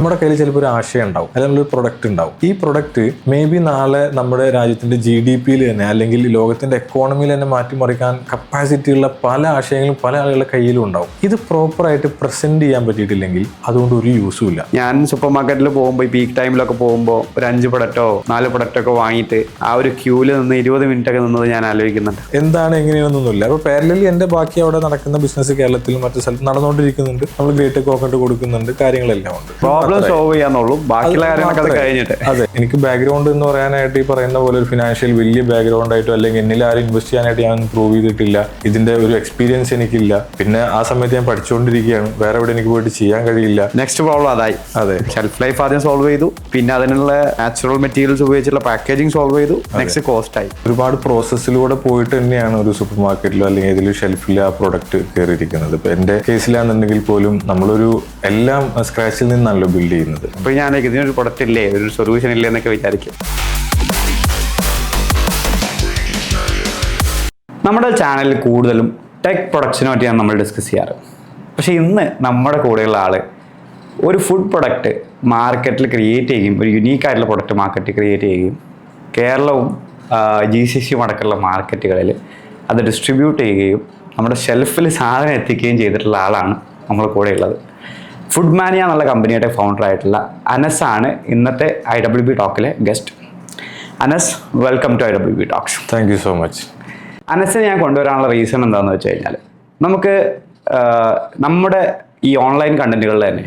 നമ്മുടെ കയ്യിൽ ചിലപ്പോൾ ഒരു ആശയം ഉണ്ടാവും, അല്ലെങ്കിൽ ഒരു പ്രൊഡക്റ്റ് ഉണ്ടാവും. ഈ പ്രൊഡക്റ്റ് മേ ബി നാളെ നമ്മുടെ രാജ്യത്തിന്റെ GDP-യിൽ തന്നെ അല്ലെങ്കിൽ ലോകത്തിന്റെ എക്കോണമിയിൽ തന്നെ മാറ്റിമറിക്കാൻ കപ്പാസിറ്റി ഉള്ള പല ആശയങ്ങളും പല ആളുകളുടെ കയ്യിലും ഉണ്ടാവും. ഇത് പ്രോപ്പറായിട്ട് പ്രസന്റ് ചെയ്യാൻ പറ്റിയിട്ടില്ലെങ്കിൽ അതുകൊണ്ട് ഒരു യൂസും ഇല്ല. ഞാൻ സൂപ്പർ മാർക്കറ്റിൽ പോകുമ്പോൾ ഈ പീക്ക് ടൈമിലൊക്കെ പോകുമ്പോൾ ഒരു 5 പ്രൊഡക്റ്റോ 4 പ്രൊഡക്റ്റോ വാങ്ങിയിട്ട് ആ ഒരു ക്യൂവിൽ നിന്ന് 20 മിനിറ്റ് ഒക്കെ നിന്നത് ഞാൻ ആലോചിക്കുന്നുണ്ട്. എന്താണ് എങ്ങനെയാണെന്നൊന്നുമില്ല. അപ്പോൾ പാരലലി എൻ്റെ ബാക്കി അവിടെ നടക്കുന്ന ബിസിനസ് കേരളത്തിലും മറ്റു സ്ഥലത്ത് നടന്നുകൊണ്ടിരിക്കുന്നുണ്ട്. നമ്മൾ ഗ്രേറ്റ് കോക്കനട്ട് കൊടുക്കുന്നുണ്ട്, കാര്യങ്ങളെല്ലാം ഉണ്ട്. പ്രോബ്ലം സോൾവ് ചെയ്യാന്നുള്ളൂ, ബാക്കിയുള്ള കാര്യങ്ങളൊക്കെ അത് കഴിഞ്ഞിട്ട്. അതെ, എനിക്ക് ബാക്ക്ഗ്രൗണ്ട് എന്ന് പറയാനായിട്ട് ഈ പറയുന്ന പോലെ ഒരു ഫിനാൻഷ്യൽ വലിയ ബാക്ക്ഗ്രൗണ്ട് ആയിട്ടോ അല്ലെങ്കിൽ എന്നിൽ ആരും ഇൻവെസ്റ്റ് ചെയ്യാനായിട്ട് ഞാൻ പ്രൂവ് ചെയ്തിട്ടില്ല. ഇതിന്റെ ഒരു എക്സ്പീരിയൻസ് എനിക്കില്ല. പിന്നെ ആ സമയത്ത് ഞാൻ പഠിച്ചുകൊണ്ടിരിക്കുകയാണ്, വേറെ എവിടെ എനിക്ക് പോയിട്ട് ചെയ്യാൻ കഴിയില്ല. നെക്സ്റ്റ് പ്രോബ്ലം അതായി. അതെ, ഷെൽഫ് ലൈഫ് ആദ്യം സോൾവ് ചെയ്തു, പിന്നെ അതിനുള്ള നാച്ചുറൽ മെറ്റീരിയൽസ് ഉപയോഗിച്ചുള്ള പാക്കേജിങ് സോൾവ് ചെയ്തു, നെക്സ്റ്റ് കോസ്റ്റ് ആയി. ഒരുപാട് പ്രോസസ്സിലൂടെ പോയിട്ട് തന്നെയാണ് ഒരു സൂപ്പർ മാർക്കറ്റിലോ അല്ലെങ്കിൽ ഏതെങ്കിലും ഷെൽഫിൽ ആ പ്രൊഡക്റ്റ് കയറിയിരിക്കുന്നത്. ഇപ്പൊ എന്റെ കേസിലാണെന്നുണ്ടെങ്കിൽ പോലും നമ്മളൊരു എല്ലാം സ്ക്രാച്ചിൽ നിന്നാണല്ലോ ബിൽഡ് ചെയ്യുന്നത്. അപ്പോൾ ഞാൻ ഇതിനൊരു പ്രൊഡക്റ്റ് ഇല്ലേ, ഒരു സൊല്യൂഷൻ ഇല്ലേ എന്നൊക്കെ വിചാരിക്കും. നമ്മുടെ ചാനലിൽ കൂടുതലും ടെക് പ്രൊഡക്ട്സിനെ പറ്റിയാണ് നമ്മൾ ഡിസ്കസ് ചെയ്യാറ്. പക്ഷേ ഇന്ന് നമ്മുടെ കൂടെയുള്ള ആൾ ഒരു ഫുഡ് പ്രൊഡക്റ്റ് മാർക്കറ്റിൽ ക്രിയേറ്റ് ചെയ്യുകയും ഒരു യുണീക്കായിട്ടുള്ള പ്രൊഡക്റ്റ് മാർക്കറ്റിൽ ക്രിയേറ്റ് ചെയ്യുകയും കേരളവും GCC അടക്കമുള്ള മാർക്കറ്റുകളിൽ അത് ഡിസ്ട്രിബ്യൂട്ട് ചെയ്യുകയും നമ്മുടെ ഷെൽഫിൽ സാധനം എത്തിക്കുകയും ചെയ്തിട്ടുള്ള ആളാണ് നമ്മുടെ കൂടെ ഉള്ളത്. ഫുഡ് മാനിയ എന്നുള്ള കമ്പനിയുടെ ഫൗണ്ടർ ആയിട്ടുള്ള അനസ് ആണ് ഇന്നത്തെ IWB ടോക്കിലെ guest. Anas, welcome to IWB talks. Thank you so much. അനസിനെ ഞാൻ കൊണ്ടുവരാനുള്ള റീസൺ എന്താണെന്ന് വെച്ച് കഴിഞ്ഞാൽ, നമുക്ക് നമ്മുടെ ഈ ഓൺലൈൻ കണ്ടന്റുകളിൽ തന്നെ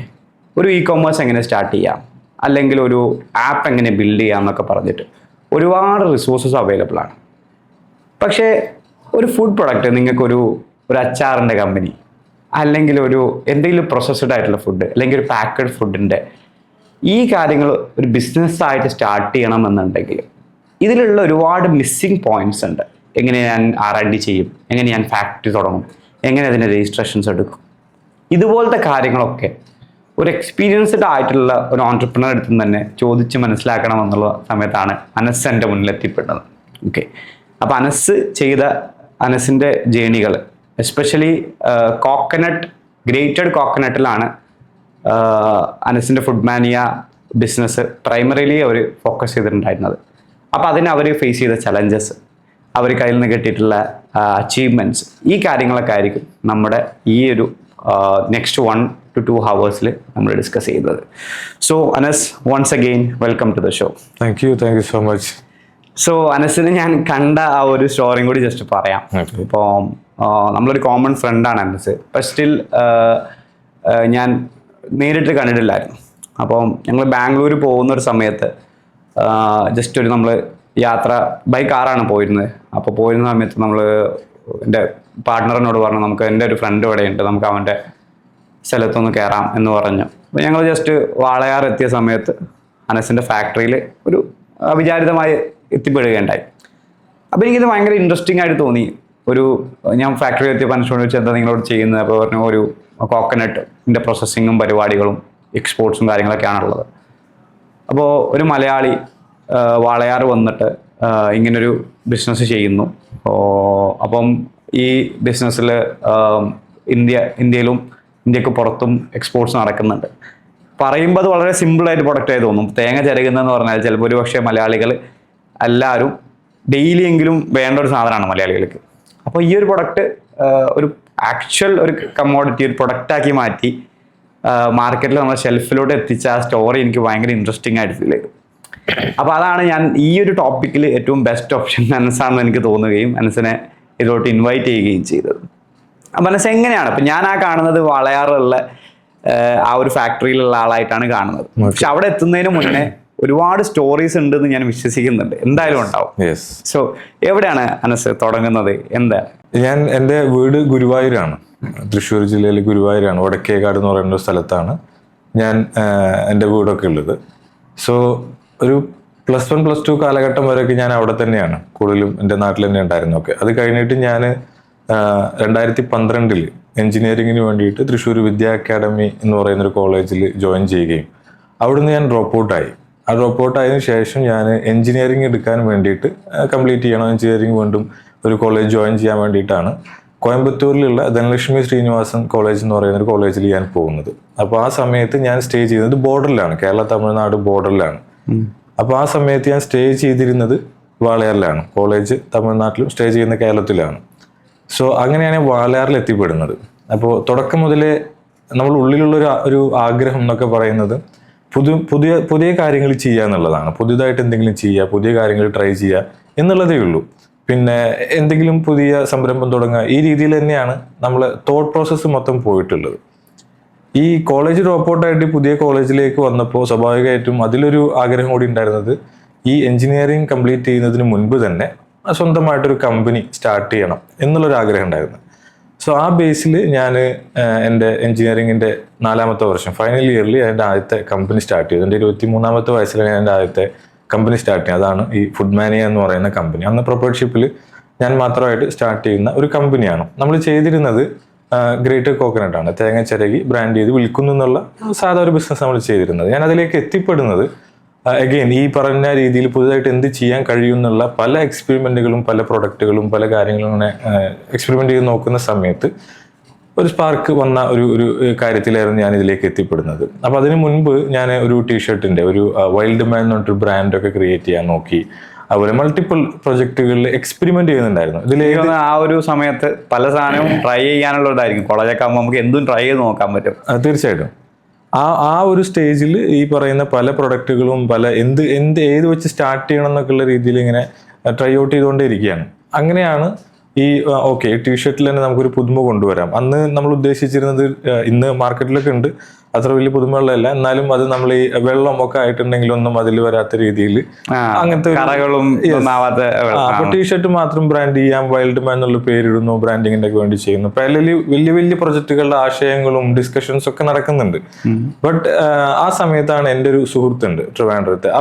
ഒരു e-commerce എങ്ങനെ സ്റ്റാർട്ട് ചെയ്യാം, അല്ലെങ്കിൽ ഒരു ആപ്പ് എങ്ങനെ ബിൽഡ് ചെയ്യാം എന്നൊക്കെ പറഞ്ഞിട്ട് ഒരുപാട് റിസോഴ്സസ് അവൈലബിൾ ആണ്. പക്ഷേ ഒരു ഫുഡ് പ്രൊഡക്റ്റ്, നിങ്ങൾക്കൊരു അച്ചാറിൻ്റെ കമ്പനി അല്ലെങ്കിൽ ഒരു എന്തെങ്കിലും പ്രോസസ്ഡ് ആയിട്ടുള്ള ഫുഡ് അല്ലെങ്കിൽ ഒരു പാക്കഡ് ഫുഡിൻ്റെ ഈ കാര്യങ്ങൾ ഒരു ബിസിനസ്സായിട്ട് സ്റ്റാർട്ട് ചെയ്യണമെന്നുണ്ടെങ്കിൽ ഇതിലുള്ള ഒരുപാട് മിസ്സിങ് പോയിന്റ്സ് ഉണ്ട്. എങ്ങനെ ഞാൻ R&D ചെയ്യും, എങ്ങനെ ഞാൻ ഫാക്ടറി തുടങ്ങും, എങ്ങനെ അതിൻ്റെ രജിസ്ട്രേഷൻസ് എടുക്കും, ഇതുപോലത്തെ കാര്യങ്ങളൊക്കെ ഒരു എക്സ്പീരിയൻസ്ഡ് ആയിട്ടുള്ള ഒരു ഓൺടർപ്രണർ അടുത്ത് നിന്ന് തന്നെ ചോദിച്ച് മനസ്സിലാക്കണമെന്നുള്ള സമയത്താണ് അനസ് എൻ്റെ മുന്നിലെത്തിപ്പെട്ടത്. ഓക്കെ, അപ്പോൾ അനസിൻ്റെ ജേണികൾ എസ്പെഷ്യലി കോക്കനട്ട്, ഗ്രേറ്റഡ് കോക്കനട്ടിലാണ് അനസിൻ്റെ ഫുഡ് മാനിയ ബിസിനസ് പ്രൈമറിലി അവർ ഫോക്കസ് ചെയ്തിട്ടുണ്ടായിരുന്നത്. അപ്പോൾ അതിന് അവർ ഫേസ് ചെയ്ത ചലഞ്ചസ്, അവർ കയ്യിൽ നിന്ന് കിട്ടിയിട്ടുള്ള അച്ചീവ്മെൻറ്റ്സ്, ഈ കാര്യങ്ങളൊക്കെ ആയിരിക്കും നമ്മുടെ ഈ ഒരു നെക്സ്റ്റ് 1 to 2 hours നമ്മൾ ഡിസ്കസ് ചെയ്യുന്നത്. So Anas, once again welcome to the show. Thank you so much. So അനസിന് ഞാൻ കണ്ട ആ ഒരു സ്റ്റോറിയും കൂടി ജസ്റ്റ് പറയാം. ഇപ്പോൾ നമ്മളൊരു കോമൺ ഫ്രണ്ടാണ് അനസ്, പക്ഷെ സ്റ്റിൽ ഞാൻ നേരിട്ട് കണ്ടിട്ടില്ലായിരുന്നു. അപ്പം ഞങ്ങൾ ബാംഗ്ലൂർ പോകുന്ന ഒരു സമയത്ത് ജസ്റ്റ് ഒരു നമ്മൾ യാത്ര ബൈ കാറാണ് പോയിരുന്നത്. അപ്പോൾ പോയിരുന്ന സമയത്ത് നമ്മൾ എൻ്റെ പാർട്ട്ണറിനോട് പറഞ്ഞു, നമുക്ക് എൻ്റെ ഒരു ഫ്രണ്ട് ഇവിടെ ഉണ്ട്, നമുക്ക് അവൻ്റെ സ്ഥലത്തൊന്ന് കയറാം എന്ന് പറഞ്ഞു. അപ്പോൾ ഞങ്ങൾ ജസ്റ്റ് വാളയാർ എത്തിയ സമയത്ത് അനസിൻ്റെ ഫാക്ടറിയിൽ ഒരു അവിചാരിതമായി എത്തിപ്പെടുകയുണ്ടായി. അപ്പോൾ എനിക്കിത് ഭയങ്കര ഇൻട്രസ്റ്റിംഗ് ആയിട്ട് തോന്നി. ഞാൻ ഫാക്ടറി എത്തിയപ്പോൾ അനസിനോട് ചോദിച്ചാൽ എന്താ നിങ്ങളോട് ചെയ്യുന്നത്? അപ്പോൾ പറഞ്ഞു ഒരു കോക്കനട്ടിൻ്റെ പ്രോസസ്സിങ്ങും പരിപാടികളും എക്സ്പോർട്സും കാര്യങ്ങളൊക്കെയാണുള്ളത്. അപ്പോൾ ഒരു മലയാളി വാളയാർ വന്നിട്ട് ഇങ്ങനൊരു ബിസിനസ് ചെയ്യുന്നു. അപ്പം ഈ ബിസിനസ്സിൽ ഇന്ത്യയിലും ഇന്ത്യക്ക് പുറത്തും എക്സ്പോർട്സ് നടക്കുന്നുണ്ട്. പറയുമ്പോൾ അത് വളരെ സിമ്പിളായിട്ട് പ്രൊഡക്റ്റായി തോന്നും. തേങ്ങ ചിരകുന്നതെന്ന് പറഞ്ഞാൽ ചിലപ്പോൾ ഒരു പക്ഷേ മലയാളികൾ എല്ലാവരും ഡെയിലി എങ്കിലും വേണ്ട ഒരു സാധനമാണ് മലയാളികൾക്ക്. അപ്പോൾ ഈ ഒരു പ്രൊഡക്റ്റ് ഒരു ആക്ച്വൽ ഒരു കമ്മോഡിറ്റി, ഒരു പ്രൊഡക്റ്റാക്കി മാറ്റി മാർക്കറ്റിൽ നമ്മുടെ ഷെൽഫിലോട്ട് എത്തിച്ച ആ സ്റ്റോറി എനിക്ക് ഭയങ്കര ഇൻട്രസ്റ്റിംഗ് ആയിട്ട് ഫീൽ ചെയ്തു. അപ്പോൾ അതാണ് ഞാൻ ഈ ഒരു ടോപ്പിക്കിൽ ഏറ്റവും ബെസ്റ്റ് ഓപ്ഷൻ അനസാണെന്ന് എനിക്ക് തോന്നുകയും അനസിനെ ഇതിലോട്ട് ഇൻവൈറ്റ് ചെയ്യുകയും ചെയ്തത്. അപ്പം അനസ് എങ്ങനെയാണ്, അപ്പം ഞാൻ ആ കാണുന്നത് വാളയാറുള്ള ആ ഒരു ഫാക്ടറിയിലുള്ള ആളായിട്ടാണ് കാണുന്നത്. പക്ഷെ അവിടെ എത്തുന്നതിന് മുന്നേ ഒരുപാട് സ്റ്റോറീസ് ഉണ്ടെന്ന് ഞാൻ വിശ്വസിക്കുന്നുണ്ട്, എന്തായാലും ഉണ്ടാവും. സോ എവിടെയാണ് അനസ് തുടങ്ങുന്നത്? എന്താ? എൻ്റെ വീട് ഗുരുവായൂരാണ്, തൃശ്ശൂർ ജില്ലയിൽ ഗുരുവായൂരാണ്, വടക്കേക്കാട് എന്ന് പറയുന്ന സ്ഥലത്താണ് ഞാൻ എൻ്റെ വീടൊക്കെ ഉള്ളത്. സോ ഒരു +1 +2 കാലഘട്ടം വരെയൊക്കെ ഞാൻ അവിടെ തന്നെയാണ്, കൂടുതലും എൻ്റെ നാട്ടിൽ തന്നെ ഉണ്ടായിരുന്നൊക്കെ. അത് കഴിഞ്ഞിട്ട് ഞാൻ 2012 എൻജിനീയറിങ്ങിന് വേണ്ടിയിട്ട് തൃശ്ശൂർ വിദ്യാ അക്കാഡമി എന്ന് പറയുന്നൊരു കോളേജിൽ ജോയിൻ ചെയ്യുകയും അവിടുന്ന് ഞാൻ ഡ്രോപ്പ് ഔട്ടായി. ആ ഡ്രോപ്പ് ഔട്ട് ആയതിനു ശേഷം ഞാൻ എൻജിനീയറിങ് എടുക്കാൻ വേണ്ടിയിട്ട് കംപ്ലീറ്റ് ചെയ്യണം, എൻജിനീയറിങ് വീണ്ടും ഒരു കോളേജ് ജോയിൻ ചെയ്യാൻ വേണ്ടിയിട്ടാണ് കോയമ്പത്തൂരിലുള്ള ധനലക്ഷ്മി ശ്രീനിവാസൻ കോളേജ് എന്ന് പറയുന്ന ഒരു കോളേജിൽ ഞാൻ പോകുന്നത്. അപ്പോൾ ആ സമയത്ത് ഞാൻ സ്റ്റേ ചെയ്യുന്നത് ബോർഡറിലാണ്, കേരള തമിഴ്നാട് ബോർഡറിലാണ്. അപ്പോൾ ആ സമയത്ത് ഞാൻ സ്റ്റേ ചെയ്തിരുന്നത് വാളയാറിലാണ്. കോളേജ് തമിഴ്നാട്ടിലും സ്റ്റേ ചെയ്യുന്ന കേരളത്തിലാണ്. സോ അങ്ങനെയാണ് വാളയാറിൽ എത്തിപ്പെടുന്നത്. അപ്പോൾ തുടക്കം മുതലേ നമ്മൾ ഉള്ളിലുള്ള ഒരു ആഗ്രഹം എന്നൊക്കെ പറയുന്നത് പുതിയ കാര്യങ്ങൾ ചെയ്യുക എന്നുള്ളതാണ്. പുതിയതായിട്ട് എന്തെങ്കിലും ചെയ്യുക, പുതിയ കാര്യങ്ങൾ ട്രൈ ചെയ്യുക എന്നുള്ളതേ ഉള്ളൂ. പിന്നെ എന്തെങ്കിലും പുതിയ സംരംഭം തുടങ്ങുക, ഈ രീതിയിൽ തന്നെയാണ് നമ്മൾ തോട്ട് പ്രോസസ്സ് മൊത്തം പോയിട്ടുള്ളത്. ഈ കോളേജ് ഡ്രോപ്പ് ഔട്ടായിട്ട് പുതിയ കോളേജിലേക്ക് വന്നപ്പോൾ സ്വാഭാവികമായിട്ടും അതിലൊരു ആഗ്രഹം കൂടി ഉണ്ടായിരുന്നത് ഈ എഞ്ചിനീയറിംഗ് കംപ്ലീറ്റ് ചെയ്യുന്നതിന് മുൻപ് തന്നെ സ്വന്തമായിട്ടൊരു കമ്പനി സ്റ്റാർട്ട് ചെയ്യണം എന്നുള്ളൊരു ആഗ്രഹം ഉണ്ടായിരുന്നു. സോ ആ ബേസിൽ ഞാൻ എൻ്റെ എഞ്ചിനീയറിങ്ങിൻ്റെ 4ാമത്തെ വർഷം ഫൈനൽ ഇയറിൽ എൻ്റെ ആദ്യത്തെ കമ്പനി സ്റ്റാർട്ട് ചെയ്തു. എൻ്റെ 23ാമത്തെ വയസ്സിലാണ് ഞാൻ എൻ്റെ ആദ്യത്തെ കമ്പനി സ്റ്റാർട്ട് ചെയ്യുന്നത്. അതാണ് ഈ ഫുഡ് മാനിയ എന്ന് പറയുന്ന കമ്പനി. അന്ന് പ്രൊപ്പറേറ്റർഷിപ്പിൽ ഞാൻ മാത്രമായിട്ട് സ്റ്റാർട്ട് ചെയ്യുന്ന ഒരു കമ്പനിയാണ്. നമ്മൾ ചെയ്തിരുന്നത് ഗ്രേറ്റഡ് കോക്കനട്ട് ആണ്. തേങ്ങ ചിരകി ബ്രാൻഡ് ചെയ്ത് വിൽക്കുന്നു എന്നുള്ള സാധാ ഒരു ബിസിനസ് നമ്മൾ ചെയ്തിരുന്നത്. ഞാൻ അതിലേക്ക് എത്തിപ്പെടുന്നത് അഗെയിൻ ഈ പറഞ്ഞ രീതിയിൽ പുതുതായിട്ട് എന്ത് ചെയ്യാൻ കഴിയും എന്നുള്ള പല എക്സ്പെരിമെന്റുകളും പല പ്രൊഡക്റ്റുകളും പല കാര്യങ്ങളും അങ്ങനെ എക്സ്പെരിമെന്റ് ചെയ്ത് നോക്കുന്ന സമയത്ത് ഒരു സ്പാർക്ക് വന്ന ഒരു കാര്യത്തിലായിരുന്നു ഞാൻ ഇതിലേക്ക് എത്തിപ്പെടുന്നത്. അപ്പൊ അതിനു മുൻപ് ഞാൻ ഒരു ടീഷർട്ടിന്റെ ഒരു വൈൽഡ് മാൻ എന്ന് പറഞ്ഞിട്ട് ബ്രാൻഡൊക്കെ ക്രിയേറ്റ് ചെയ്യാൻ നോക്കി. അതുപോലെ മൾട്ടിപ്പിൾ പ്രൊജക്ടുകളിൽ എക്സ്പെരിമെന്റ് ചെയ്യുന്നുണ്ടായിരുന്നു. ഇതിലേക്ക് ആ ഒരു സമയത്ത് പല സാധനവും ട്രൈ ചെയ്യാനുള്ളതായിരിക്കും. കോളേജൊക്കെ ആകുമ്പോൾ നമുക്ക് എന്തും ട്രൈ ചെയ്ത് നോക്കാൻ പറ്റും. തീർച്ചയായിട്ടും ആ ഒരു സ്റ്റേജിൽ ഈ പറയുന്ന പല പ്രൊഡക്റ്റുകളും പല ഏത് വെച്ച് സ്റ്റാർട്ട് ചെയ്യണം എന്നൊക്കെയുള്ള രീതിയിൽ ഇങ്ങനെ ട്രൈ ഔട്ട് ചെയ്തുകൊണ്ടേ ഇരിക്കുകയാണ്. അങ്ങനെയാണ് ഈ ഓക്കെ ടീഷർട്ടിൽ തന്നെ നമുക്കൊരു പുതുമ കൊണ്ടുവരാം. അന്ന് നമ്മൾ ഉദ്ദേശിച്ചിരുന്നത് ഇന്ന് മാർക്കറ്റിലൊക്കെ ഉണ്ട്, അത്ര വലിയ പുതുമകളല്ല, എന്നാലും അത് നമ്മൾ ഈ വെള്ളമൊക്കെ ആയിട്ടുണ്ടെങ്കിലൊന്നും അതിൽ വരാത്ത രീതിയിൽ അങ്ങനത്തെ അപ്പൊ ടീഷർട്ട് മാത്രം ബ്രാൻഡ് ചെയ്യാം, വൈൽഡ് മാൻ എന്നുള്ള പേരിടുന്നു, ബ്രാൻഡിങ്ങിന്റെ ഒക്കെ വേണ്ടി ചെയ്യുന്നു. പാരലലി വലിയ വലിയ പ്രൊജക്ടുകളുടെ ആശയങ്ങളും ഡിസ്കഷൻസ് ഒക്കെ നടക്കുന്നുണ്ട്. ബട്ട് ആ സമയത്താണ് എൻ്റെ ഒരു സുഹൃത്തുണ്ട് ട്രിവാൻഡ്രത്ത്.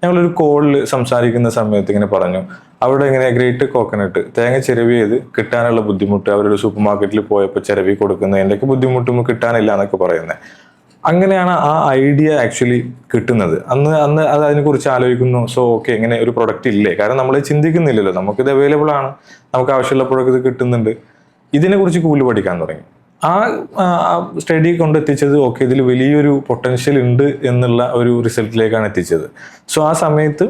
ഞങ്ങളൊരു കോളിൽ സംസാരിക്കുന്ന സമയത്ത് ഇങ്ങനെ പറഞ്ഞു, അവിടെ ഇങ്ങനെ ഗ്രേറ്റ് കോക്കനട്ട് തേങ്ങ ചിരവി ചെയ്ത് കിട്ടാനുള്ള ബുദ്ധിമുട്ട്, അവരൊരു സൂപ്പർ മാർക്കറ്റിൽ പോയപ്പോൾ ചിരവി കൊടുക്കുന്നതിൻ്റെയൊക്കെ ബുദ്ധിമുട്ടൊന്നും കിട്ടാനില്ല എന്നൊക്കെ പറയുന്നത്. അങ്ങനെയാണ് ആ ഐഡിയ ആക്ച്വലി കിട്ടുന്നത്. അന്ന് അത് അതിനെക്കുറിച്ച് ആലോചിക്കുന്നു. സോ ഓക്കെ ഇങ്ങനെ ഒരു പ്രൊഡക്റ്റ് ഇല്ലേ, കാരണം നമ്മൾ ചിന്തിക്കുന്നില്ലല്ലോ, നമുക്കിത് അവൈലബിൾ ആണ്, നമുക്ക് ആവശ്യമുള്ളപ്പോഴൊക്കെ ഇത് കിട്ടുന്നുണ്ട്. ഇതിനെക്കുറിച്ച് കൂടുതൽ പഠിക്കാൻ തുടങ്ങി. ആ സ്റ്റഡി കൊണ്ടെത്തിച്ചത് ഓക്കെ ഇതിൽ വലിയൊരു പൊട്ടൻഷ്യൽ ഉണ്ട് എന്നുള്ള ഒരു റിസൾട്ടിലേക്കാണ് എത്തിച്ചത്. സോ ആ സമയത്ത്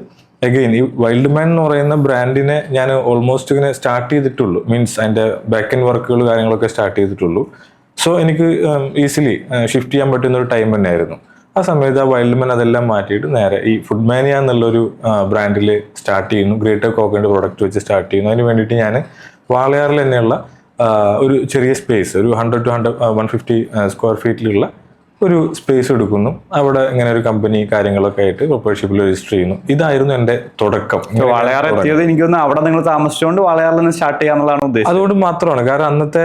അഗെയിൻ ഈ വൈൽഡ് മാൻ എന്ന് പറയുന്ന ബ്രാൻഡിനെ ഞാൻ ഓൾമോസ്റ്റ് ഇങ്ങനെ സ്റ്റാർട്ട് ചെയ്തിട്ടുള്ളൂ, മീൻസ് അതിൻ്റെ ബാക്ക് എൻഡ് വർക്കുകൾ കാര്യങ്ങളൊക്കെ സ്റ്റാർട്ട് ചെയ്തിട്ടുള്ളൂ. സോ എനിക്ക് ഈസിലി ഷിഫ്റ്റ് ചെയ്യാൻ പറ്റുന്ന ഒരു ടൈം തന്നെയായിരുന്നു. ആ സമയത്ത് ആ വൈൽഡ് മാൻ അതെല്ലാം മാറ്റിയിട്ട് നേരെ ഈ ഫുഡ് മാനിയ എന്നുള്ളൊരു ബ്രാൻഡിൽ സ്റ്റാർട്ട് ചെയ്യുന്നു. ഗ്രേറ്റഡ് കോക്കനട്ട് പ്രോഡക്റ്റ് വെച്ച് സ്റ്റാർട്ട് ചെയ്യുന്നു. അതിന് വേണ്ടിയിട്ട് ഞാൻ വാളയാറിൽ തന്നെയുള്ള ഒരു ചെറിയ സ്പേസ്, ഒരു 100 to 150 സ്ക്വയർ ഫീറ്റിലുള്ള ഒരു സ്പേസ് എടുക്കുന്നു. അവിടെ ഇങ്ങനെ ഒരു കമ്പനി കാര്യങ്ങളൊക്കെ ആയിട്ട് പ്രൊപ്പറേറ്റർഷിപ്പിൽ രജിസ്റ്റർ ചെയ്യുന്നു. ഇതായിരുന്നു എൻ്റെ തുടക്കം. വാളയാർ എത്തിയത് എനിക്കൊന്ന് അവിടെ നിങ്ങൾ താമസിച്ചുകൊണ്ട് വാളയാറിൽ നിന്ന് സ്റ്റാർട്ട് ചെയ്യാന്നുള്ളതാണ് ഉദ്ദേശം. അതുകൊണ്ട് മാത്രമാണ്, കാരണം അന്നത്തെ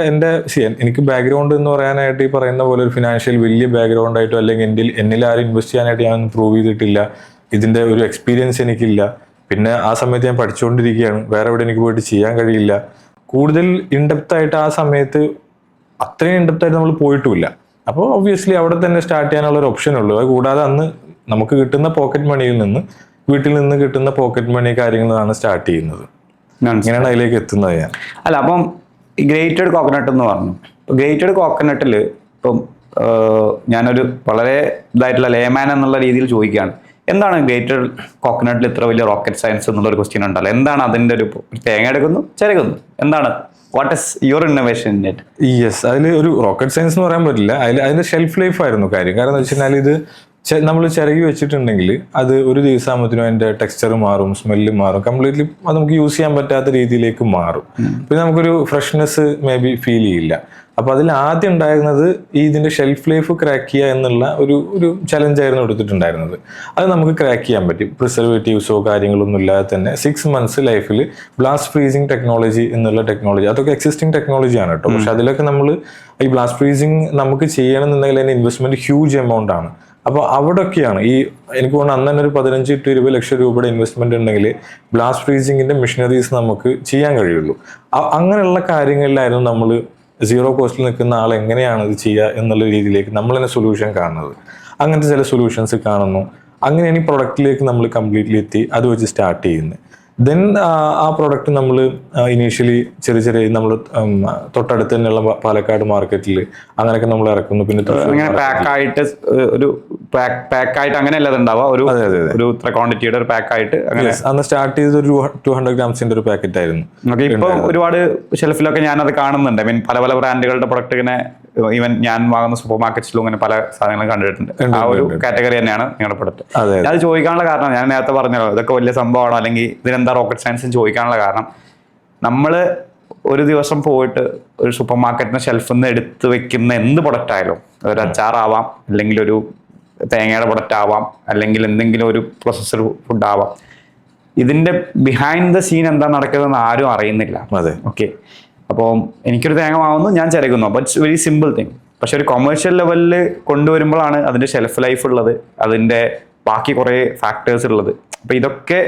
എനിക്ക് ബാക്ക്ഗ്രൗണ്ട് എന്ന് പറയാനായിട്ട് ഈ പറയുന്ന പോലെ ഒരു ഫിനാൻഷ്യൽ വലിയ ബാക്ക്ഗ്രൗണ്ട് ആയിട്ടോ അല്ലെങ്കിൽ എന്നിൽ ആരും ഇൻവെസ്റ്റ് ചെയ്യാനായിട്ട് ഞാൻ പ്രൂവ് ചെയ്തിട്ടില്ല. ഇതിന്റെ ഒരു എക്സ്പീരിയൻസ് എനിക്കില്ല. പിന്നെ ആ സമയത്ത് ഞാൻ പഠിച്ചുകൊണ്ടിരിക്കുകയാണ്, വേറെ എവിടെ എനിക്ക് പോയിട്ട് ചെയ്യാൻ കഴിയില്ല. കൂടുതൽ ഇൻഡെപ്ത് ആയിട്ട് ആ സമയത്ത് അത്രയും ഇൻഡെപ്ത് ആയിട്ട് നമ്മൾ പോയിട്ടുമില്ല. അപ്പോൾ ഒബ്വിയസ്ലി അവിടെ തന്നെ സ്റ്റാർട്ട് ചെയ്യാനുള്ള ഒരു ഓപ്ഷൻ ഉള്ളൂ. അത് കൂടാതെ അന്ന് നമുക്ക് കിട്ടുന്ന പോക്കറ്റ് മണിയിൽ നിന്ന്, വീട്ടിൽ നിന്ന് കിട്ടുന്ന പോക്കറ്റ് മണി കാര്യങ്ങളാണ് സ്റ്റാർട്ട് ചെയ്യുന്നത്. ഇങ്ങനെയാണ് അതിലേക്ക് എത്തുന്നത് ഞാൻ. അല്ല, അപ്പം ഗ്രേറ്റഡ് കോക്കനട്ട് എന്ന് പറഞ്ഞു. ഗ്രേറ്റഡ് കോക്കനട്ടിൽ ഇപ്പം ഞാനൊരു വളരെ ഇതായിട്ടുള്ള ലേമാൻ എന്നുള്ള രീതിയിൽ ചോദിക്കുകയാണ്, എന്താണ് ഗ്രേറ്റഡ് കോക്കനട്ടിൽ ഇത്ര വലിയ റോക്കറ്റ് സയൻസ് എന്നുള്ളൊരു ക്വസ്റ്റ്യൻ ഉണ്ടല്ലോ. എന്താണ് അതിൻ്റെ ഒരു തേങ്ങ എടുക്കുന്നു, ചിരകുന്നു, എന്താണ് what is your innovation in it? Yes, അതിൽ ഒരു റോക്കറ്റ് സയൻസ് എന്ന് പറയാൻ പറ്റില്ല. അതിന്റെ ഷെൽഫ് ലൈഫ് ആയിരുന്നു കാര്യം. കാരണം എന്ന് വെച്ച് കഴിഞ്ഞാൽ ഇത് നമ്മൾ ചിരകി വെച്ചിട്ടുണ്ടെങ്കിൽ അത് ഒരു ദിവസമാകുമ്പോഴത്തേനും അതിന്റെ ടെക്സ്ചർ മാറും, സ്മെല്ല് മാറും, കംപ്ലീറ്റ്ലി അത് നമുക്ക് യൂസ് ചെയ്യാൻ പറ്റാത്ത രീതിയിലേക്ക് മാറും. പിന്നെ നമുക്കൊരു ഫ്രഷ്നെസ് മേ ബി ഫീൽ ചെയ്യില്ല. അപ്പൊ അതിൽ ആദ്യം ഉണ്ടായിരുന്നത് ഇതിന്റെ ഷെൽഫ് ലൈഫ് ക്രാക്ക് ചെയ്യുക എന്നുള്ള ഒരു ചലഞ്ചായിരുന്നു എടുത്തിട്ടുണ്ടായിരുന്നത്. അത് നമുക്ക് ക്രാക്ക് ചെയ്യാൻ പറ്റും. പ്രിസർവേറ്റീവ്സോ കാര്യങ്ങളൊന്നും ഇല്ലാതെ തന്നെ 6 months ലൈഫിൽ ബ്ലാസ്റ്റ് ഫ്രീസിങ് ടെക്നോളജി എന്നുള്ള ടെക്നോളജി, അതൊക്കെ എക്സിസ്റ്റിംഗ് ടെക്നോളജിയാണ് കേട്ടോ. പക്ഷെ അതിലൊക്കെ നമ്മൾ ഈ ബ്ലാസ്റ്റ് ഫ്രീസിങ് നമുക്ക് ചെയ്യണമെന്നുണ്ടെങ്കിൽ അതിന്റെ ഇൻവെസ്റ്റ്മെന്റ് ഹ്യൂജ് എമൗണ്ട് ആണ്. അപ്പോൾ അവിടെയൊക്കെയാണ് എനിക്ക് തോന്നുന്നു അന്ന് തന്നെ ഒരു 15 to 20 ലക്ഷം രൂപയുടെ ഇൻവെസ്റ്റ്മെന്റ് ഉണ്ടെങ്കിൽ ബ്ലാസ്റ്റ് ഫ്രീസിങ്ങിന്റെ മെഷീനറീസ് നമുക്ക് ചെയ്യാൻ കഴിയുള്ളൂ. അങ്ങനെയുള്ള കാര്യങ്ങളിലായിരുന്നു നമ്മൾ സീറോ കോസ്റ്റിൽ നിൽക്കുന്ന ആൾ എങ്ങനെയാണ് ഇത് ചെയ്യുക എന്നുള്ള രീതിയിലേക്ക് നമ്മൾ തന്നെ സൊല്യൂഷൻ കാണുന്നത്. അങ്ങനത്തെ ചില സൊല്യൂഷൻസ് കാണുന്നു. അങ്ങനെയാണ് ഈ പ്രൊഡക്റ്റിലേക്ക് നമ്മൾ കംപ്ലീറ്റ്ലി എത്തി അത് വെച്ച് സ്റ്റാർട്ട് ചെയ്യുന്നത്. ദെൻ ആ പ്രോഡക്റ്റ് നമ്മൾ ഇനീഷ്യലി ചെറിയ നമ്മൾ തൊട്ടടുത്ത് തന്നെയുള്ള പാലക്കാട് മാർക്കറ്റിൽ അങ്ങനെയൊക്കെ നമ്മൾ ഇറക്കുന്നു. പിന്നെ അങ്ങനെ പാക്കായിട്ട് ഒരു പാക്കായിട്ട് അങ്ങനെയല്ല ഉണ്ടാവുക, ഒരു ഇത്ര ക്വാണ്ടിറ്റിയുടെ ഒരു പാക്കായിട്ട് അങ്ങനെ. അന്ന് സ്റ്റാർട്ട് ചെയ്ത് ഒരു 200 ഗ്രാംസിന്റെ ഒരു പാക്കറ്റ് ആയിരുന്നു. ഇപ്പൊ ഒരുപാട് ഷെൽഫിലൊക്കെ ഞാനത് കാണുന്നുണ്ട്. പല ബ്രാൻഡുകളുടെ പ്രൊഡക്റ്റ് ഇങ്ങനെ ഈവൻ ഞാൻ വാങ്ങുന്ന സൂപ്പർ മാർക്കറ്റ്സിലും ഇങ്ങനെ പല സാധനങ്ങളും കണ്ടിട്ടുണ്ട്. ആ ഒരു കാറ്റഗറി തന്നെയാണ് നിങ്ങളുടെ പ്രൊഡക്റ്റ്. അത് ചോദിക്കാനുള്ള കാരണം ഞാൻ നേരത്തെ പറഞ്ഞല്ലോ, ഇതൊക്കെ വലിയ സംഭവമാണോ അല്ലെങ്കിൽ ഇതിനെന്താ റോക്കറ്റ് സയൻസ് ചോദിക്കാനുള്ള കാരണം, നമ്മൾ ഒരു ദിവസം പോയിട്ട് ഒരു സൂപ്പർ മാർക്കറ്റിന്റെ ഷെൽഫിൽ നിന്ന് എടുത്ത് വെക്കുന്ന എന്ത് പ്രൊഡക്റ്റ് ആയാലും, ഒരു അച്ചാറാവാം, അല്ലെങ്കിൽ ഒരു തേങ്ങയുടെ പ്രൊഡക്റ്റ് ആവാം, അല്ലെങ്കിൽ എന്തെങ്കിലും ഒരു പ്രോസസ്സർ ഫുഡ് ആവാം, ഇതിന്റെ ബിഹൈൻഡ് ദ സീൻ എന്താ നടക്കുന്നതെന്ന് ആരും അറിയുന്നില്ല. ഓക്കെ, അപ്പോൾ എനിക്കൊരു തേങ്ങ വാങ്ങുന്നു, ഞാൻ ചിരകുന്നു, അപ്പോൾ ഇറ്റ്സ് വെരി സിമ്പിൾ തിങ്. പക്ഷെ ഒരു കൊമേഴ്ഷ്യൽ ലെവലിൽ കൊണ്ടുവരുമ്പോഴാണ് അതിന്റെ ഷെൽഫ് ലൈഫ് ഉള്ളത്, അതിന്റെ ബാക്കി കുറെ ഫാക്ടേഴ്സ് ഉള്ളത്. അപ്പൊ ഇതൊക്കെ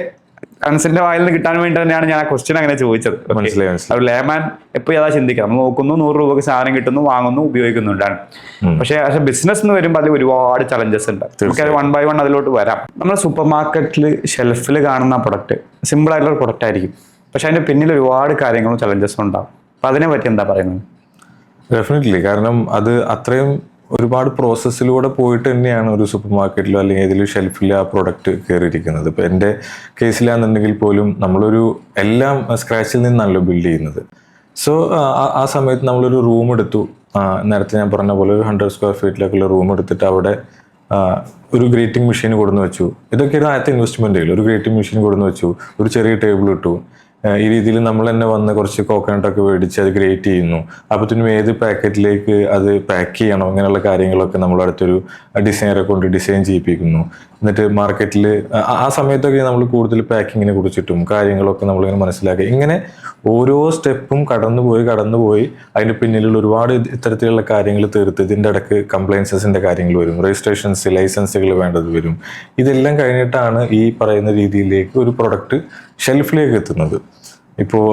അൻസിന്റെ വായിൽ നിന്ന് കിട്ടാൻ വേണ്ടി തന്നെയാണ് ഞാൻ ആ ക്വസ്റ്റ്യൻ അങ്ങനെ ചോദിച്ചത്. ഒരു ലേമാൻ എപ്പോഴും അതാ ചിന്തിക്കുക, നമ്മൾ നോക്കുന്നു 100 രൂപക്ക് സാധനം കിട്ടുന്നു, വാങ്ങുന്നു, ഉപയോഗിക്കുന്നുണ്ടാണ്. പക്ഷെ ബിസിനസ് എന്ന് വരുമ്പോൾ അതിൽ ഒരുപാട് ചലഞ്ചസ് ഉണ്ട്. നമുക്ക് അത് 1 by 1 അതിലോട്ട് വരാം. നമ്മൾ സൂപ്പർ മാർക്കറ്റിൽ ഷെൽഫിൽ കാണുന്ന പ്രൊഡക്റ്റ് സിമ്പിൾ ആയിട്ടുള്ള പ്രൊഡക്റ്റ് ആയിരിക്കും, പക്ഷെ അതിന്റെ പിന്നിൽ ഒരുപാട് കാര്യങ്ങളും ചലഞ്ചസും ഉണ്ടാവും. അപ്പൊ അതിനെ പറ്റി എന്താ പറയുന്നത്? ഡെഫിനറ്റ്ലി, കാരണം അത് അത്രയും ഒരുപാട് പ്രോസസ്സിലൂടെ പോയിട്ട് തന്നെയാണ് ഒരു സൂപ്പർ മാർക്കറ്റിലോ അല്ലെങ്കിൽ ഏതെങ്കിലും ഷെൽഫിൽ ആ പ്രൊഡക്റ്റ് കയറിയിരിക്കുന്നത്. ഇപ്പോൾ എൻ്റെ കേസിലാണെന്നുണ്ടെങ്കിൽ പോലും നമ്മളൊരു എല്ലാം സ്ക്രാച്ചിൽ നിന്നാണല്ലോ ബിൽഡ് ചെയ്യുന്നത്. സോ ആ സമയത്ത് നമ്മളൊരു റൂം എടുത്തു. നേരത്തെ ഞാൻ പറഞ്ഞ പോലെ ഒരു 100 സ്ക്വയർ ഫീറ്റിലേക്കുള്ള റൂം എടുത്തിട്ട് അവിടെ ഒരു ഗ്രേറ്റിംഗ് മെഷീൻ കൊടുന്ന് വെച്ചു. ഇതൊക്കെയാണ് ആദ്യത്തെ ഇൻവെസ്റ്റ്മെൻറ്റുകൾ. ഒരു ഗ്രേറ്റിംഗ് മെഷീൻ കൊടുന്ന് വെച്ചു, ഒരു ചെറിയ ടേബിൾ ഇട്ടു. ഈ രീതിയിൽ നമ്മൾ തന്നെ വന്ന് കുറച്ച് കോക്കനട്ടൊക്കെ മേടിച്ച് അത് ഗ്രേറ്റ് ചെയ്യുന്നു. അപ്പോഴത്തേനും ഏത് പാക്കറ്റിലേക്ക് അത് പാക്ക് ചെയ്യണം, അങ്ങനെയുള്ള കാര്യങ്ങളൊക്കെ നമ്മൾ അടുത്തൊരു ഡിസൈനറെ കൊണ്ട് ഡിസൈൻ ചെയ്യിപ്പിക്കുന്നു. എന്നിട്ട് മാർക്കറ്റിൽ ആ സമയത്തൊക്കെ നമ്മൾ കൂടുതൽ പാക്കിങ്ങിനെ കുറിച്ചിട്ടും കാര്യങ്ങളൊക്കെ നമ്മളിങ്ങനെ മനസ്സിലാക്കി. ഇങ്ങനെ ഓരോ സ്റ്റെപ്പും കടന്നുപോയി അതിൻ്റെ പിന്നിലുള്ള ഒരുപാട് ഇത്തരത്തിലുള്ള കാര്യങ്ങൾ തീർത്ത് ഇതിൻ്റെ ഇടയ്ക്ക് കംപ്ലയൻസസിൻ്റെ കാര്യങ്ങൾ വരും, രജിസ്ട്രേഷൻസ്, ലൈസൻസുകൾ വേണ്ടത് വരും. ഇതെല്ലാം കഴിഞ്ഞിട്ടാണ് ഈ പറയുന്ന രീതിയിലേക്ക് ഒരു പ്രൊഡക്റ്റ് ഷെൽഫിലേക്ക് എത്തുന്നത്. ഇപ്പോൾ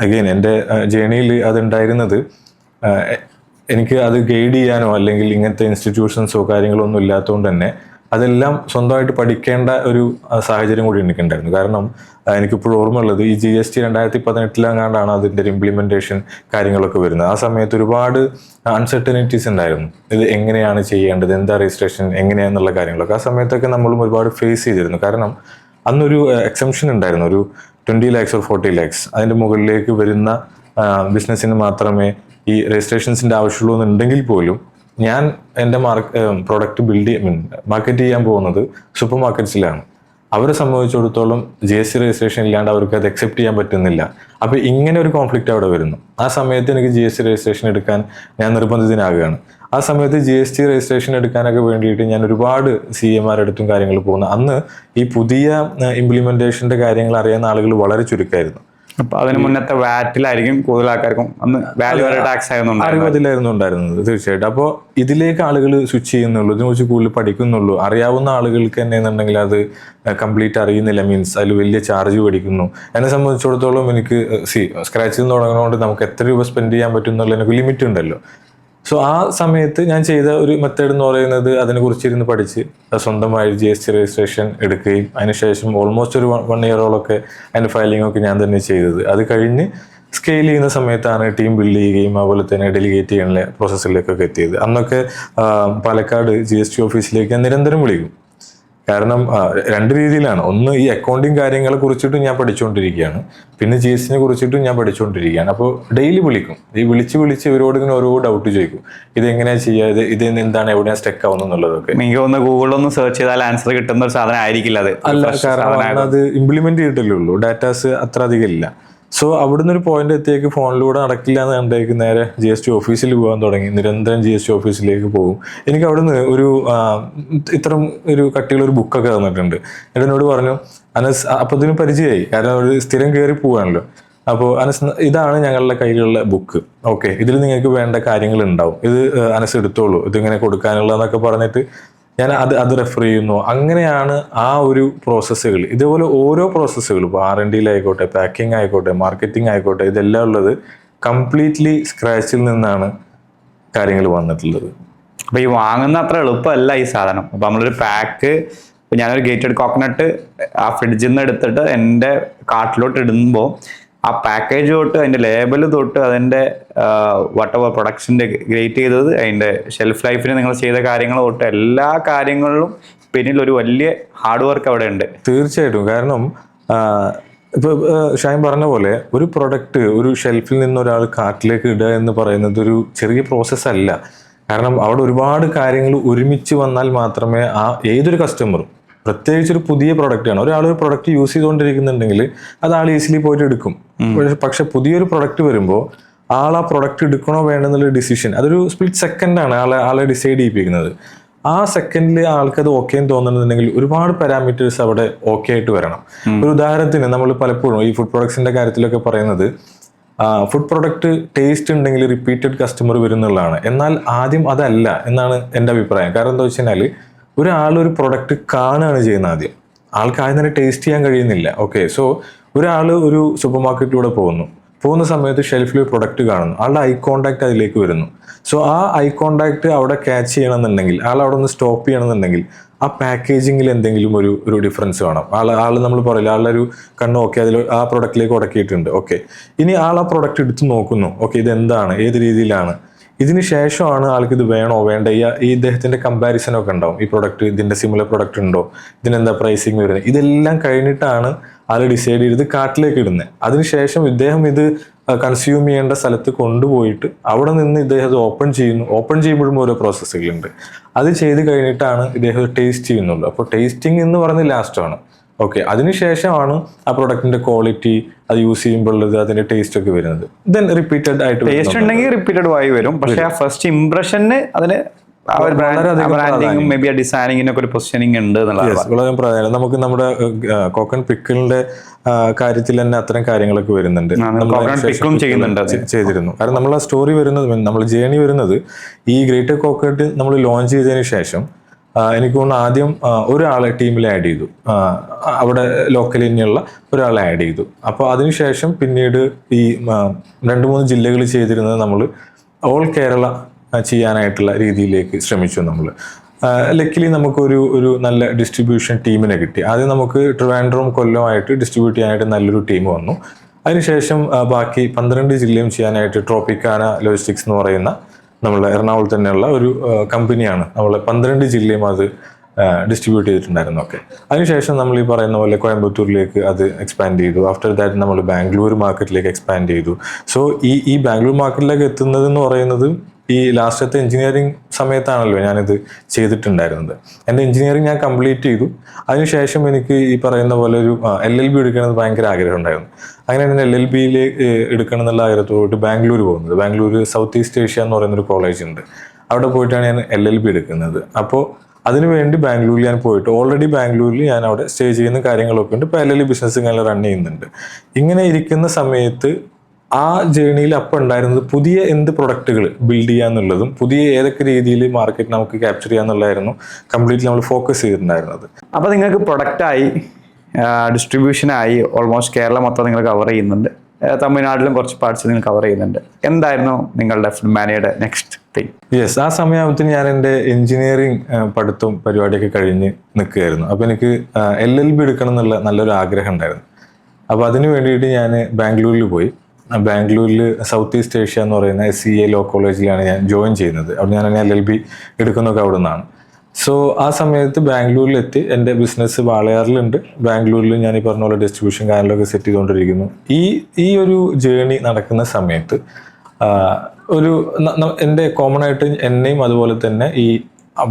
അഗെയിൻ എൻ്റെ ജേണിയിൽ അതുണ്ടായിരുന്നത്, എനിക്ക് അത് ഗൈഡ് ചെയ്യാനോ അല്ലെങ്കിൽ ഇങ്ങനത്തെ ഇൻസ്റ്റിറ്റ്യൂഷൻസോ കാര്യങ്ങളോ ഒന്നും ഇല്ലാത്തതുകൊണ്ട് തന്നെ അതെല്ലാം സ്വന്തമായിട്ട് പഠിക്കേണ്ട ഒരു സാഹചര്യം കൂടി എനിക്കുണ്ടായിരുന്നു. കാരണം എനിക്കിപ്പോഴും ഓർമ്മയുള്ളത് ഈ GST 2018 അതിൻ്റെ ഒരു ഇംപ്ലിമെൻറ്റേഷൻ കാര്യങ്ങളൊക്കെ വരുന്നത്. ആ സമയത്ത് ഒരുപാട് അൺസർട്ടനിറ്റീസ് ഉണ്ടായിരുന്നു. ഇത് എങ്ങനെയാണ് ചെയ്യേണ്ടത്, എന്താ രജിസ്ട്രേഷൻ, എങ്ങനെയാണെന്നുള്ള കാര്യങ്ങളൊക്കെ ആ സമയത്തൊക്കെ നമ്മളും ഒരുപാട് ഫേസ് ചെയ്തിരുന്നു. കാരണം അന്നൊരു എക്സംഷൻ ഉണ്ടായിരുന്നു, ഒരു 20 lakhs or 40 lakhs അതിൻ്റെ മുകളിലേക്ക് വരുന്ന ബിസിനസ്സിന് മാത്രമേ ഈ രജിസ്ട്രേഷൻസിൻ്റെ ആവശ്യമുള്ളൂ എന്നുണ്ടെങ്കിൽ പോലും ഞാൻ എൻ്റെ പ്രോഡക്റ്റ് മാർക്കറ്റ് ചെയ്യാൻ പോകുന്നത് സൂപ്പർ മാർക്കറ്റ്സിലാണ്. അവരെ സംബന്ധിച്ചിടത്തോളം GST രജിസ്ട്രേഷൻ ഇല്ലാണ്ട് അവർക്ക് അത് അക്സെപ്റ്റ് ചെയ്യാൻ പറ്റുന്നില്ല. അപ്പോൾ ഇങ്ങനെ ഒരു കോൺഫ്ലിക്റ്റ് അവിടെ വരുന്നു. ആ സമയത്ത് എനിക്ക് GST രജിസ്ട്രേഷൻ എടുക്കാൻ ഞാൻ നിർബന്ധിതനാകുകയാണ്. ആ സമയത്ത് GST രജിസ്ട്രേഷൻ എടുക്കാനൊക്കെ വേണ്ടിയിട്ട് ഞാൻ ഒരുപാട് CMR അടുത്തും കാര്യങ്ങൾ പോകുന്നു. അന്ന് ഈ പുതിയ ഇംപ്ലിമെന്റേഷന്റെ കാര്യങ്ങൾ അറിയുന്ന ആളുകൾ വളരെ ചുരുക്കമായിരുന്നു. അപ്പൊ അതിന് മുന്നത്തെ വാറ്റിലായിരിക്കും കൂടുതൽ ആൾക്കാർക്കും അന്ന് വാല്യൂ ടാക്സ് അറിവതിലായിരുന്നു ഉണ്ടായിരുന്നത്. തീർച്ചയായിട്ടും. അപ്പോൾ ഇതിലേക്ക് ആളുകൾ സ്വിച്ച് ചെയ്യുന്നുള്ളൂ, ഇതിനെക്കുറിച്ച് കൂടുതൽ പഠിക്കുന്നുള്ളൂ. അറിയാവുന്ന ആളുകൾക്ക് തന്നെ എന്നുണ്ടെങ്കിൽ അത് കംപ്ലീറ്റ് അറിയുന്നില്ല, മീൻസ് അതിൽ വലിയ ചാർജ് മേടിക്കുന്നു. എന്നെ സംബന്ധിച്ചിടത്തോളം എനിക്ക് സ്ക്രാച്ചിൽ നിന്ന് തുടങ്ങുന്നതുകൊണ്ട് നമുക്ക് എത്ര രൂപ സ്പെൻഡ് ചെയ്യാൻ പറ്റും എന്നുള്ളതിനൊക്കെ ലിമിറ്റ് ഉണ്ടല്ലോ. സോ ആ സമയത്ത് ഞാൻ ചെയ്ത ഒരു മെത്തേഡ് എന്ന് പറയുന്നത് അതിനെക്കുറിച്ചിരുന്ന് പഠിച്ച് സ്വന്തമായി GST രജിസ്ട്രേഷൻ എടുക്കുകയും അതിനുശേഷം ഓൾമോസ്റ്റ് ഒരു 1 year അതിൻ്റെ ഫയലിംഗ് ഞാൻ തന്നെ ചെയ്തത്. അത് കഴിഞ്ഞ് സ്കെയിൽ ചെയ്യുന്ന സമയത്താണ് ടീം ബിൽഡ് ചെയ്യുകയും അതുപോലെ തന്നെ ഡെലിഗേറ്റ് ചെയ്യാനുള്ള പ്രോസസ്സിലേക്കൊക്കെ എത്തിയത്. അന്നൊക്കെ പാലക്കാട് GST ഓഫീസിലേക്ക് ഞാൻ നിരന്തരം വിളിക്കും. കാരണം 2 രീതിയിലാണ്. ഒന്ന്, ഈ അക്കൗണ്ടിങ് കാര്യങ്ങളെ കുറിച്ചിട്ടും ഞാൻ പഠിച്ചുകൊണ്ടിരിക്കുകയാണ്, പിന്നെ GSTനെ കുറിച്ചിട്ടും ഞാൻ പഠിച്ചുകൊണ്ടിരിക്കുകയാണ്. അപ്പോൾ ഡെയിലി വിളിക്കും. ഈ വിളിച്ച് ഇവരോട് ഇങ്ങനെ ഓരോ ഡൗട്ട് ചോദിക്കും. ഇതെങ്ങനെയാണ് ചെയ്യുക, ഇത് എന്താണ്, എവിടെയാണ് സ്റ്റക്ക് ആവുന്നത് എന്നുള്ളതൊക്കെ. എനിക്ക് ഒന്ന് ഗൂഗിളൊന്ന് സെർച്ച് ചെയ്താൽ ആൻസർ കിട്ടുന്ന ഒരു സാധനം ആയിരിക്കില്ല അത്. അല്ല, കാരണം അത് ഇംപ്ലിമെന്റ് ചെയ്തിട്ടല്ലേ ഉള്ളൂ, ഡാറ്റാസ് അത്ര അധികം ഇല്ല. സോ അവിടുന്ന് ഒരു പോയിന്റ് എത്തിയേക്ക് ഫോണിലൂടെ നടക്കില്ല എന്ന് കണ്ടേക്ക് നേരെ GST ഓഫീസിൽ പോകാൻ തുടങ്ങി. നിരന്തരം GST ഓഫീസിലേക്ക് പോകും. എനിക്ക് അവിടുന്ന് ഒരു ഇത്തരം ഒരു കട്ടിയുള്ള ഒരു ബുക്കൊക്കെ തന്നിട്ടുണ്ട്. എന്നിട്ട് എന്നോട് പറഞ്ഞു, അനസ്, അപ്പോൾ ഇതിന് പരിചയമായി, കാരണം ഒരു സ്ഥിരം കയറി പോവാണല്ലോ. അപ്പോൾ അനസ്, ഇതാണ് ഞങ്ങളുടെ കയ്യിലുള്ള ബുക്ക്, ഓക്കെ, ഇതിൽ നിങ്ങൾക്ക് വേണ്ട കാര്യങ്ങൾ ഉണ്ടാവും, ഇത് അനസ് എടുത്തോളൂ, ഇതിങ്ങനെ കൊടുക്കാനുള്ളതെന്നൊക്കെ പറഞ്ഞിട്ട് ഞാൻ അത് റെഫർ ചെയ്യുന്നു. അങ്ങനെയാണ് ആ ഒരു പ്രോസസ്സുകൾ. ഇതേപോലെ ഓരോ പ്രോസസ്സുകൾ, ഇപ്പോൾ R&Dയിലായിക്കോട്ടെ, പാക്കിംഗ് ആയിക്കോട്ടെ, മാർക്കറ്റിംഗ് ആയിക്കോട്ടെ, ഇതെല്ലാം ഉള്ളത് കംപ്ലീറ്റ്ലി സ്ക്രാച്ചിൽ നിന്നാണ് കാര്യങ്ങൾ വന്നിട്ടുള്ളത്. അപ്പോൾ ഈ വാങ്ങുന്ന അത്ര എളുപ്പമല്ല ഈ സാധനം. അപ്പോൾ നമ്മളൊരു പാക്ക് ഇപ്പോൾ ഞാനൊരു ഗ്രേറ്റഡ് കോക്കനട്ട് ആ ഫ്രിഡ്ജിൽ നിന്ന് എടുത്തിട്ട് എൻ്റെ കാർട്ടിലോട്ട് ഇടുമ്പോൾ ആ പാക്കേജ് തൊട്ട് അതിൻ്റെ ലേബൽ തൊട്ട് അതിൻ്റെ വട്ടവർ പ്രൊഡക്ഷൻ്റെ ഗ്രേറ്റ് ചെയ്തത് അതിൻ്റെ ഷെൽഫ് ലൈഫിന് നിങ്ങൾ ചെയ്ത കാര്യങ്ങൾ തൊട്ട് എല്ലാ കാര്യങ്ങളിലും പിന്നിൽ ഒരു വലിയ ഹാർഡ് വർക്ക് അവിടെ ഉണ്ട്. തീർച്ചയായിട്ടും. കാരണം ഇപ്പൊ ഷൈൻ പറഞ്ഞ പോലെ ഒരു പ്രൊഡക്റ്റ് ഒരു ഷെൽഫിൽ നിന്ന് ഒരാൾ കാർട്ടിലേക്ക് ഇടുക എന്ന് പറയുന്നത് ഒരു ചെറിയ പ്രോസസ്സ് അല്ല. കാരണം അവിടെ ഒരുപാട് കാര്യങ്ങൾ ഒരുമിച്ച് വന്നാൽ മാത്രമേ ഏതൊരു കസ്റ്റമറും, പ്രത്യേകിച്ച് ഒരു പുതിയ പ്രൊഡക്റ്റ് ആണ്, ഒരാൾ ഒരു പ്രൊഡക്റ്റ് യൂസ് ചെയ്തുകൊണ്ടിരിക്കുന്നുണ്ടെങ്കിൽ അത് ആൾ ഈസിലി പോയിട്ട് എടുക്കും. പക്ഷെ പുതിയൊരു പ്രൊഡക്റ്റ് വരുമ്പോൾ ആ പ്രൊഡക്റ്റ് എടുക്കണോ വേണ്ടെന്നുള്ള ഡിസിഷൻ അതൊരു സ്പ്ലിറ്റ് സെക്കൻഡാണ് ആളെ ഡിസൈഡ് ചെയ്യിപ്പിക്കുന്നത്. ആ സെക്കൻഡിൽ ആൾക്കത് ഓക്കെ എന്ന് തോന്നുന്നുണ്ടെങ്കിൽ ഒരുപാട് പാരാമീറ്റേഴ്സ് അവിടെ ഓക്കെ ആയിട്ട് വരണം. ഒരു ഉദാഹരണത്തിന് നമ്മൾ പലപ്പോഴും ഈ ഫുഡ് പ്രൊഡക്ട്സിന്റെ കാര്യത്തിലൊക്കെ പറയുന്നത് ഫുഡ് പ്രൊഡക്റ്റ് ടേസ്റ്റ് ഉണ്ടെങ്കിൽ റിപ്പീറ്റഡ് കസ്റ്റമർ വരുന്നുള്ളതാണ്. എന്നാൽ ആദ്യം അതല്ല എന്നാണ് എൻ്റെ അഭിപ്രായം. കാരണം എന്താ വെച്ച് കഴിഞ്ഞാൽ ഒരു പ്രൊഡക്റ്റ് കാണുകയാണ് ചെയ്യുന്നത്. ആദ്യം ആൾക്ക് ആദ്യം തന്നെ ടേസ്റ്റ് ചെയ്യാൻ കഴിയുന്നില്ല. ഓക്കെ, സോ ഒരാൾ ഒരു സൂപ്പർ മാർക്കറ്റിലൂടെ പോകുന്ന സമയത്ത് ഷെൽഫിൽ പ്രൊഡക്റ്റ് കാണുന്നു, ആളുടെ ഐ കോണ്ടാക്ട് അതിലേക്ക് വരുന്നു. സോ ആ ഐ കോണ്ടാക്ട് അവിടെ ക്യാച്ച് ചെയ്യണമെന്നുണ്ടെങ്കിൽ, ആൾ അവിടെ ഒന്ന് സ്റ്റോപ്പ് ചെയ്യണമെന്നുണ്ടെങ്കിൽ ആ പാക്കേജിങ്ങിൽ എന്തെങ്കിലും ഒരു ഡിഫറൻസ് വേണം. ആൾ നമ്മൾ പറയില്ല, ആളുടെ ഒരു കണ്ണ് ഓക്കെ അതിൽ ആ പ്രൊഡക്റ്റിലേക്ക് ഉടക്കിയിട്ടുണ്ട്. ഓക്കെ, ഇനി ആ പ്രൊഡക്റ്റ് എടുത്ത് നോക്കുന്നു, ഓക്കെ ഇതെന്താണ്, ഏത് രീതിയിലാണ്, ഇതിന് ശേഷമാണ് ആൾക്ക് ഇത് വേണോ വേണ്ട, ഈ ഇദ്ദേഹത്തിന്റെ കമ്പാരിസൺ ഒക്കെ ഉണ്ടാവും. ഈ പ്രൊഡക്റ്റ് ഇതിന്റെ സിമിലർ പ്രൊഡക്റ്റ് ഉണ്ടോ, ഇതിനെന്താ പ്രൈസിങ് വരുന്നത്, ഇതെല്ലാം കഴിഞ്ഞിട്ടാണ് ആൾ ഡിസൈഡ് ചെയ്ത് കാർട്ടിലേക്ക് ഇടുന്നത്. അതിനുശേഷം ഇദ്ദേഹം ഇത് കൺസ്യൂം ചെയ്യേണ്ട സ്ഥലത്ത് കൊണ്ടുപോയിട്ട് അവിടെ നിന്ന് ഇദ്ദേഹം അത് ഓപ്പൺ ചെയ്യുമ്പോഴും ഓരോ പ്രോസസ്സുകളുണ്ട്. അത് ചെയ്ത് കഴിഞ്ഞിട്ടാണ് ഇദ്ദേഹം ടേസ്റ്റ് ചെയ്യുന്നുള്ളൂ. അപ്പോൾ ടേസ്റ്റിംഗ് എന്ന് പറഞ്ഞ് ലാസ്റ്റാണ്. ഓക്കെ, അതിനുശേഷമാണ് ആ പ്രൊഡക്റ്റിന്റെ ക്വാളിറ്റി അത് യൂസ് ചെയ്യുമ്പോൾ അതിന്റെ ടേസ്റ്റ് ഒക്കെ വരുന്നത്. ദെൻ റിപ്പീറ്റഡ് ആയിട്ട് ടേസ്റ്റ് ഉണ്ടെങ്കിൽ റിപ്പീറ്റഡ് ആയി വരും. പക്ഷേ ആ ഫസ്റ്റ് ഇംപ്രഷന് അതിന് ഡിസൈനിങ്ങിനൊക്കെ ഒരു പൊസിഷനിങ് ഉണ്ട് വളരെ പ്രാധാന്യം. നമുക്ക് നമ്മുടെ കോക്കൻ പിക്കിളിന്റെ കാര്യത്തിൽ തന്നെ അത്തരം കാര്യങ്ങളൊക്കെ വരുന്നുണ്ട്, ചെയ്തിരുന്നു. കാരണം നമ്മൾ ആ സ്റ്റോറി വരുന്നത്, നമ്മൾ ജേണി വരുന്നത് ഈ ഗ്രേറ്റർ കോക്കനട്ട് നമ്മൾ ലോഞ്ച് ചെയ്തതിന് ശേഷം എനിക്ക് തോന്നുന്നു ആദ്യം ഒരാളെ ടീമിൽ ആഡ് ചെയ്തു, അവിടെ ലോക്കൽ തന്നെയുള്ള ഒരാളെ ആഡ് ചെയ്തു. അപ്പോൾ അതിനുശേഷം പിന്നീട് ഈ 2-3 ജില്ലകൾ ചെയ്തിരുന്നത് നമ്മൾ ഓൾ കേരള ചെയ്യാനായിട്ടുള്ള രീതിയിലേക്ക് ശ്രമിച്ചു. നമ്മൾ ലക്കിലി നമുക്കൊരു നല്ല ഡിസ്ട്രിബ്യൂഷൻ ടീമിനെ കിട്ടി. ആദ്യം നമുക്ക് ട്രിവാൻഡ്രം കൊല്ലമായിട്ട് ഡിസ്ട്രിബ്യൂട്ട് ചെയ്യാനായിട്ട് നല്ലൊരു ടീം വന്നു. അതിനുശേഷം ബാക്കി 12 ജില്ലയും ചെയ്യാനായിട്ട് ട്രോപ്പിക്കാന ലോജിസ്റ്റിക്സ് എന്ന് പറയുന്ന നമ്മളെ എറണാകുളത്ത് തന്നെയുള്ള ഒരു കമ്പനിയാണ് നമ്മളെ 12 ജില്ലയും അത് ഡിസ്ട്രിബ്യൂട്ട് ചെയ്തിട്ടുണ്ടായിരുന്നു. ഓക്കെ, അതിനുശേഷം നമ്മൾ ഈ പറയുന്ന പോലെ കോയമ്പത്തൂരിലേക്ക് അത് എക്സ്പാൻഡ് ചെയ്തു. ആഫ്റ്റർ ദാറ്റ് നമ്മൾ ബാംഗ്ലൂർ മാർക്കറ്റിലേക്ക് എക്സ്പാൻഡ് ചെയ്തു. സോ ഈ ബാംഗ്ലൂർ മാർക്കറ്റിലേക്ക് എത്തുന്നത് എന്ന് പറയുന്നത് ഈ ലാസ്റ്റത്തെ എഞ്ചിനീയറിംഗ് സമയത്താണല്ലോ ഞാനിത് ചെയ്തിട്ടുണ്ടായിരുന്നത്. എൻ്റെ എഞ്ചിനീയറിംഗ് ഞാൻ കംപ്ലീറ്റ് ചെയ്തു. അതിനുശേഷം എനിക്ക് ഈ പറയുന്ന പോലെ ഒരു LLB എടുക്കണമെന്ന് ഭയങ്കര ആഗ്രഹം ഉണ്ടായിരുന്നു. അങ്ങനെ ഞാൻ LLBയിൽ എടുക്കണം എന്നുള്ള ആഗ്രഹത്തോട്ട് ബാംഗ്ലൂർ പോകുന്നത്. ബാംഗ്ലൂർ സൗത്ത് ഈസ്റ്റ് ഏഷ്യ എന്ന് പറയുന്നൊരു കോളേജ് ഉണ്ട്, അവിടെ പോയിട്ടാണ് ഞാൻ LLB എടുക്കുന്നത്. അപ്പോൾ അതിനുവേണ്ടി ബാംഗ്ലൂരിൽ ഞാൻ പോയിട്ട് ഓൾറെഡി ബാംഗ്ലൂരിൽ ഞാൻ അവിടെ സ്റ്റേ ചെയ്യുന്ന കാര്യങ്ങളൊക്കെ ഉണ്ട്. ഇപ്പോൾ LLB ബിസിനസ് ഇങ്ങനെ റൺ ചെയ്യുന്നുണ്ട്. ഇങ്ങനെ ഇരിക്കുന്ന സമയത്ത് ആ ജേണിയിൽ അപ്പം ഉണ്ടായിരുന്നത് പുതിയ എന്ത് പ്രൊഡക്റ്റുകൾ ബിൽഡ് ചെയ്യാന്നുള്ളതും പുതിയ ഏതൊക്കെ രീതിയിൽ മാർക്കറ്റ് നമുക്ക് ക്യാപ്ചർ ചെയ്യാന്നുള്ളതായിരുന്നു കംപ്ലീറ്റ്ലി നമ്മൾ ഫോക്കസ് ചെയ്തിട്ടുണ്ടായിരുന്നത്. അപ്പോൾ നിങ്ങൾക്ക് പ്രൊഡക്റ്റായി, ഡിസ്ട്രിബ്യൂഷനായി, ഓൾമോസ്റ്റ് കേരളം മൊത്തം നിങ്ങൾ കവർ ചെയ്യുന്നുണ്ട്, തമിഴ്നാട്ടിലും കുറച്ച് പാർട്സ് നിങ്ങൾ കവർ ചെയ്യുന്നുണ്ട്. എന്തായിരുന്നു നിങ്ങളുടെ ഫുഡ്മാനിയുടെ നെക്സ്റ്റ് തിങ്? യെസ്, ആ സമയത്തിന് ഞാൻ എൻ്റെ എഞ്ചിനീയറിംഗ് പഠിത്തവും പരിപാടിയൊക്കെ കഴിഞ്ഞ് നിൽക്കുകയായിരുന്നു. അപ്പോൾ എനിക്ക് LLB എടുക്കണം എന്നുള്ള നല്ലൊരു ആഗ്രഹം ഉണ്ടായിരുന്നു. അപ്പോൾ അതിന് വേണ്ടിയിട്ട് ഞാൻ ബാംഗ്ലൂരിൽ പോയി. ബാംഗ്ലൂരിൽ സൗത്ത് ഈസ്റ്റ് ഏഷ്യ എന്ന് പറയുന്ന SCA ലോ കോളേജിലാണ് ഞാൻ ജോയിൻ ചെയ്യുന്നത്. അവിടെ ഞാൻ LLB എടുക്കുന്നതൊക്കെ അവിടെ നിന്നാണ്. സോ ആ സമയത്ത് ബാംഗ്ലൂരിലെത്തി എൻ്റെ ബിസിനസ് വാളയാറിലുണ്ട്. ബാംഗ്ലൂരിൽ ഞാൻ ഈ പറഞ്ഞ പോലെ ഡിസ്ട്രിബ്യൂഷൻ കാര്യങ്ങളൊക്കെ സെറ്റ് ചെയ്തുകൊണ്ടിരിക്കുന്നു. ഈ ഒരു ജേണി നടക്കുന്ന സമയത്ത് എൻ്റെ കോമൺ ആയിട്ട് എന്നെയും അതുപോലെ തന്നെ ഈ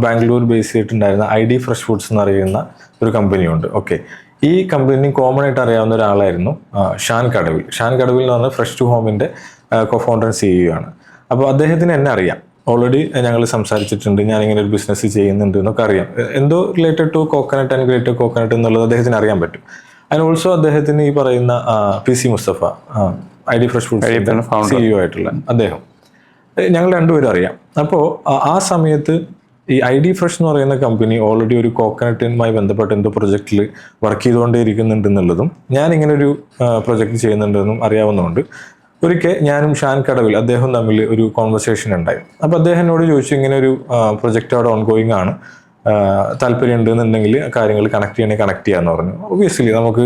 ബാംഗ്ലൂർ ബേസ് ചെയ്തിട്ടുണ്ടായിരുന്ന ID ഫ്രഷ് ഫുഡ്സ് എന്ന് പറയുന്ന ഒരു കമ്പനിയുണ്ട്. ഓക്കെ, ഈ കമ്പനി കോമൺ ആയിട്ട് അറിയാവുന്ന ഒരാളായിരുന്നു ഷാൻ കടവിൽ എന്ന് പറഞ്ഞാൽ ഫ്രഷ് ടു ഹോമിൻ്റെ co-founder CEO ആണ്. അപ്പോൾ അദ്ദേഹത്തിന് എന്നെ അറിയാം, ഓൾറെഡി ഞങ്ങൾ സംസാരിച്ചിട്ടുണ്ട്, ഞാനിങ്ങനെ ഒരു ബിസിനസ് ചെയ്യുന്നുണ്ട് എന്നൊക്കെ അറിയാം. എന്തോ related to coconut and grater coconut എന്നുള്ളത് അദ്ദേഹത്തിന് അറിയാൻ പറ്റും. ആൻഡ് ഓൾസോ അദ്ദേഹത്തിന് ഈ പറയുന്ന PC Mustafa ID fresh food CEO ആയിട്ടുള്ള അദ്ദേഹം, ഞങ്ങൾ രണ്ടുപേരും അറിയാം. അപ്പോൾ ആ സമയത്ത് ഈ ID ഫ്രഷ് എന്ന് പറയുന്ന കമ്പനി ഓൾറെഡി ഒരു കോക്കനട്ടുമായി ബന്ധപ്പെട്ട് എന്തോ പ്രൊജക്റ്റിൽ വർക്ക് ചെയ്തുകൊണ്ടേ ഇരിക്കുന്നുണ്ടെന്നുള്ളതും ഞാൻ ഇങ്ങനെ ഒരു പ്രൊജക്റ്റ് ചെയ്യുന്നുണ്ടെന്നും അറിയാവുന്നതുകൊണ്ട് ഒരിക്കൽ ഞാനും ഷാൻ കടവിൽ അദ്ദേഹം തമ്മിൽ ഒരു കോൺവെർസേഷൻ ഉണ്ടായി. അപ്പോൾ അദ്ദേഹം എന്നോട് ചോദിച്ചു, ഇങ്ങനെ ഒരു പ്രൊജക്റ്റ് അവിടെ ഓൺഗോയിങ് ആണ്, താല്പര്യം ഉണ്ടെന്നുണ്ടെങ്കിൽ കാര്യങ്ങൾ കണക്ട് ചെയ്യണമെങ്കിൽ കണക്ട് ചെയ്യാന്ന് പറഞ്ഞു. ഒബ്വിയസ്ലി നമുക്ക്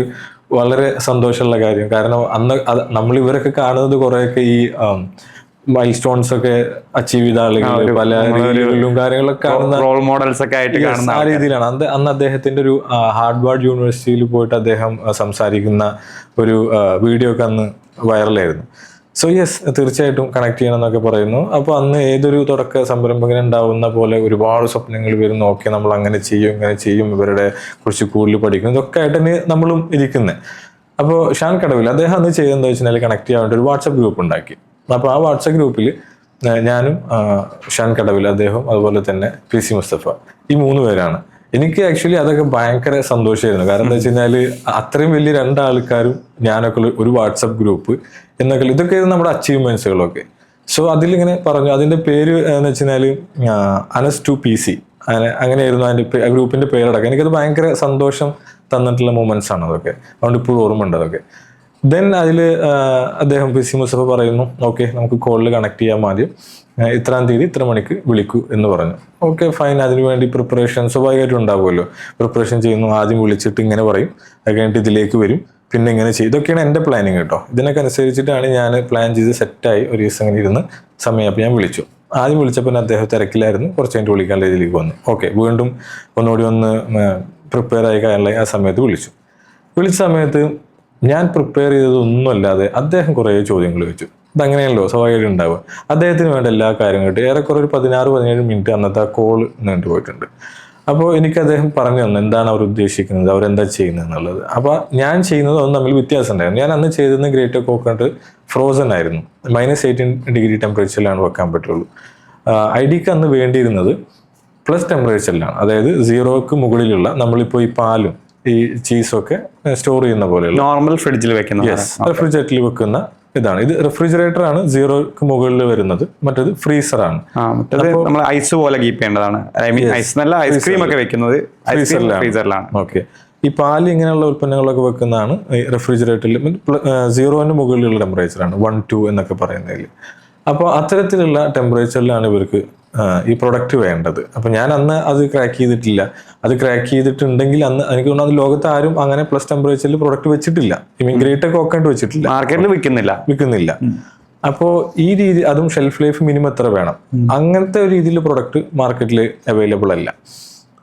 വളരെ സന്തോഷമുള്ള കാര്യം. കാരണം അന്ന് നമ്മൾ ഇവരൊക്കെ കാണുന്നത് കുറെയൊക്കെ ഈ മൈൽ സ്റ്റോൺസ് ഒക്കെ അച്ചീവ് ചെയ്ത ആളുകൾ പല രീതികളിലും കാര്യങ്ങളൊക്കെ കാണുന്ന റോൾ മോഡൽസ് ഒക്കെ ആയിട്ട് കാണുന്ന ആ രീതിയിലാണ്. അന്ന് അദ്ദേഹത്തിന്റെ ഒരു ഹാർഡ്വാർഡ് യൂണിവേഴ്സിറ്റിയിൽ പോയിട്ട് അദ്ദേഹം സംസാരിക്കുന്ന ഒരു വീഡിയോ ഒക്കെ അന്ന് വൈറലായിരുന്നു. സോ യെസ്, തീർച്ചയായിട്ടും കണക്ട് ചെയ്യണം എന്നൊക്കെ പറയുന്നു. അപ്പോൾ അന്ന് ഏതൊരു തുടക്ക സംരംഭകന് ഉണ്ടാവുന്ന പോലെ ഒരുപാട് സ്വപ്നങ്ങൾ വരുന്നു. ഓക്കെ, നമ്മൾ അങ്ങനെ ചെയ്യും, ഇങ്ങനെ ചെയ്യും, ഇവരുടെ കുറിച്ച് കൂടുതൽ പഠിക്കും, ഇതൊക്കെ ആയിട്ടാണ് നമ്മളും ഇരിക്കുന്നത്. അപ്പോൾ ഷാൻ കടവിൽ അദ്ദേഹം അന്ന് ചെയ്തെന്താ വെച്ചാൽ കണക്ട് ചെയ്യാൻ വേണ്ടി ഒരു വാട്സപ്പ് ഗ്രൂപ്പ് ഉണ്ടാക്കി. അപ്പോൾ ആ വാട്സപ്പ് ഗ്രൂപ്പിൽ ഞാനും ഷാൻ കടവിൽ, അദ്ദേഹം, അതുപോലെ തന്നെ PC മുസ്തഫ, ഈ 3 പേരാണ്. എനിക്ക് ആക്ച്വലി അതൊക്കെ ഭയങ്കര സന്തോഷമായിരുന്നു. കാരണം എന്താ വെച്ച് കഴിഞ്ഞാൽ അത്രയും വലിയ 2 ആൾക്കാരും ഞാനൊക്കെ ഒരു വാട്സപ്പ് ഗ്രൂപ്പ് എന്നൊക്കെ, ഇതൊക്കെ നമ്മുടെ അച്ചീവ്മെന്റ്സുകളൊക്കെ. സോ അതിലിങ്ങനെ പറഞ്ഞു, അതിന്റെ പേര് എന്ന് വെച്ച് കഴിഞ്ഞാൽ അനസ് ടു PC, അങ്ങനെയായിരുന്നു അതിന്റെ ഗ്രൂപ്പിന്റെ പേരടക്കം. എനിക്കത് ഭയങ്കര സന്തോഷം തന്നിട്ടുള്ള മൊമെന്റ്സ് ആണ് അതൊക്കെ. അതുകൊണ്ട് ഇപ്പോഴും ഓർമ്മ ഉണ്ട് അതൊക്കെ. ദെൻ അതിൽ അദ്ദേഹം PC മുസ്തഫ പറയുന്നു, ഓക്കെ നമുക്ക് കോളിൽ കണക്ട് ചെയ്യാൻ ആദ്യം, ഇത്രാം തീയതി ഇത്ര മണിക്ക് വിളിക്കൂ എന്ന് പറഞ്ഞു. ഓക്കെ ഫൈൻ, അതിനുവേണ്ടി പ്രിപ്പറേഷൻ സ്വാഭാവികമായിട്ടും ഉണ്ടാവുമല്ലോ. പ്രിപ്പറേഷൻ ചെയ്യുന്നു, ആദ്യം വിളിച്ചിട്ട് ഇങ്ങനെ പറയും, അത് കഴിഞ്ഞിട്ട് ഇതിലേക്ക് വരും, പിന്നെ ഇങ്ങനെ ചെയ്യും. ഇതൊക്കെയാണ് എൻ്റെ പ്ലാനിങ് കേട്ടോ. ഇതിനൊക്കെ അനുസരിച്ചിട്ടാണ് ഞാൻ പ്ലാൻ ചെയ്ത് സെറ്റായി ഒരു ദിവസം ഇങ്ങനെ ഇരുന്ന് സമയം. അപ്പോൾ ഞാൻ വിളിച്ചു. ആദ്യം വിളിച്ചപ്പോൾ അദ്ദേഹം തിരക്കിലായിരുന്നു. കുറച്ച് കഴിഞ്ഞിട്ട് വിളിക്കാനുള്ള രീതിയിലേക്ക് വന്നു. ഓക്കെ, വീണ്ടും ഒന്നുകൂടി ഒന്ന് പ്രിപ്പയർ ആയി കഴിഞ്ഞ ആ സമയത്ത് വിളിച്ച സമയത്ത് ഞാൻ പ്രിപ്പയർ ചെയ്തതൊന്നുമല്ലാതെ അദ്ദേഹം കുറേ ചോദ്യങ്ങൾ ചോദിച്ചു. ഇതങ്ങനെയല്ലോ സ്വാഭാവികമായിട്ട് ഉണ്ടാവുക. അദ്ദേഹത്തിന് വേണ്ട എല്ലാ കാര്യങ്ങളും ഏറെക്കുറെ ഒരു 16-17 മിനിറ്റ് അന്നത്തെ ആ കോൾ നീണ്ടു പോയിട്ടുണ്ട്. അപ്പോൾ എനിക്ക് അദ്ദേഹം പറഞ്ഞു തന്നു എന്താണ് അവർ ഉദ്ദേശിക്കുന്നത്, അവരെന്താ ചെയ്യുന്നത് എന്നുള്ളത്. അപ്പോൾ ഞാൻ ചെയ്യുന്നത് ഒന്നും തമ്മിൽ വ്യത്യാസം ഉണ്ടായിരുന്നു. ഞാൻ അന്ന് ചെയ്തിരുന്ന ഗ്രേറ്റർ കോക്കനട്ട് ഫ്രോസൺ ആയിരുന്നു. -18 ഡിഗ്രി ടെമ്പറേച്ചറിലാണ് വെക്കാൻ പറ്റുള്ളൂ. IDക്ക് അന്ന് വേണ്ടിയിരുന്നത് പ്ലസ് ടെമ്പറേച്ചറിലാണ്, അതായത് 0ക്ക് മുകളിലുള്ള, നമ്മളിപ്പോൾ ഈ പാലും ഈ ചീസൊക്കെ സ്റ്റോർ ചെയ്യുന്ന പോലെയുള്ള നോർമൽ ഫ്രിഡ്ജിൽ വെക്കുന്ന, റെഫ്രിജറേറ്ററിൽ വെക്കുന്ന ഇതാണ്. ഇത് റെഫ്രിജറേറ്റർ ആണ് 0ക്ക് മുകളിൽ വരുന്നത്, മറ്റേത് ഫ്രീസർ ആണ്. നമ്മൾ ഐസ് പോലെ കീപ്പ് ചെയ്യേണ്ടതാണ്. ഐ മീൻ ഐസ് നല്ല ഐസ്ക്രീം ഒക്കെ വെക്കുന്നത് ഫ്രീസറിലാണ്. ഓക്കെ, ഈ പാല് ഇങ്ങനെയുള്ള ഉൽപ്പന്നങ്ങളൊക്കെ വെക്കുന്നതാണ് റെഫ്രിജറേറ്ററിൽ 0ന് മുകളിലുള്ള ടെമ്പറേച്ചറാണ് 1-2 എന്നൊക്കെ പറയുന്നതിൽ. അപ്പോൾ അത്തരത്തിലുള്ള ടെമ്പറേച്ചറിലാണ് ഇവർക്ക് ഈ പ്രൊഡക്റ്റ് വേണ്ടത്. അപ്പം ഞാൻ അന്ന് അത് ക്രാക്ക് ചെയ്തിട്ടില്ല. അത് ക്രാക്ക് ചെയ്തിട്ടുണ്ടെങ്കിൽ അന്ന് എനിക്ക് തോന്നുന്നു അത് ലോകത്ത് ആരും അങ്ങനെ പ്ലസ് ടെമ്പറേച്ചറിൽ പ്രൊഡക്റ്റ് വെച്ചിട്ടില്ല. ഗ്രേറ്റർ കോക്കനട്ട് വെച്ചിട്ടില്ല, മാർക്കറ്റിൽ വിൽക്കുന്നില്ല. അപ്പോൾ ഈ രീതി, അതും ഷെൽഫ് ലൈഫ് മിനിമം എത്ര വേണം, അങ്ങനത്തെ ഒരു രീതിയിൽ പ്രൊഡക്റ്റ് മാർക്കറ്റിൽ അവൈലബിൾ അല്ല.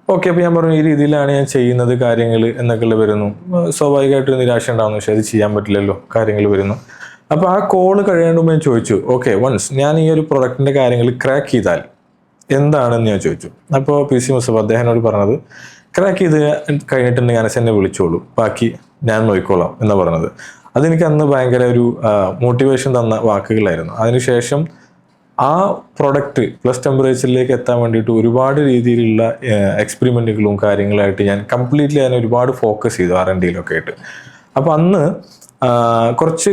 ഓക്കെ, അപ്പോൾ ഞാൻ പറഞ്ഞു ഈ രീതിയിലാണ് ഞാൻ ചെയ്യുന്നത് കാര്യങ്ങൾ എന്നൊക്കെ വരുന്നു. സ്വാഭാവികമായിട്ട് നിരാശ ഉണ്ടാവുന്നു, പക്ഷേ അത് ചെയ്യാൻ പറ്റില്ലല്ലോ, കാര്യങ്ങൾ വരുന്നു. അപ്പോൾ ആ കോള് കഴിയാണ്ടുമ്പോൾ ഞാൻ ചോദിച്ചു, ഓക്കെ വൺസ് ഞാൻ ഈ ഒരു പ്രൊഡക്റ്റിന്റെ കാര്യങ്ങൾ ക്രാക്ക് ചെയ്താൽ എന്താണെന്ന് ഞാൻ ചോദിച്ചു. അപ്പോൾ PC മുസ്തഫ അദ്ദേഹത്തിനോട് പറഞ്ഞത്, ക്രാക്ക് ചെയ്ത് കഴിഞ്ഞിട്ടുണ്ടെങ്കിൽ അനസ് എന്നെ വിളിച്ചോളൂ, ബാക്കി ഞാൻ നോക്കിക്കോളാം എന്ന് പറഞ്ഞത്. അതെനിക്ക് അന്ന് ഭയങ്കര ഒരു മോട്ടിവേഷൻ തന്ന വാക്കുകളായിരുന്നു. അതിനുശേഷം ആ പ്രൊഡക്റ്റ് പ്ലസ് ടെമ്പറേച്ചറിലേക്ക് എത്താൻ വേണ്ടിയിട്ട് ഒരുപാട് രീതിയിലുള്ള എക്സ്പെരിമെൻറ്റുകളും കാര്യങ്ങളായിട്ട് ഞാൻ കംപ്ലീറ്റ്ലി അതിനെ ഒരുപാട് ഫോക്കസ് ചെയ്തു, R&Dയിലൊക്കെ ആയിട്ട്. അപ്പോൾ അന്ന് കുറച്ച്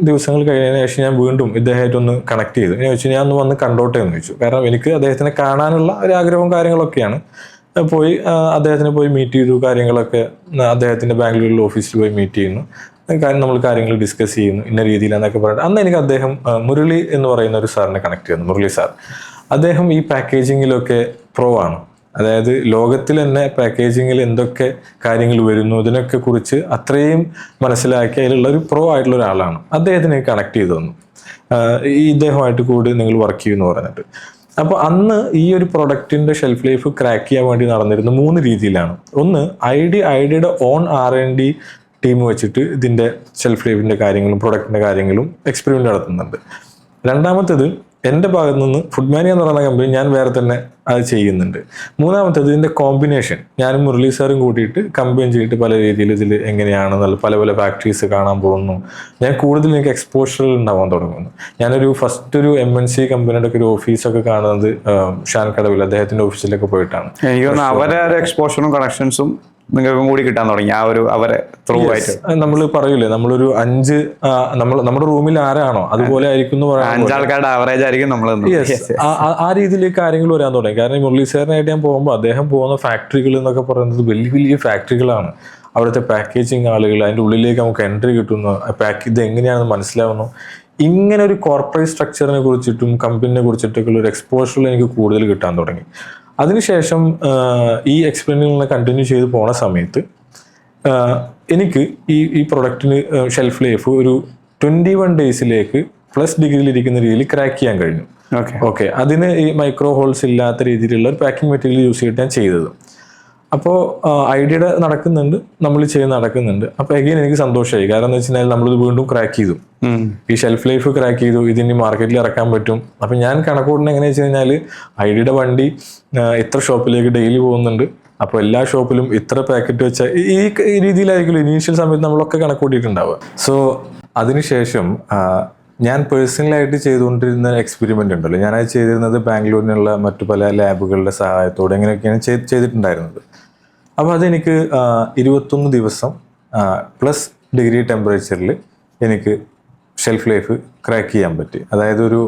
ദിവസങ്ങൾ കഴിഞ്ഞതിന് ശേഷം ഞാൻ വീണ്ടും ഇദ്ദേഹമായിട്ടൊന്ന് കണക്ട് ചെയ്തു. ഞാൻ ചോദിച്ചു, ഞാൻ ഒന്ന് വന്ന് കണ്ടോട്ടെ എന്ന് ചോദിച്ചു. കാരണം എനിക്ക് അദ്ദേഹത്തിനെ കാണാനുള്ള ഒരു ആഗ്രഹവും കാര്യങ്ങളൊക്കെയാണ്. പോയി അദ്ദേഹത്തിനെ പോയി മീറ്റ് ചെയ്തു, കാര്യങ്ങളൊക്കെ അദ്ദേഹത്തിൻ്റെ ബാംഗ്ലൂരിലെ ഓഫീസിൽ പോയി മീറ്റ് ചെയ്യുന്നു, നമ്മൾ കാര്യങ്ങൾ ഡിസ്കസ് ചെയ്യുന്നു, ഇന്ന രീതിയിലെന്നൊക്കെ പറഞ്ഞിട്ട് അന്ന് എനിക്ക് അദ്ദേഹം മുരളി എന്ന് പറയുന്ന ഒരു സാറിനെ കണക്ട് ചെയ്യുന്നു. മുരളി സാർ, അദ്ദേഹം ഈ പാക്കേജിങ്ങിലൊക്കെ പ്രോ ആണ്. അതായത് ലോകത്തിൽ തന്നെ പാക്കേജിങ്ങിൽ എന്തൊക്കെ കാര്യങ്ങൾ വരുന്നു ഇതിനൊക്കെ കുറിച്ച് അത്രയും മനസ്സിലാക്കി അതിലുള്ള ഒരു പ്രോ ആയിട്ടുള്ള ഒരാളാണ്. അദ്ദേഹത്തിനെ കണക്ട് ചെയ്തു തന്നു, ഈ ഇദ്ദേഹമായിട്ട് കൂടി നിങ്ങൾ വർക്ക് ചെയ്യുമെന്ന് പറഞ്ഞിട്ട്. അപ്പോൾ അന്ന് ഈ ഒരു പ്രൊഡക്റ്റിന്റെ ഷെൽഫ് ലൈഫ് ക്രാക്ക് ചെയ്യാൻ വേണ്ടി നടന്നിരുന്ന 3 രീതിയിലാണ്. ഒന്ന്, ഐഡിയുടെ ഓൺ R&D ടീം വെച്ചിട്ട് ഇതിന്റെ ഷെൽഫ് ലൈഫിന്റെ കാര്യങ്ങളും പ്രൊഡക്റ്റിന്റെ കാര്യങ്ങളും എക്സ്പെരിമെന്റ് നടത്തുന്നുണ്ട്. രണ്ടാമത്തേത്, എൻ്റെ ഭാഗത്തു നിന്ന് ഫുഡ്മാനിയ എന്ന് പറയുന്ന കമ്പനി ഞാൻ വേറെ തന്നെ അത് ചെയ്യുന്നുണ്ട്. മൂന്നാമത്തേത്, ഇതിൻ്റെ കോമ്പിനേഷൻ ഞാനും മുരളി സാറും കൂട്ടിയിട്ട് കമ്പൈൻ ചെയ്തിട്ട് പല രീതിയിൽ ഇതിൽ എങ്ങനെയാണ് പല പല ഫാക്ടറീസ് കാണാൻ പോകുന്നു. ഞാൻ കൂടുതൽ എനിക്ക് എക്സ്പോഷറിൽ ഉണ്ടാവാൻ തുടങ്ങുന്നു. ഞാനൊരു ഫസ്റ്റ് ഒരു MNC കമ്പനിയുടെ ഒക്കെ ഒരു ഓഫീസൊക്കെ കാണുന്നത് ഷാൻ കടവിൽ അദ്ദേഹത്തിൻ്റെ ഓഫീസിലൊക്കെ പോയിട്ടാണ്. അവരെ എക്സ്പോഷറും കണക്ഷൻസും നിങ്ങൾക്കും കൂടി കിട്ടാൻ തുടങ്ങി ആ ഒരു അവരെ ത്രൂ ആയിട്ട്. നമ്മൾ പറയൂലേ, നമ്മളൊരു 5 നമ്മുടെ റൂമിൽ ആരാണോ അതുപോലെ ആയിരിക്കും 5 ആൾക്കാരുടെ ആവറേജ് ആയിരിക്കും നമ്മൾ. ആ രീതിയിലേക്ക് കാര്യങ്ങൾ വരാൻ തുടങ്ങി. കാരണം മുരളി സാറിനായിട്ട് ഞാൻ പോകുമ്പോൾ അദ്ദേഹം പോകുന്ന ഫാക്ടറികൾ എന്നൊക്കെ പറയുന്നത് വലിയ വലിയ ഫാക്ടറികളാണ്. അവിടുത്തെ പാക്കേജിങ് ആളുകൾ, അതിൻ്റെ ഉള്ളിലേക്ക് നമുക്ക് എൻട്രി കിട്ടുന്നു, ഇത് എങ്ങനെയാണെന്ന് മനസ്സിലാവുന്നു. ഇങ്ങനെ ഒരു കോർപ്പറേറ്റ് സ്ട്രക്ചറിനെ കുറിച്ചിട്ടും കമ്പനിനെ കുറിച്ചിട്ടൊക്കെ ഒരു എക്സ്പോഷറിൽ എനിക്ക് കൂടുതൽ കിട്ടാൻ തുടങ്ങി. അതിനുശേഷം ഈ എക്സ്പെരിമെന്റ് കണ്ടിന്യൂ ചെയ്ത് പോണ സമയത്ത് എനിക്ക് ഈ പ്രൊഡക്റ്റിന് ഷെൽഫ് ലൈഫ് ഒരു 21 ഡേയ്സിലേക്ക് പ്ലസ് ഡിഗ്രിയിലിരിക്കുന്ന രീതിയിൽ ക്രാക്ക് ചെയ്യാൻ കഴിഞ്ഞു. ഓക്കെ, അതിന് ഈ മൈക്രോ ഹോൾസ് ഇല്ലാത്ത രീതിയിലുള്ള ഒരു പാക്കിംഗ് മെറ്റീരിയൽ യൂസ് ചെയ്തിട്ട് ഞാൻ ചെയ്തത്. അപ്പോൾ ഐഡിയയുടെ നടക്കുന്നുണ്ട്, നമ്മൾ ചെയ്യുന്ന നടക്കുന്നുണ്ട്. അപ്പോൾ എഗെയിൻ എനിക്ക് സന്തോഷമായി. കാരണം എന്ന് വെച്ച് കഴിഞ്ഞാൽ നമ്മളിത് വീണ്ടും ക്രാക്ക് ചെയ്തു, ഈ ഷെൽഫ് ലൈഫ് ക്രാക്ക് ചെയ്തു, ഇതിന് മാർക്കറ്റിൽ ഇറക്കാൻ പറ്റും. അപ്പം ഞാൻ കണക്കൂടുന്നത് എങ്ങനെയാ വെച്ച് കഴിഞ്ഞാൽ ഐഡിയയുടെ വണ്ടി ഇത്ര ഷോപ്പിലേക്ക് ഡെയിലി പോകുന്നുണ്ട്, അപ്പോൾ എല്ലാ ഷോപ്പിലും ഇത്ര പാക്കറ്റ് വെച്ച ഈ രീതിയിലായിരിക്കും ഇനീഷ്യൽ സമയത്ത് നമ്മളൊക്കെ കണക്കൂട്ടിയിട്ടുണ്ടാവുക. സോ അതിനുശേഷം ഞാൻ പേഴ്സണലായിട്ട് ചെയ്തുകൊണ്ടിരുന്ന എക്സ്പെരിമെൻ്റ് ഉണ്ടല്ലോ, ഞാനത് ചെയ്തിരുന്നത് ബാംഗ്ലൂരിനുള്ള മറ്റു പല ലാബുകളുടെ സഹായത്തോടെ എങ്ങനെയൊക്കെയാണ് ചെയ്തിട്ടുണ്ടായിരുന്നത്. അപ്പോൾ അതെനിക്ക് 21 ദിവസം പ്ലസ് ഡിഗ്രി ടെമ്പറേച്ചറിൽ എനിക്ക് ഷെൽഫ് ലൈഫ് ക്രാക്ക് ചെയ്യാൻ പറ്റി. അതായത് ഒരു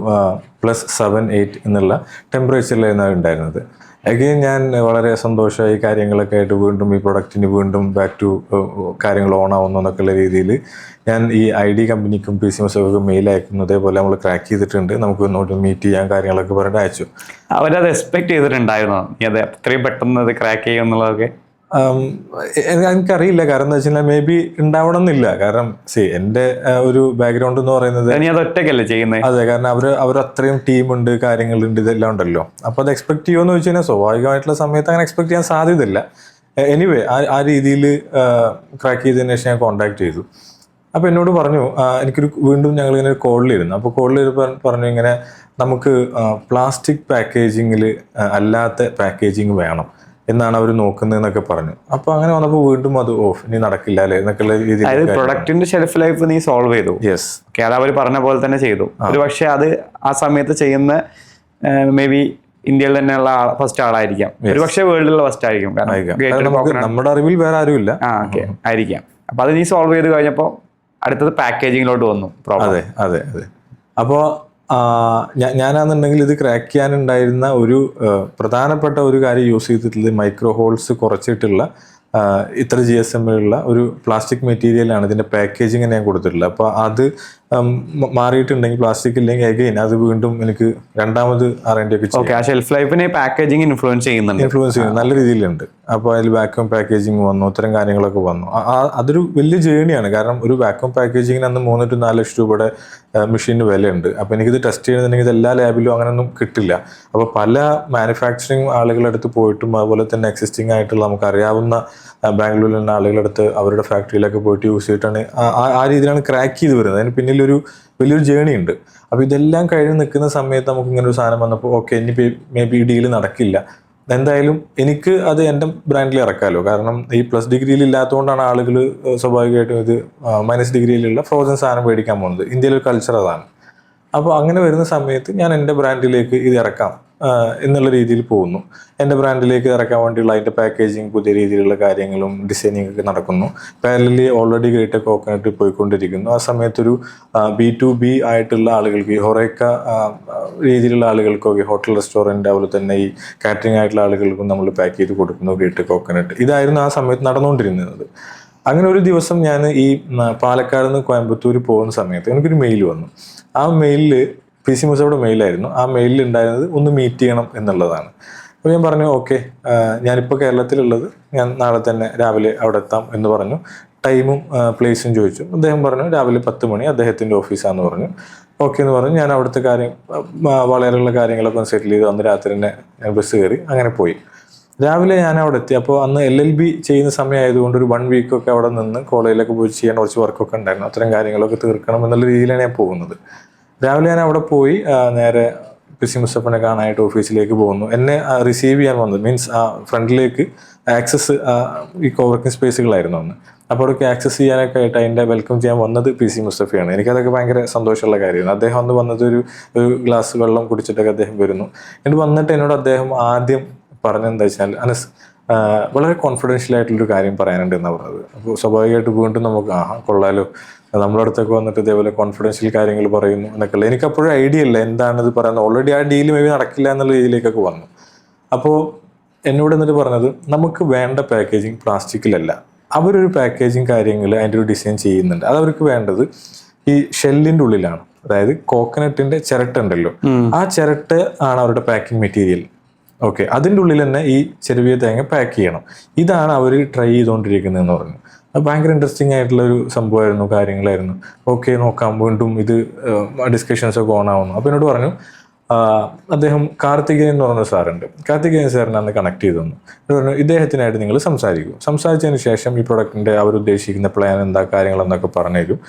+7-8 എന്നുള്ള ടെമ്പറേച്ചറിലായിരുന്നു ഉണ്ടായിരുന്നത്. അഗെയിൻ ഞാൻ വളരെ സന്തോഷമായി, കാര്യങ്ങളൊക്കെ ആയിട്ട് വീണ്ടും ഈ പ്രൊഡക്റ്റിന് വീണ്ടും ബാക്ക് ടു കാര്യങ്ങൾ ഓൺ ആവുന്നു എന്നൊക്കെയുള്ള രീതിയിൽ ഞാൻ ഈ ID കമ്പനിക്കും PCMSൊക്കെ മെയിൽ അയക്കുന്നു. അതേപോലെ നമ്മൾ ക്രാക്ക് ചെയ്തിട്ടുണ്ട്, നമുക്ക് ഇങ്ങോട്ട് മീറ്റ് ചെയ്യാൻ കാര്യങ്ങളൊക്കെ പറഞ്ഞിട്ട് അയച്ചു. അവരത് എക്സ്പെക്ട് ചെയ്തിട്ടുണ്ടായിരുന്നോ അത് അത്രയും പെട്ടെന്ന് അത് ക്രാക്ക് ചെയ്യും എന്നുള്ളതൊക്കെ? എനിക്കറിയില്ല. കാരണം എന്താ വെച്ചാൽ മേ ബി ഉണ്ടാവണം എന്നില്ല. കാരണം എൻ്റെ ഒരു ബാക്ക്ഗ്രൗണ്ട് എന്ന് പറയുന്നത് ഒറ്റയ്ക്കല്ലേ ചെയ്യുന്നത്. അതെ, കാരണം അവർ അത്രയും ടീമുണ്ട്, കാര്യങ്ങളുണ്ട്, ഇതെല്ലാം ഉണ്ടല്ലോ. അപ്പോൾ അത് എക്സ്പെക്ട് ചെയ്യുമെന്ന് വെച്ച് കഴിഞ്ഞാൽ സ്വാഭാവികമായിട്ടുള്ള സമയത്ത് അങ്ങനെ എക്സ്പെക്ട് ചെയ്യാൻ സാധ്യതയില്ല. എനിവേ ആ രീതിയിൽ ക്രാക്ക് ചെയ്തതിന് ശേഷം ഞാൻ കോൺടാക്ട് ചെയ്തു. അപ്പോൾ എന്നോട് പറഞ്ഞു, വീണ്ടും ഞങ്ങളിങ്ങനെ കോളിലിരുന്നു. അപ്പോൾ കോളിൽ പറഞ്ഞു ഇങ്ങനെ നമുക്ക് പ്ലാസ്റ്റിക് പാക്കേജിങ്ങിൽ അല്ലാത്ത പാക്കേജിങ് വേണം എന്നാണ് അവർ നോക്കുന്നതെന്നൊക്കെ പറഞ്ഞു. അപ്പൊ അങ്ങനെ വന്നപ്പോൾ വീണ്ടും അത് ഇനി നടക്കില്ല അല്ലെ എന്നൊക്കെയുള്ള രീതിയിൽ പ്രൊഡക്റ്റിന്റെ ഷെൽഫ് ലൈഫ് നീ സോൾവ് ചെയ്തു. യെസ്, അത് അവർ പറഞ്ഞ പോലെ തന്നെ ചെയ്തു. ഒരു പക്ഷെ അത് ആ സമയത്ത് ചെയ്യുന്ന മേ ബി ഇന്ത്യയിൽ തന്നെയുള്ള ഫസ്റ്റ് ആളായിരിക്കാം, ഒരു പക്ഷേ വേൾഡിലുള്ള ഫസ്റ്റ് ആയിരിക്കും. നമ്മുടെ അറിവിൽ വേറെ ആരുമില്ല. ആയിരിക്കാം. അപ്പൊ അത് നീ സോൾവ് ചെയ്ത് കഴിഞ്ഞപ്പോൾ അടുത്തത് പാക്കേജിങ്ങിലോട്ട് വന്നു. അതെ അതെ അതെ. അപ്പോൾ ഞാനാണെന്നുണ്ടെങ്കിൽ ഇത് ക്രാക്ക് ചെയ്യാനുണ്ടായിരുന്ന ഒരു പ്രധാനപ്പെട്ട ഒരു കാര്യം യൂസ് ചെയ്തിട്ടുള്ളത് മൈക്രോ ഹോൾസ് കുറച്ചിട്ടുള്ള ഇത്ര GSM-ലുള്ള ഒരു പ്ലാസ്റ്റിക് മെറ്റീരിയലാണ് ഇതിൻ്റെ പാക്കേജിങ് ഞാൻ കൊടുത്തിട്ടുള്ളത്. അപ്പോൾ അത് മാറിയിട്ടുണ്ടെങ്കിൽ, പ്ലാസ്റ്റിക് ഇല്ലെങ്കിൽ അഗെയിൻ അത് വീണ്ടും എനിക്ക് രണ്ടാമത് R&D ഒക്കെ ചെയ്യും. ഷെൽഫ് ലൈഫിനെ പാക്കേജിങ് ഇൻഫ്ലുവൻസ് ചെയ്യുന്നു, നല്ല രീതിയിലുണ്ട്. അപ്പോൾ അതിൽ വാക്യൂം പാക്കേജിങ് വന്നു, ഇത്തരം കാര്യങ്ങളൊക്കെ വന്നു. അതൊരു വലിയ ജേണിയാണ്. കാരണം ഒരു വാക്യൂം പാക്കേജിങ്ങിന് അന്ന് 3 to 4 ലക്ഷം രൂപയുടെ മെഷീന് വിലയുണ്ട്. അപ്പോൾ എനിക്കിത് ടെസ്റ്റ് ചെയ്യണമെന്നുണ്ടെങ്കിൽ ഇത് എല്ലാ ലാബിലും അങ്ങനെയൊന്നും കിട്ടില്ല. അപ്പോൾ പല മാനുഫാക്ചറിങ് ആളുകളടുത്ത് പോയിട്ടും അതുപോലെ തന്നെ എക്സിസ്റ്റിംഗ് ആയിട്ടുള്ള നമുക്കറിയാവുന്ന ബാംഗ്ലൂരിലുള്ള ആളുകളടുത്ത് അവരുടെ ഫാക്ടറിയിലൊക്കെ പോയിട്ട് യൂസ് ചെയ്തിട്ടാണ് ആ രീതിയിലാണ് ക്രാക്ക് ചെയ്ത് വരുന്നത്. അതിന് പിന്നിലൊരു വലിയൊരു ജേണി ഉണ്ട്. അപ്പോൾ ഇതെല്ലാം കഴിഞ്ഞ് നിൽക്കുന്ന സമയത്ത് നമുക്ക് ഇങ്ങനെ ഒരു സാധനം വന്നപ്പോൾ ഓക്കെ, ഇനി മേ ബി ഡീല് നടക്കില്ല, എന്തായാലും എനിക്ക് അത് എൻ്റെ ബ്രാൻഡിൽ ഇറക്കാമല്ലോ. കാരണം ഈ പ്ലസ് ഡിഗ്രിയിൽ ഇല്ലാത്തതുകൊണ്ടാണ് ആളുകൾ സ്വാഭാവികമായിട്ടും ഇത് -, ഡിഗ്രിയിലുള്ള ഫ്രോസൺ സാധനം മേടിക്കാൻ പോകുന്നത്. ഇന്ത്യയിലൊരു കൾച്ചർ അതാണ്. അപ്പോൾ അങ്ങനെ വരുന്ന സമയത്ത് ഞാൻ എൻ്റെ ബ്രാൻഡിലേക്ക് ഇത് ഇറക്കാം എന്നുള്ള രീതിയിൽ പോകുന്നു. എൻ്റെ ബ്രാൻഡിലേക്ക് ഇറക്കാൻ വേണ്ടിയുള്ള അതിൻ്റെ പാക്കേജിങ്, പുതിയ രീതിയിലുള്ള കാര്യങ്ങളും ഡിസൈനിങ് ഒക്കെ നടക്കുന്നു. പാരലലി ഓൾറെഡി ഗ്രേറ്റർ കോക്കനട്ട് പോയിക്കൊണ്ടിരിക്കുന്നു. ആ സമയത്തൊരു B2B ആയിട്ടുള്ള ആളുകൾക്ക്, ഈ ഹൊറേക്ക രീതിയിലുള്ള ആളുകൾക്കൊക്കെ, ഹോട്ടൽ റെസ്റ്റോറൻറ്റ് അതുപോലെ തന്നെ ഈ കാറ്ററിംഗ് ആയിട്ടുള്ള ആളുകൾക്കും നമ്മൾ പാക്ക് ചെയ്ത് കൊടുക്കുന്നു ഗ്രേറ്റർ കോക്കനട്ട്. ഇതായിരുന്നു ആ സമയത്ത് നടന്നുകൊണ്ടിരുന്നത്. അങ്ങനെ ഒരു ദിവസം ഞാൻ ഈ പാലക്കാട് നിന്ന് കോയമ്പത്തൂർ പോകുന്ന സമയത്ത് എനിക്കൊരു മെയിൽ വന്നു. ആ മെയിലിൽ PCMSയുടെ മെയിലായിരുന്നു. ആ മെയിലിൽ ഉണ്ടായിരുന്നത് ഒന്ന് മീറ്റ് ചെയ്യണം എന്നുള്ളതാണ്. അപ്പോൾ ഞാൻ പറഞ്ഞു ഓക്കെ, ഞാനിപ്പോൾ കേരളത്തിലുള്ളത്, ഞാൻ നാളെ തന്നെ രാവിലെ അവിടെ എത്താം എന്ന് പറഞ്ഞു. ടൈമും പ്ലേസും ചോദിച്ചു. അദ്ദേഹം പറഞ്ഞു രാവിലെ 10 മണി അദ്ദേഹത്തിൻ്റെ ഓഫീസാണെന്ന് പറഞ്ഞു. ഓക്കെ എന്ന് പറഞ്ഞു. ഞാൻ അവിടുത്തെ വളരെയുള്ള കാര്യങ്ങളൊക്കെ സെറ്റിൽ ചെയ്തു. അന്ന് രാത്രി തന്നെ ഞാൻ ബസ് കയറി അങ്ങനെ പോയി. രാവിലെ ഞാൻ അവിടെ എത്തി. അപ്പോൾ അന്ന് LLB ചെയ്യുന്ന സമയമായതുകൊണ്ട് ഒരു 1 വീക്കൊക്കെ അവിടെ നിന്ന് കോളേജിലൊക്കെ പോയി ചെയ്യാൻ കുറച്ച് വർക്കൊക്കെ ഉണ്ടായിരുന്നു. അത്തരം കാര്യങ്ങളൊക്കെ തീർക്കണം എന്നുള്ള രീതിയിലാണ് ഞാൻ പോകുന്നത്. രാവിലെ ഞാൻ അവിടെ പോയി നേരെ PCMSനെ കാണാനായിട്ട് ഓഫീസിലേക്ക് പോകുന്നു. എന്നെ റിസീവ് ചെയ്യാൻ വന്നത് മീൻസ് ഫ്രണ്ടിലേക്ക് ആക്സസ് ഈ കോവർക്കിംഗ് സ്പേസുകളായിരുന്നു അന്ന്. അപ്പോൾ അവിടേക്ക് ആക്സസ് ചെയ്യാനൊക്കെ ആയിട്ട് അതിൻ്റെ വെൽക്കം ചെയ്യാൻ വന്നത് PCMSയാണ്. എനിക്കതൊക്കെ ഭയങ്കര സന്തോഷമുള്ള കാര്യമാണ്. അദ്ദേഹം അന്ന് വന്നത് ഒരു ഗ്ലാസ് വെള്ളം കുടിച്ചിട്ടൊക്കെ അദ്ദേഹം വരുന്നു. എന്നിട്ട് വന്നിട്ട് എന്നോട് അദ്ദേഹം ആദ്യം പറഞ്ഞെന്താ വെച്ചാൽ, അനസ് വളരെ കോൺഫിഡൻഷ്യൽ ആയിട്ടുള്ളൊരു കാര്യം പറയാനുണ്ട് എന്നാണ് പറഞ്ഞത്. അപ്പോൾ സ്വാഭാവികമായിട്ട് വീണ്ടും നമുക്ക് കൊള്ളാലോ, നമ്മുടെ അടുത്തൊക്കെ വന്നിട്ട് ഇതേപോലെ കോൺഫിഡൻഷ്യൽ കാര്യങ്ങൾ പറയുന്നു എന്നൊക്കെയുള്ള എനിക്കപ്പോഴും ഐഡിയ ഇല്ല എന്താണിത് പറയുന്നത്. ഓൾറെഡി ആ ഡീല് മേ ബി നടക്കില്ല എന്നുള്ള രീതിയിലേക്കൊക്കെ വന്നു. അപ്പോൾ എന്നോട് എന്നിട്ട് പറഞ്ഞത്, നമുക്ക് വേണ്ട പാക്കേജിങ് പ്ലാസ്റ്റിക്കിലല്ല, അവരൊരു പാക്കേജിങ് കാര്യങ്ങൾ അതിൻ്റെ ഒരു ഡിസൈൻ ചെയ്യുന്നുണ്ട്. അത് അവർക്ക് വേണ്ടത് ഈ ഷെല്ലിൻ്റെ ഉള്ളിലാണ്. അതായത് കോക്കനട്ടിൻ്റെ ചിരട്ട ഉണ്ടല്ലോ, ആ ചിരട്ട ആണ് അവരുടെ പാക്കിംഗ് മെറ്റീരിയൽ. ഓക്കെ, അതിൻ്റെ ഉള്ളിൽ തന്നെ ഈ ചെരുവിയ തേങ്ങ പാക്ക് ചെയ്യണം. ഇതാണ് അവർ ട്രൈ ചെയ്തുകൊണ്ടിരിക്കുന്നതെന്ന് പറഞ്ഞു. അത് ഭയങ്കര ഇൻട്രസ്റ്റിംഗ് ആയിട്ടുള്ള ഒരു സംഭവമായിരുന്നു, കാര്യങ്ങളായിരുന്നു. ഓക്കെ, നോക്കാം. വീണ്ടും ഇത് ഡിസ്കഷൻസ് ഒക്കെ ഓൺ ആവുന്നു. അപ്പോൾ എന്നോട് പറഞ്ഞു, അദ്ദേഹം കാർത്തികേയൻ എന്ന് പറഞ്ഞ സാറുണ്ട്, കാർത്തികേയൻ സാറിനെ അന്ന് കണക്ട് ചെയ്തു തന്നു. പറഞ്ഞു, ഇദ്ദേഹത്തിനായിട്ട് നിങ്ങൾ സംസാരിക്കും, സംസാരിച്ചതിന് ശേഷം ഈ പ്രൊഡക്റ്റിൻ്റെ അവരുദ്ദേശിക്കുന്ന പ്ലാൻ എന്താ, കാര്യങ്ങളെന്നൊക്കെ പറഞ്ഞു തരും.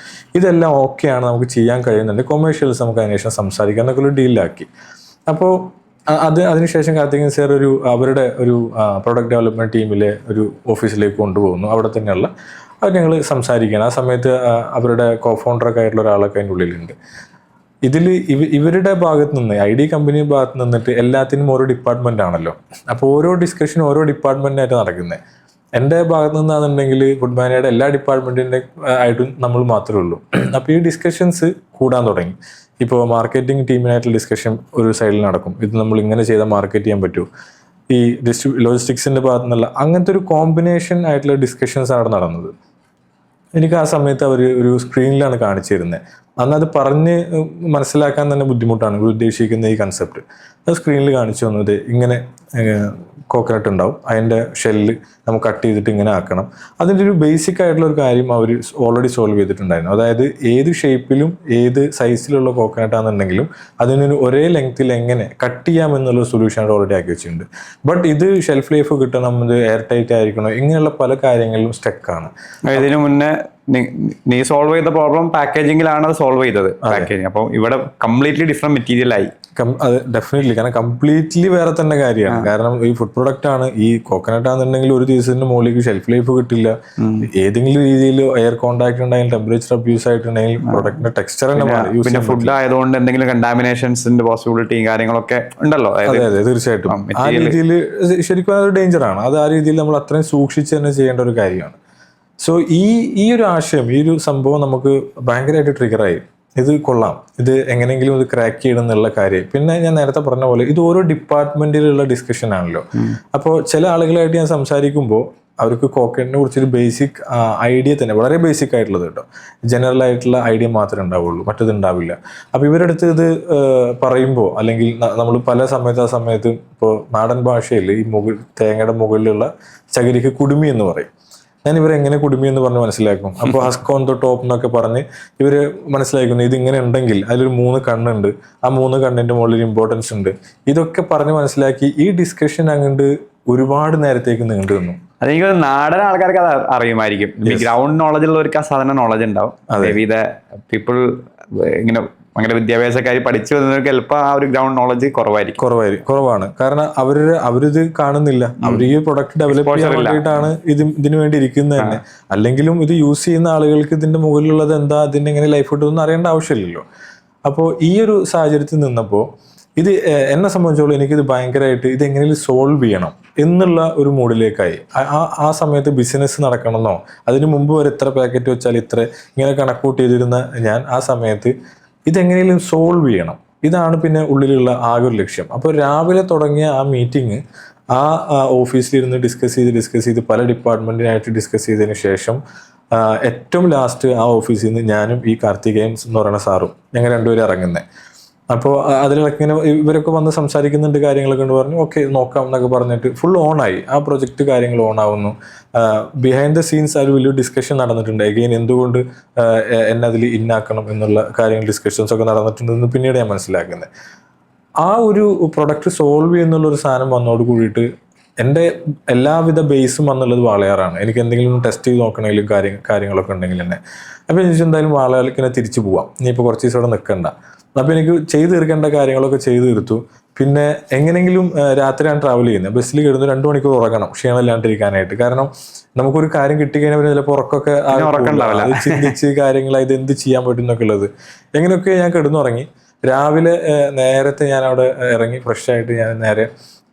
ഇതെല്ലാം ഓക്കെയാണ്, നമുക്ക് ചെയ്യാൻ കഴിയുന്നുണ്ട്, കൊമേഴ്ഷ്യൽസ് നമുക്ക് അതിന് ശേഷം സംസാരിക്കാം എന്നൊക്കെ ഒരു ഡീലാക്കി. അപ്പോൾ അതിനുശേഷം കാർത്തികേയൻ സാർ അവരുടെ ഒരു പ്രൊഡക്റ്റ് ഡെവലപ്മെൻറ്റ് ടീമിലെ ഒരു ഓഫീസിലേക്ക് കൊണ്ടുപോകുന്നു. അവിടെ തന്നെയുള്ള അത് ഞങ്ങൾ സംസാരിക്കുകയാണ്. ആ സമയത്ത് അവരുടെ കോഫൗണ്ടറൊക്കെ ആയിട്ടുള്ള ഒരാളൊക്കെ അതിൻ്റെ ഉള്ളിലുണ്ട്. ഇതിൽ ഇവരുടെ ഭാഗത്ത് നിന്ന്, ID കമ്പനി ഭാഗത്ത് നിന്നിട്ട് എല്ലാത്തിനും ഓരോ ഡിപ്പാർട്ട്മെൻ്റ് ആണല്ലോ. അപ്പോൾ ഓരോ ഡിസ്കഷനും ഓരോ ഡിപ്പാർട്ട്മെൻറ്റായിട്ട് നടക്കുന്നത്. എൻ്റെ ഭാഗത്ത് നിന്നാണെന്നുണ്ടെങ്കിൽ ഗുഡ് മാനയുടെ എല്ലാ ഡിപ്പാർട്ട്മെൻറ്റിൻ്റെ ആയിട്ടും നമ്മൾ മാത്രമേ ഉള്ളൂ. അപ്പോൾ ഈ ഡിസ്കഷൻസ് കൂടാൻ തുടങ്ങി. ഇപ്പോൾ മാർക്കറ്റിംഗ് ടീമിനായിട്ടുള്ള ഡിസ്കഷൻ ഒരു സൈഡിൽ നടക്കും, ഇത് നമ്മൾ ഇങ്ങനെ ചെയ്താൽ മാർക്കറ്റ് ചെയ്യാൻ പറ്റുമോ, ഈ ലോജിസ്റ്റിക്സിൻ്റെ ഭാഗത്തു നിന്നുള്ള അങ്ങനത്തെ ഒരു കോമ്പിനേഷൻ ആയിട്ടുള്ള ഡിസ്കഷൻസ് ആണ് നടന്നത്. എനിക്ക് ആ സമയത്ത് അവർ ഒരു സ്ക്രീനിലാണ് കാണിച്ചു തരുന്നത്. അന്ന് അത് പറഞ്ഞ് മനസ്സിലാക്കാൻ തന്നെ ബുദ്ധിമുട്ടാണ് ഇവർ ഉദ്ദേശിക്കുന്ന ഈ കൺസെപ്റ്റ്. അത് സ്ക്രീനിൽ കാണിച്ചു തന്നത് ഇങ്ങനെ കോക്കനട്ട് ഉണ്ടാവും, അതിൻ്റെ ഷെല്ല് നമുക്ക് കട്ട് ചെയ്തിട്ട് ഇങ്ങനെ ആക്കണം. അതിൻ്റെ ഒരു ബേസിക് ആയിട്ടുള്ള ഒരു കാര്യം അവർ ഓൾറെഡി സോൾവ് ചെയ്തിട്ടുണ്ടായിരുന്നു. അതായത് ഏത് ഷേപ്പിലും ഏത് സൈസിലുള്ള കോക്കനട്ട് ആണെന്നുണ്ടെങ്കിലും അതിനൊരു ഒരേ ലെങ്ത്തിൽ എങ്ങനെ കട്ട് ചെയ്യാം എന്നുള്ള സൊല്യൂഷൻ ഓൾറെഡി ആക്കി വെച്ചിട്ടുണ്ട്. ബട്ട് ഇത് ഷെൽഫ് ലൈഫ് കിട്ടണം, ഇത് എയർ ടൈറ്റ് ആയിരിക്കണം, ഇങ്ങനെയുള്ള പല കാര്യങ്ങളിലും സ്റ്റക്കാണ്. ഇതിനു മുന്നേ നീ സോൾവ് ചെയ്ത പ്രോബ്ലം പാക്കേജിങ്ങിലാണ് അത് സോൾവ് ചെയ്തത്. പാക്കേജിങ് അപ്പോൾ ഇവിടെ കംപ്ലീറ്റ്ലി ഡിഫറെന്റ് മെറ്റീരിയൽ ആയി. അത് ഡെഫിനറ്റ്ലി, കാരണം കംപ്ലീറ്റ്ലി വേറെ തന്നെ കാര്യമാണ്. കാരണം ഈ ഫുഡ് പ്രൊഡക്റ്റ് ആണ്. ഈ കോക്കനട്ട് ആണെന്നുണ്ടെങ്കിൽ ഒരു ദിവസത്തിന്റെ മുകളിലേക്ക് ഷെൽഫ് ലൈഫ് കിട്ടില്ല. ഏതെങ്കിലും രീതിയിൽ എയർ കോൺടാക്ട് ഉണ്ടെങ്കിൽ, ടെമ്പറേച്ചർ അബ്യൂസ് ആയിട്ടുണ്ടെങ്കിൽ പ്രൊഡക്റ്റിന്റെ ടെക്സ്ചർ തന്നെ മാറി. പിന്നെ ഫുഡ് ആയതുകൊണ്ട് എന്തെങ്കിലും കണ്ടാമിനേഷൻസിന്റെ പോസിബിലിറ്റിയും കാര്യങ്ങളൊക്കെ ഉണ്ടല്ലോ. അതെ അതെ, തീർച്ചയായിട്ടും ആ രീതിയിൽ ശരിക്കും അതൊരു ഡേഞ്ചറാണ്. അത് ആ രീതിയിൽ നമ്മൾ അത്രയും സൂക്ഷിച്ച് തന്നെ ചെയ്യേണ്ട ഒരു കാര്യമാണ്. സോ ഈ ഒരു ആശയം, ഈ ഒരു സംഭവം നമുക്ക് ഭയങ്കരമായിട്ട് ട്രിഗറായി. ഇത് കൊള്ളാം, ഇത് എങ്ങനെയെങ്കിലും ഇത് ക്രാക്ക് ചെയ്യണം എന്നുള്ള കാര്യം. പിന്നെ ഞാൻ നേരത്തെ പറഞ്ഞ പോലെ ഇത് ഓരോ ഡിപ്പാർട്ട്മെന്റിലുള്ള ഡിസ്കഷൻ ആണല്ലോ. അപ്പോൾ ചില ആളുകളായിട്ട് ഞാൻ സംസാരിക്കുമ്പോൾ അവർക്ക് കോക്കനട്ടിനെ കുറിച്ചൊരു ബേസിക് ഐഡിയ തന്നെ, വളരെ ബേസിക് ആയിട്ടുള്ളത് കേട്ടോ, ജനറൽ ആയിട്ടുള്ള ഐഡിയ മാത്രമേ ഉണ്ടാവുള്ളൂ, മറ്റത് ഉണ്ടാവില്ല. അപ്പോൾ ഇവരുടെ അടുത്ത് ഇത് പറയുമ്പോൾ, അല്ലെങ്കിൽ നമ്മൾ പല സമയത്ത് ആ സമയത്ത് ഇപ്പോൾ നാടൻ ഭാഷയിൽ ഈ തേങ്ങയുടെ മുകളിലുള്ള ചകിരിക്ക് കുടുമി എന്ന് പറയും. ഞാൻ ഇവരെങ്ങനെ കുടുമി എന്ന് പറഞ്ഞ് മനസ്സിലാക്കും. അപ്പോൾ ഹസ്ക് ഓൺ ദ ടോപ്പ് എന്നൊക്കെ പറഞ്ഞ് ഇവർ മനസ്സിലാക്കുന്നു, ഇതിങ്ങനെ ഉണ്ടെങ്കിൽ അതിലൊരു 3 കണ്ണുണ്ട്, ആ 3 കണ്ണിൻ്റെ മുകളിൽ ഇമ്പോർട്ടൻസ് ഉണ്ട്. ഇതൊക്കെ പറഞ്ഞ് മനസ്സിലാക്കി ഈ ഡിസ്കഷൻ അങ്ങോട്ട് ഒരുപാട് നേരത്തേക്ക് നീണ്ടു നിന്നു. അതെനിക്ക് നാടൻ ആൾക്കാർക്ക് അത് അറിയുമായിരിക്കും. ഗ്രൗണ്ട് നോളജ് ഉള്ളവർക്ക് ആ സാധാരണ നോളജ് ഉണ്ടാവും. പീപ്പിൾ ഇങ്ങനെ അങ്ങനെ വിദ്യാഭ്യാസക്കാർ പഠിച്ചു വന്നവർക്ക് ചിലപ്പോൾ ആ ഒരു ഗ്രൗണ്ട് നോളജ് കുറവാണ്. കാരണം അവരിത് കാണുന്നില്ല. അവർ ഈ പ്രൊഡക്റ്റ് ഡെവലപ്പ് ചെയ്യാൻ വേണ്ടിയിട്ടാണ് ഇതിനു വേണ്ടി ഇരിക്കുന്നത് തന്നെ. അല്ലെങ്കിലും ഇത് യൂസ് ചെയ്യുന്ന ആളുകൾക്ക് ഇതിന്റെ മുകളിലുള്ളത് എന്താ, ഇതിന്റെ എങ്ങനെ ലൈഫ് കിട്ടുമെന്ന് അറിയേണ്ട ആവശ്യമില്ലല്ലോ. അപ്പോൾ ഈ ഒരു സാഹചര്യത്തിൽ നിന്നപ്പോൾ ഇത് എന്നെ സംബന്ധിച്ചോളം എനിക്കിത് ഭയങ്കരമായിട്ട് ഇത് എങ്ങനെയും സോൾവ് ചെയ്യണം എന്നുള്ള ഒരു മൂഡിലേക്കായി. ആ സമയത്ത് ബിസിനസ് നടക്കണമെന്നോ അതിന് മുമ്പ് വരെ ഇത്ര പാക്കറ്റ് വെച്ചാൽ ഇത്ര ഇങ്ങനെ കണക്കൂട്ട് ചെയ്തിരുന്ന ഞാൻ ആ സമയത്ത് ഇതെങ്ങനെയും സോൾവ് ചെയ്യണം, ഇതാണ് പിന്നെ ഉള്ളിലുള്ള ആകെ ഒരു ലക്ഷ്യം. അപ്പോൾ രാവിലെ തുടങ്ങിയ ആ മീറ്റിംഗ് ആ ഓഫീസിലിരുന്ന് ഡിസ്കസ് ചെയ്ത് പല ഡിപ്പാർട്ട്മെൻറ്റിനായിട്ട് ഡിസ്കസ് ചെയ്തതിന് ശേഷം ഏറ്റവും ലാസ്റ്റ് ആ ഓഫീസിൽ നിന്ന് ഞാനും ഈ കാർത്തികേയൻ എന്ന് പറയുന്ന സാറും ഞങ്ങൾ രണ്ടുപേരും ഇറങ്ങുന്നത്. അപ്പോൾ അതിലൊക്കെ ഇങ്ങനെ ഇവരൊക്കെ വന്ന് സംസാരിക്കുന്നുണ്ട്, കാര്യങ്ങളൊക്കെ ഉണ്ട്. പറഞ്ഞു ഓക്കെ നോക്കാം എന്നൊക്കെ പറഞ്ഞിട്ട് ഫുൾ ഓണായി. ആ പ്രൊജക്റ്റ് കാര്യങ്ങൾ ഓണാവുന്നു. ബിഹൈൻഡ് ദ സീൻസ് ഒരു വലിയ ഡിസ്കഷൻ നടന്നിട്ടുണ്ട്. എഗെയിൻ എന്തുകൊണ്ട് എന്നെ അതിൽ ഇന്നാക്കണം എന്നുള്ള കാര്യങ്ങൾ ഡിസ്കഷൻസ് ഒക്കെ നടന്നിട്ടുണ്ടെന്ന് പിന്നീട് ഞാൻ മനസ്സിലാക്കുന്നത്. ആ ഒരു പ്രൊഡക്റ്റ് സോൾവ് ചെയ്യുന്നുള്ളൊരു സാധനം വന്നോട് കൂടിയിട്ട് എൻ്റെ എല്ലാവിധ ബേസും വന്നുള്ളത് വാളയാറാണ്. എനിക്ക് എന്തെങ്കിലും ടെസ്റ്റ് ചെയ്ത് നോക്കണമെങ്കിലും കാര്യങ്ങളൊക്കെ ഉണ്ടെങ്കിൽ തന്നെ. അപ്പോൾ എനിക്ക് എന്തായാലും വാളയാറിലേക്ക് തിരിച്ചു പോവാം, ഇനിയിപ്പോൾ കുറച്ച് ദിവസം അവിടെ നിൽക്കണ്ട. അപ്പോൾ എനിക്ക് ചെയ്തു തീർക്കേണ്ട കാര്യങ്ങളൊക്കെ ചെയ്തു തീർത്തു. പിന്നെ എങ്ങനെയെങ്കിലും രാത്രിയാണ് ട്രാവൽ ചെയ്യുന്നത്, ബസ്സിൽ കിടന്ന് 2 മണിക്കൂർ ഉറങ്ങണം ക്ഷീണമില്ലാണ്ടിരിക്കാനായിട്ട്. കാരണം നമുക്കൊരു കാര്യം കിട്ടിക്കഴിഞ്ഞാൽ പിന്നെ ചിലപ്പോൾ ഉറക്കമൊക്കെ ചിന്തിച്ച് കാര്യങ്ങളായി ഇത് എന്ത് ചെയ്യാൻ പറ്റും എന്നൊക്കെ ഉള്ളത്. എങ്ങനെയൊക്കെ ഞാൻ കിടന്നുറങ്ങി. രാവിലെ നേരത്തെ ഞാൻ അവിടെ ഇറങ്ങി ഫ്രഷായിട്ട് ഞാൻ നേരെ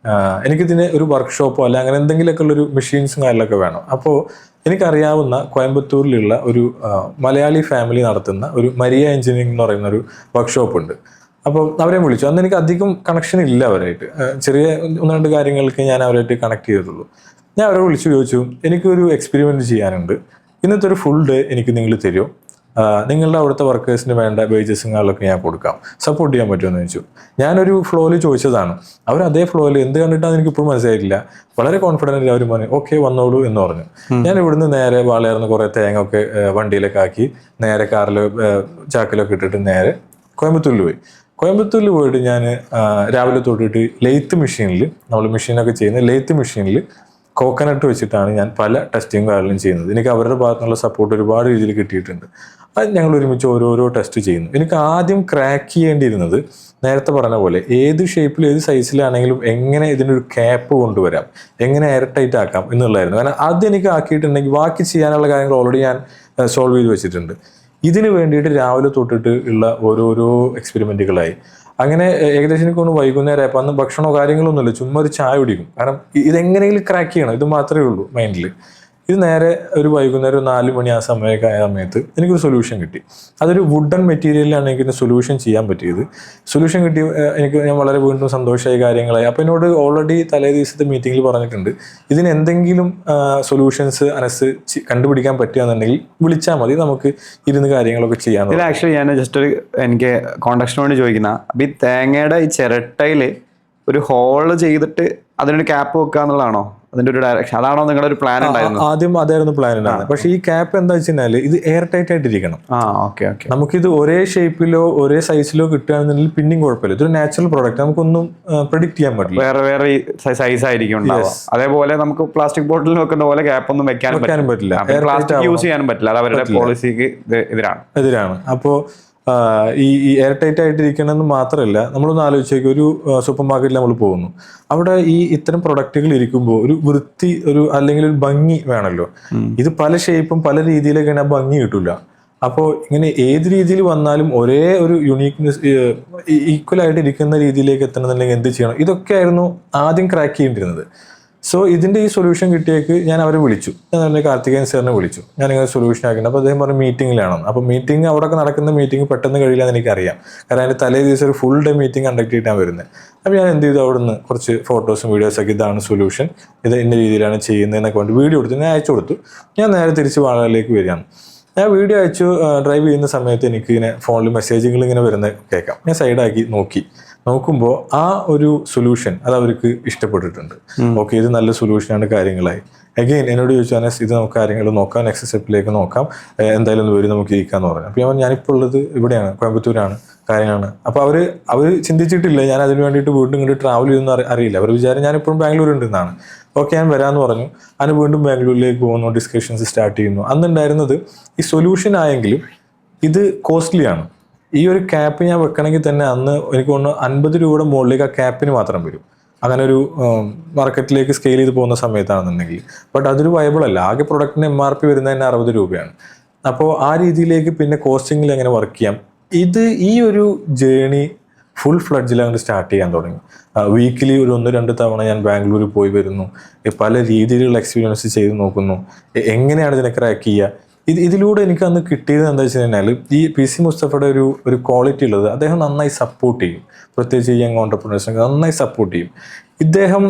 എനിക്കിതിന് ഒരു വർക്ക്ഷോപ്പോ അല്ല അങ്ങനെ എന്തെങ്കിലുമൊക്കെ ഉള്ളൊരു മെഷീൻസും കാര്യങ്ങളൊക്കെ വേണം. അപ്പോൾ എനിക്കറിയാവുന്ന കോയമ്പത്തൂരിലുള്ള ഒരു മലയാളി ഫാമിലി നടത്തുന്ന ഒരു മരിയ എഞ്ചിനീയറിംഗ് എന്ന് പറയുന്ന ഒരു വർക്ക്ഷോപ്പ് ഉണ്ട്. അപ്പോൾ അവരെ വിളിച്ചു. അന്ന് എനിക്ക് അധികം കണക്ഷൻ ഇല്ല അവരായിട്ട്, ചെറിയ 1-2 കാര്യങ്ങൾക്ക് ഞാൻ അവരായിട്ട് കണക്ട് ചെയ്തിട്ടുള്ളൂ. ഞാൻ അവരെ വിളിച്ചു ചോദിച്ചു, എനിക്കൊരു എക്സ്പെരിമെൻറ്റ് ചെയ്യാനുണ്ട്, ഇന്നത്തെ ഒരു ഫുൾ ഡേ എനിക്ക് നിങ്ങൾ തരുമോ, നിങ്ങളുടെ അവിടുത്തെ വർക്കേഴ്സിന് വേണ്ട വേജസും കാര്യങ്ങളൊക്കെ ഞാൻ കൊടുക്കാം, സപ്പോർട്ട് ചെയ്യാൻ പറ്റുമെന്ന് ചോദിച്ചു. ഞാനൊരു ഫ്ലോയിൽ ചോദിച്ചതാണ്. അവർ അതേ ഫ്ലോയിൽ എന്ത് കണ്ടിട്ടാന്ന് എനിക്ക് ഇപ്പോഴും മനസ്സിലായിട്ടില്ല, വളരെ കോൺഫിഡൻ്റ് അവർ പറഞ്ഞു ഓക്കെ വന്നോളൂ എന്ന് പറഞ്ഞു. ഞാൻ ഇവിടുന്ന് നേരെ വാളയാർന്ന് കുറേ തേങ്ങ ഒക്കെ വണ്ടിയിലൊക്കെ ആക്കി നേരെ കാറിൽ ചാക്കിലൊക്കെ ഇട്ടിട്ട് നേരെ കോയമ്പത്തൂരിൽ പോയി. കോയമ്പത്തൂരിൽ പോയിട്ട് ഞാൻ രാവിലെ തൊട്ടിട്ട് ലെയ്ത്ത് മെഷീനിൽ, നമ്മൾ മെഷീനൊക്കെ ചെയ്യുന്ന ലെയ്ത്ത് മെഷീനിൽ കോക്കനട്ട് വെച്ചിട്ടാണ് ഞാൻ പല ടെസ്റ്റിംഗ് കാര്യങ്ങളും ചെയ്യുന്നത്. എനിക്ക് അവരുടെ ഭാഗത്തുനിന്നുള്ള സപ്പോർട്ട് ഒരുപാട് രീതിയിൽ കിട്ടിയിട്ടുണ്ട്. അത് ഞങ്ങൾ ഒരുമിച്ച് ഓരോരോ ടെസ്റ്റ് ചെയ്യുന്നു. എനിക്ക് ആദ്യം ക്രാക്ക് ചെയ്യേണ്ടിയിരുന്നത് നേരത്തെ പറഞ്ഞ പോലെ ഏത് ഷേപ്പിൽ ഏത് സൈസിലാണെങ്കിലും എങ്ങനെ ഇതിനൊരു ക്യാപ്പ് കൊണ്ടുവരാം, എങ്ങനെ എയർ ടൈറ്റ് ആക്കാം എന്നുള്ളതായിരുന്നു. കാരണം അതെനിക്ക് ആക്കിയിട്ടുണ്ടെങ്കിൽ ബാക്കി ചെയ്യാനുള്ള കാര്യങ്ങൾ ഓൾറെഡി ഞാൻ സോൾവ് ചെയ്ത് വെച്ചിട്ടുണ്ട്. ഇതിന് വേണ്ടിയിട്ട് രാവിലെ തൊട്ടിട്ട് ഉള്ള ഓരോരോ എക്സ്പെരിമെൻറ്റുകളായി. അങ്ങനെ ഏകദേശം എനിക്ക് ഒന്ന് വൈകുന്നേരം ആയപ്പോൾ അന്ന് ഭക്ഷണമോ കാര്യങ്ങളൊന്നുമില്ല, ചുമ്മാ ഒരു ചായ കുടിക്കും. കാരണം ഇതെങ്ങനെയെങ്കിലും ക്രാക്ക് ചെയ്യണം, ഇത് മാത്രമേ ഉള്ളൂ മൈൻഡിൽ. ഇത് നേരെ ഒരു വൈകുന്നേരം ഒരു 4 മണി ആ സമയമൊക്കെ ആയ സമയത്ത് എനിക്കൊരു സൊല്യൂഷൻ കിട്ടി. അതൊരു വുഡൻ മെറ്റീരിയലിലാണ് എനിക്ക് സൊല്യൂഷൻ ചെയ്യാൻ പറ്റിയത്. സൊല്യൂഷൻ കിട്ടി ഞാൻ വളരെ വീണ്ടും സന്തോഷമായ കാര്യങ്ങളായി. അപ്പോൾ എന്നോട് ഓൾറെഡി തലേ ദിവസത്തെ മീറ്റിങ്ങിൽ പറഞ്ഞിട്ടുണ്ട്, ഇതിന് എന്തെങ്കിലും സൊല്യൂഷൻസ് അനസ് കണ്ടുപിടിക്കാൻ പറ്റുകയെന്നുണ്ടെങ്കിൽ വിളിച്ചാൽ മതി, നമുക്ക് ഇരുന്ന് കാര്യങ്ങളൊക്കെ ചെയ്യാൻ. ഇതിൽ ആക്ച്വലി ഞാൻ ജസ്റ്റ് ഒരു എനിക്ക് കോൺടാക്റ്റിന് വേണ്ടി ചോദിക്കുന്ന, അപ്പം ഈ തേങ്ങയുടെ ഈ ചിരട്ടയിൽ ഒരു ഹോള് ചെയ്തിട്ട് അതിനൊരു ക്യാപ്പ് വെക്കുക എന്നുള്ളതാണോ അതിന്റെ ഒരു ഡയറക്ഷൻ? അതാണോ നിങ്ങളുടെ ഒരു പ്ലാൻ ഉണ്ടായിരുന്നത്? ആദ്യം അതായിരുന്നു പ്ലാൻ ഉണ്ടായിരുന്നത്. പക്ഷെ ഈ ക്യാപ്പ് എന്താ വെച്ച് കഴിഞ്ഞാൽ ഇത് എയർ ടൈറ്റ് ആയിട്ടിരിക്കണം. നമുക്കിത് ഒരേ ഷേപ്പിലോ ഒരേ സൈസിലോ കിട്ടുകയാണെന്നുണ്ടെങ്കിൽ പിന്നെയും കുഴപ്പമില്ല. ഇതൊരു നാച്ചുറൽ പ്രോഡക്റ്റ്, നമുക്കൊന്നും പ്രെഡിക്ട് ചെയ്യാൻ പറ്റില്ല. വേറെ വേറെ സൈസ് ആയിരിക്കും. അതേപോലെ നമുക്ക് പ്ലാസ്റ്റിക് ബോട്ടിൽ വെക്കുന്ന പോലെ ക്യാപ്പ് ഒന്നും വെക്കാനും പറ്റില്ല, പ്ലാസ്റ്റിക് യൂസ് ചെയ്യാനും പറ്റില്ല. അത് അവരുടെ പോളിസിക്ക് എതിരാണ്. അപ്പോൾ ഈ എയർ ടൈറ്റ് ആയിട്ടിരിക്കണമെന്ന് മാത്രമല്ല, നമ്മളൊന്ന് ആലോചിച്ചേക്ക്, ഒരു സൂപ്പർ മാർക്കറ്റിൽ നമ്മൾ പോകുന്നു, അവിടെ ഈ ഇത്തരം പ്രൊഡക്റ്റുകൾ ഇരിക്കുമ്പോൾ ഒരു വൃത്തി, ഒരു അല്ലെങ്കിൽ ഒരു ഭംഗി വേണമല്ലോ. ഇത് പല ഷേപ്പും പല രീതിയിലൊക്കെയാണ്, ആ ഭംഗി കിട്ടില്ല. അപ്പോൾ ഇങ്ങനെ ഏത് രീതിയിൽ വന്നാലും ഒരേ ഒരു യുണീക്നെസ് ഈക്വൽ ആയിട്ട് ഇരിക്കുന്ന രീതിയിലേക്ക് എത്തണമെന്നുണ്ടെങ്കിൽ എന്ത് ചെയ്യണം? ഇതൊക്കെയായിരുന്നു ആദ്യം ക്രാക്ക് ചെയ്യേണ്ടിരുന്നത്. സോ ഇതിൻ്റെ ഈ സൊല്യൂഷൻ കിട്ടിയേക്ക് ഞാൻ അവരെ വിളിച്ചു. ഞാൻ തന്നെ കാർത്തികേയൻ സാറിനെ വിളിച്ചു. ഞാനിങ്ങനെ സൊല്യൂഷൻ ആക്കിയിട്ട്, അപ്പോൾ അദ്ദേഹം പറഞ്ഞു മീറ്റിങ്ങിലാണെന്ന്. അപ്പോൾ മീറ്റിംഗ് അവിടെയൊക്കെ നടക്കുന്ന മീറ്റിംഗ് പെട്ടെന്ന് കഴിയില്ലെന്ന് എനിക്കറിയാം. കാരണം അതിൻ്റെ തലേ ദിവസം ഒരു ഫുൾ ഡേ മീറ്റിംഗ് കണ്ടക്ട് ചെയ്തിട്ടാണ് വരുന്നത്. അപ്പോൾ ഞാൻ എന്ത് ചെയ്തു, അവിടുന്ന് കുറച്ച് ഫോട്ടോസും വീഡിയോസൊക്കെ, ഇതാണ് സൊല്യൂഷൻ, ഇത് ഇന്ന രീതിയിലാണ് ചെയ്യുന്നതെന്നൊക്കെ കൊണ്ട് വീഡിയോ എടുത്ത് ഞാൻ അയച്ചു കൊടുത്തു. ഞാൻ നേരെ തിരിച്ച് വാളയിലേക്ക് വരികയാണ്. ഞാൻ വീഡിയോ അയച്ചു ഡ്രൈവ് ചെയ്യുന്ന സമയത്ത് എനിക്ക് ഇങ്ങനെ ഫോണിൽ മെസ്സേജുകൾ ഇങ്ങനെ വരുന്നത് കേൾക്കാം. ഞാൻ സൈഡാക്കി നോക്കുമ്പോൾ ആ ഒരു സൊല്യൂഷൻ അത് അവർക്ക് ഇഷ്ടപ്പെട്ടിട്ടുണ്ട്. ഓക്കെ, ഇത് നല്ല സൊല്യൂഷനാണ്, കാര്യങ്ങളായി. അഗെയിൻ എന്നോട് ചോദിച്ചു, അനസ് ഇത് നമുക്ക് കാര്യങ്ങൾ നോക്കാം, നെക്സ്റ്റ് സ്റ്റെപ്പിലേക്ക് നോക്കാം, എന്തായാലും ഒന്ന് വരും, നമുക്ക് ഇരിക്കാന്ന് പറഞ്ഞു. അപ്പോൾ ഞാനിപ്പോൾ ഉള്ളത് ഇവിടെയാണ്, കോയമ്പത്തൂരാണ്, കാര്യമാണ്. അപ്പോൾ അവർ ചിന്തിച്ചിട്ടില്ല ഞാൻ അതിന് വേണ്ടിയിട്ട് വീണ്ടും ഇങ്ങോട്ട് ട്രാവൽ ചെയ്യുമെന്ന് അറിയില്ല. അവർ വിചാരം ഞാനിപ്പോഴും ബാംഗ്ലൂർ ഉണ്ടെന്നാണ്. ഓക്കെ, ഞാൻ വരാമെന്ന് പറഞ്ഞു. അതിന് വീണ്ടും ബാംഗ്ലൂരിലേക്ക് പോകുന്നു, ഡിസ്കഷൻസ് സ്റ്റാർട്ട് ചെയ്യുന്നു. അന്നുണ്ടായിരുന്നത് ഈ സൊല്യൂഷൻ ആയെങ്കിലും ഇത് കോസ്റ്റ്ലിയാണ്. ഈ ഒരു ക്യാപ്പ് ഞാൻ വെക്കണമെങ്കിൽ തന്നെ അന്ന് എനിക്ക് തോന്നുന്നു 50 രൂപയുടെ മുകളിലേക്ക് ആ ക്യാപ്പിന് മാത്രം വരും. അങ്ങനെ ഒരു മാർക്കറ്റിലേക്ക് സ്കെയിൽ ചെയ്ത് പോകുന്ന സമയത്താണെന്നുണ്ടെങ്കിൽ. ബട്ട് അതൊരു വയബിൾ അല്ല. ആകെ പ്രൊഡക്റ്റിന് MRP വരുന്നത് തന്നെ 60 രൂപയാണ്. അപ്പോൾ ആ രീതിയിലേക്ക് പിന്നെ കോസ്റ്റിങ്ങിൽ എങ്ങനെ വർക്ക് ചെയ്യാം, ഈ ഒരു ജേണി ഫുൾ ഫ്ലഡ്ജിൽ അങ്ങോട്ട് സ്റ്റാർട്ട് ചെയ്യാൻ തുടങ്ങി. വീക്കിലി ഒരു 1-2 തവണ ഞാൻ ബാംഗ്ലൂരിൽ പോയി വരുന്നു, പല രീതിയിലുള്ള എക്സ്പീരിയൻസ് ചെയ്ത് നോക്കുന്നു, എങ്ങനെയാണ് ഇതിനെ ക്രാക്ക് ചെയ്യുക. ഇതിലൂടെ എനിക്ക് അന്ന് കിട്ടിയത് എന്താ വെച്ച് കഴിഞ്ഞാൽ, ഈ PC മുസ്തഫയുടെ ഒരു ക്വാളിറ്റി ഉള്ളത്, അദ്ദേഹം നന്നായി സപ്പോർട്ട് ചെയ്യും. പ്രത്യേകിച്ച് യങ് ഓണ്ടർപ്രണേഴ്സിനെ നന്നായി സപ്പോർട്ട് ചെയ്യും. ഇദ്ദേഹം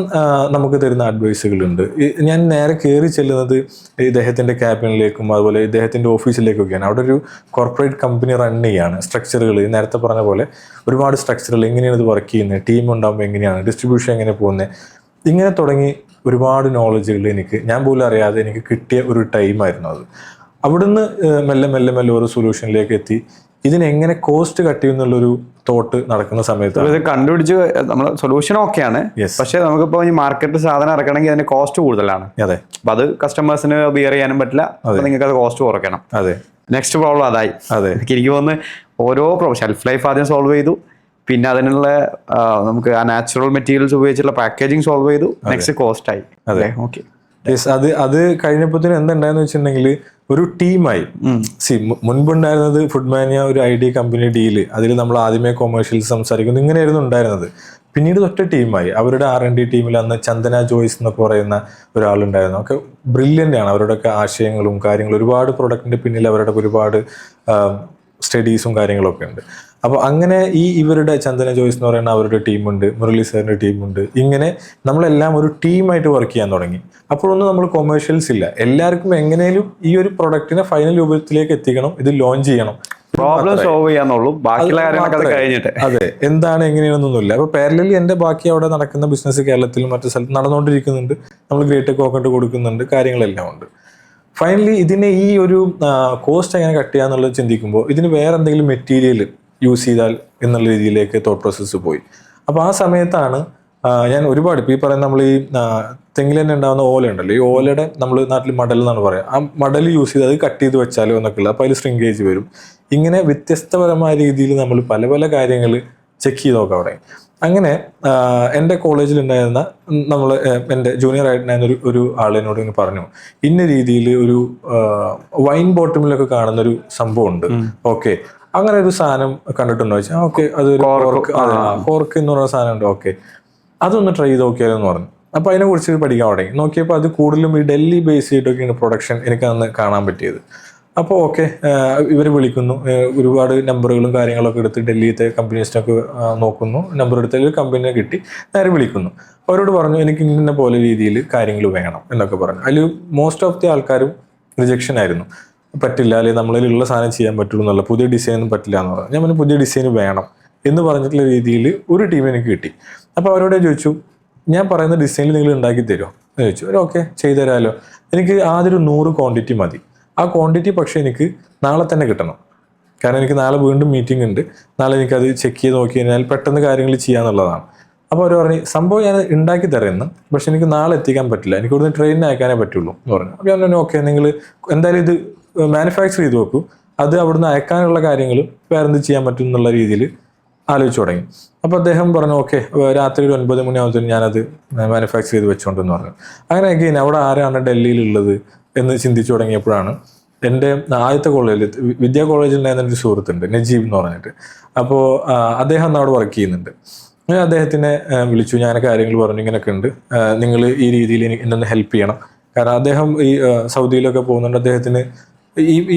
നമുക്ക് തരുന്ന അഡ്വൈസുകളുണ്ട്. ഞാൻ നേരെ കയറി ചെല്ലുന്നത് ഇദ്ദേഹത്തിൻ്റെ ക്യാബിനിലേക്കും അതുപോലെ ഇദ്ദേഹത്തിൻ്റെ ഓഫീസിലേക്കൊക്കെയാണ്. അവിടെ ഒരു കോർപ്പറേറ്റ് കമ്പനി റൺ ചെയ്യാണ്. സ്ട്രക്ചറുകൾ നേരത്തെ പറഞ്ഞ പോലെ ഒരുപാട് സ്ട്രക്ചറുകൾ, എങ്ങനെയാണ് ഇത് വർക്ക് ചെയ്യുന്നത്, ടീം ഉണ്ടാകുമ്പോൾ എങ്ങനെയാണ്, ഡിസ്ട്രിബ്യൂഷൻ എങ്ങനെ പോകുന്നത്, ഇങ്ങനെ തുടങ്ങി ഒരുപാട് നോളജുകൾ ഞാൻ പോലും അറിയാതെ എനിക്ക് കിട്ടിയ ഒരു ടൈമായിരുന്നു അത്. അവിടുന്ന് മെല്ലെ മെല്ലെ മെല്ലെ ഒരു സൊല്യൂഷനിലേക്ക് എത്തി. ഇതിനെങ്ങനെ കോസ്റ്റ് കട്ട് ചെയ്യുന്നുള്ളൊരു തോട്ട് നടക്കുന്ന സമയത്ത് ഇത് കണ്ടുപിടിച്ച് നമ്മൾ സൊല്യൂഷൻ ഓക്കെയാണ്. പക്ഷെ നമുക്കിപ്പോൾ ഈ മാർക്കറ്റിൽ സാധനം ഇറക്കണമെങ്കിൽ അതിന്റെ കോസ്റ്റ് കൂടുതലാണ്. അതെ, അപ്പൊ അത് കസ്റ്റമേഴ്സിന് ബിയർ ചെയ്യാനും പറ്റില്ല. നിങ്ങൾക്ക് അത് കോസ്റ്റ് കുറയ്ക്കണം. അതെ, നെക്സ്റ്റ് പ്രോബ്ലം അതായി. അതെ, എനിക്ക് തോന്നുന്നു ഓരോ ഷെൽഫ് ലൈഫ് ആദ്യം സോൾവ് ചെയ്തു, പിന്നെ അതിനുള്ള നമുക്ക് ആ നാച്ചുറൽ മെറ്റീരിയൽസ് ഉപയോഗിച്ചുള്ള പാക്കേജിങ് സോൾവ് ചെയ്തു, നെക്സ്റ്റ് കോസ്റ്റ് ആയി. അതെ, ഓക്കെ. അത് കഴിഞ്ഞപ്പോഴത്തേനും എന്തുണ്ടായെന്ന് വെച്ചിട്ടുണ്ടെങ്കിൽ ഒരു ടീമായി. മുൻപുണ്ടായിരുന്നത് ഫുഡ്മാനിയ ഒരു ID കമ്പനി ഡീല്, അതിൽ നമ്മൾ ആദ്യമേ കൊമേഴ്ഷ്യൽസ് സംസാരിക്കുന്നു, ഇങ്ങനെയായിരുന്നു ഉണ്ടായിരുന്നത്. പിന്നീട് ഒറ്റ ടീമായി. അവരുടെ R&D ടീമിൽ അന്ന് ചന്ദന ജോയ്സ് എന്നൊക്കെ പറയുന്ന ഒരാളുണ്ടായിരുന്നു. ഒക്കെ ബ്രില്യൻ്റ് ആണ്. അവരുടെയൊക്കെ ആശയങ്ങളും കാര്യങ്ങളും, ഒരുപാട് പ്രൊഡക്റ്റിൻ്റെ പിന്നിൽ അവരുടെ ഒരുപാട് സ്റ്റഡീസും കാര്യങ്ങളൊക്കെ ഉണ്ട്. അപ്പോൾ അങ്ങനെ ഇവരുടെ ചന്ദന ജോയ്സ് എന്ന് പറയുന്ന അവരുടെ ടീമുണ്ട്, മുരളി സാറിൻ്റെ ടീമുണ്ട്, ഇങ്ങനെ നമ്മളെല്ലാം ഒരു ടീമായിട്ട് വർക്ക് ചെയ്യാൻ തുടങ്ങി. അപ്പോഴൊന്നും നമ്മൾ കൊമേഴ്ഷ്യൽസ് ഇല്ല, എല്ലാവർക്കും എങ്ങനെയും ഈ ഒരു പ്രൊഡക്റ്റിനെ ഫൈനൽ രൂപത്തിലേക്ക് എത്തിക്കണം, ഇത് ലോഞ്ച് ചെയ്യണം, പ്രോബ്ലം സോൾവ് ചെയ്യാന്നുള്ളൂ, ബാക്കിയുള്ള കാര്യങ്ങളൊക്കെ കഴിഞ്ഞിട്ട്. അതെ, എന്താണ് എങ്ങനെയാണെന്നൊന്നുമില്ല. അപ്പോൾ പാരലലി എൻ്റെ ബാക്കി അവിടെ നടക്കുന്ന ബിസിനസ് കേരളത്തിലും മറ്റു സ്ഥലത്ത് നടന്നുകൊണ്ടിരിക്കുന്നുണ്ട്, നമ്മൾ ഗ്രേറ്റ് കോക്കട്ട് കൊടുക്കുന്നുണ്ട്, കാര്യങ്ങളെല്ലാം ഉണ്ട്. ഫൈനലി ഇതിനെ ഈ ഒരു കോസ്റ്റ് എങ്ങനെ കട്ട് ചെയ്യാന്നുള്ളത് ചിന്തിക്കുമ്പോൾ ഇതിന് വേറെ എന്തെങ്കിലും മെറ്റീരിയൽ യൂസ് ചെയ്താൽ എന്നുള്ള രീതിയിലേക്ക് തോട്ട് പ്രോസസ്സ് പോയി. അപ്പോൾ ആ സമയത്താണ് ഞാൻ ഒരുപാട് ഇപ്പോൾ ഈ പറയുന്ന നമ്മൾ ഈ തെങ്ങിൽ തന്നെ ഉണ്ടാകുന്ന ഓല ഉണ്ടല്ലോ, ഈ ഓലയുടെ നമ്മൾ നാട്ടിൽ മടൽ എന്നാണ് പറയുക, ആ മടൽ യൂസ് ചെയ്ത് അത് കട്ട് ചെയ്ത് വെച്ചാലോ എന്നൊക്കെ ഉള്ളത്. അപ്പോൾ അതിൽ സ്ട്രിങ്കേജ് വരും. ഇങ്ങനെ വ്യത്യസ്തപരമായ രീതിയിൽ നമ്മൾ പല പല കാര്യങ്ങൾ ചെക്ക് ചെയ്ത് നോക്കാം അവിടെ. അങ്ങനെ എൻ്റെ കോളേജിൽ ഉണ്ടായിരുന്ന എൻ്റെ ജൂനിയർ ആയിട്ടുണ്ടായിരുന്ന ഒരു ആളിനോട് ഇങ്ങനെ പറഞ്ഞു, ഇന്ന രീതിയിൽ ഒരു വൈൻ ബോട്ടിമിലൊക്കെ കാണുന്നൊരു സംഭവം ഉണ്ട്, ഓക്കെ അങ്ങനെ ഒരു സാധനം കണ്ടിട്ടുണ്ടോ ചോദിച്ചാൽ, ഓക്കെ അതൊരു കോർക്ക് എന്ന് പറയുന്ന സാധനം ഉണ്ട്, ഓക്കെ അതൊന്ന് ട്രൈ ചെയ്ത് നോക്കിയാലോ എന്ന് പറഞ്ഞു. അപ്പോൾ അതിനെക്കുറിച്ച് പഠിക്കാൻ തുടങ്ങി. നോക്കിയപ്പോൾ അത് കൂടുതലും ഈ ഡൽഹി ബേസ് ചെയ്തിട്ടൊക്കെയാണ് പ്രൊഡക്ഷൻ എനിക്ക് അന്ന് കാണാൻ പറ്റിയത്. അപ്പോൾ ഓക്കെ ഇവർ വിളിക്കുന്നു, ഒരുപാട് നമ്പറുകളും കാര്യങ്ങളൊക്കെ എടുത്ത് ഡൽഹിയിലത്തെ കമ്പനീസിനൊക്കെ നോക്കുന്നു, നമ്പർ എടുത്ത ഒരു കമ്പനിയെ കിട്ടി, നേരെ വിളിക്കുന്നു. അവരോട് പറഞ്ഞു എനിക്ക് ഇന്ന പോലെ രീതിയിൽ കാര്യങ്ങൾ വേണം എന്നൊക്കെ പറഞ്ഞു. അതിൽ മോസ്റ്റ് ഓഫ് ദി ആൾക്കാരും റിജക്ഷൻ ആയിരുന്നു, പറ്റില്ല, അല്ലെങ്കിൽ നമ്മളിലുള്ള സാധനം ചെയ്യാൻ പറ്റുള്ളൂ എന്നുള്ള, പുതിയ ഡിസൈനൊന്നും പറ്റില്ല എന്ന് പറഞ്ഞു. ഞാൻ പറഞ്ഞു പുതിയ ഡിസൈൻ വേണം എന്ന് പറഞ്ഞിട്ടുള്ള രീതിയിൽ ഒരു ടീം എനിക്ക് കിട്ടി. അപ്പോൾ അവരോട് ചോദിച്ചു, ഞാൻ പറയുന്ന ഡിസൈനിൽ നിങ്ങൾ ഉണ്ടാക്കി തരുമോ എന്ന് ചോദിച്ചു. ഒരു ഓക്കെ ചെയ്തു തരാമല്ലോ, എനിക്ക് ആദ്യം ഒരു 100 ക്വാണ്ടിറ്റി മതി. ആ ക്വാണ്ടിറ്റി പക്ഷേ എനിക്ക് നാളെ തന്നെ കിട്ടണം, കാരണം എനിക്ക് നാളെ വീണ്ടും മീറ്റിംഗ് ഉണ്ട്, നാളെ എനിക്കത് ചെക്ക് ചെയ്ത് നോക്കി കഴിഞ്ഞാൽ പെട്ടെന്ന് കാര്യങ്ങൾ ചെയ്യാന്നുള്ളതാണ്. അപ്പോൾ അവർ പറഞ്ഞു സംഭവം ഞാൻ ഉണ്ടാക്കി തരുന്നു, പക്ഷെ എനിക്ക് നാളെ എത്തിക്കാൻ പറ്റില്ല, എനിക്ക് ഇവിടുന്ന് ട്രെയിനിന് അയക്കാനേ പറ്റുള്ളൂ എന്ന് പറഞ്ഞു. അപ്പോൾ ഞാൻ പറഞ്ഞു ഓക്കെ നിങ്ങൾ എന്തായാലും ഇത് മാനുഫാക്ചർ ചെയ്ത് നോക്കൂ, അത് അവിടുന്ന് അയക്കാനുള്ള കാര്യങ്ങൾ വേറെ എന്ത് ചെയ്യാൻ പറ്റും എന്നുള്ള രീതിയിൽ ആലോചിച്ച് തുടങ്ങി. അപ്പോൾ അദ്ദേഹം പറഞ്ഞു ഓക്കെ രാത്രി ഒരു 9 മണിയാകുമ്പോഴത്തേനും ഞാനത് മാനുഫാക്ചർ ചെയ്ത് വെച്ചോണ്ടെന്ന് പറഞ്ഞു. അങ്ങനെ അഗെയിൻ അവിടെ ആരാണ് ഡൽഹിയിലുള്ളത് എന്ന് ചിന്തിച്ചു തുടങ്ങിയപ്പോഴാണ് എൻ്റെ ആദ്യത്തെ കോളേജിൽ വിദ്യാ കോളേജിൽ ഉണ്ടായിരുന്ന ഒരു സുഹൃത്തുണ്ട് നജീബ് എന്ന് പറഞ്ഞിട്ട്. അപ്പോൾ അദ്ദേഹം അന്ന് അവിടെ വർക്ക് ചെയ്യുന്നുണ്ട്. ഞാൻ അദ്ദേഹത്തിനെ വിളിച്ചു, ഞാൻ കാര്യങ്ങൾ പറഞ്ഞു, ഇങ്ങനെയൊക്കെ ഉണ്ട്, നിങ്ങൾ ഈ രീതിയിൽ എന്നൊന്ന് ഹെൽപ്പ് ചെയ്യണം. കാരണം അദ്ദേഹം ഈ സൗദിയിലൊക്കെ പോകുന്നുണ്ട്, അദ്ദേഹത്തിന്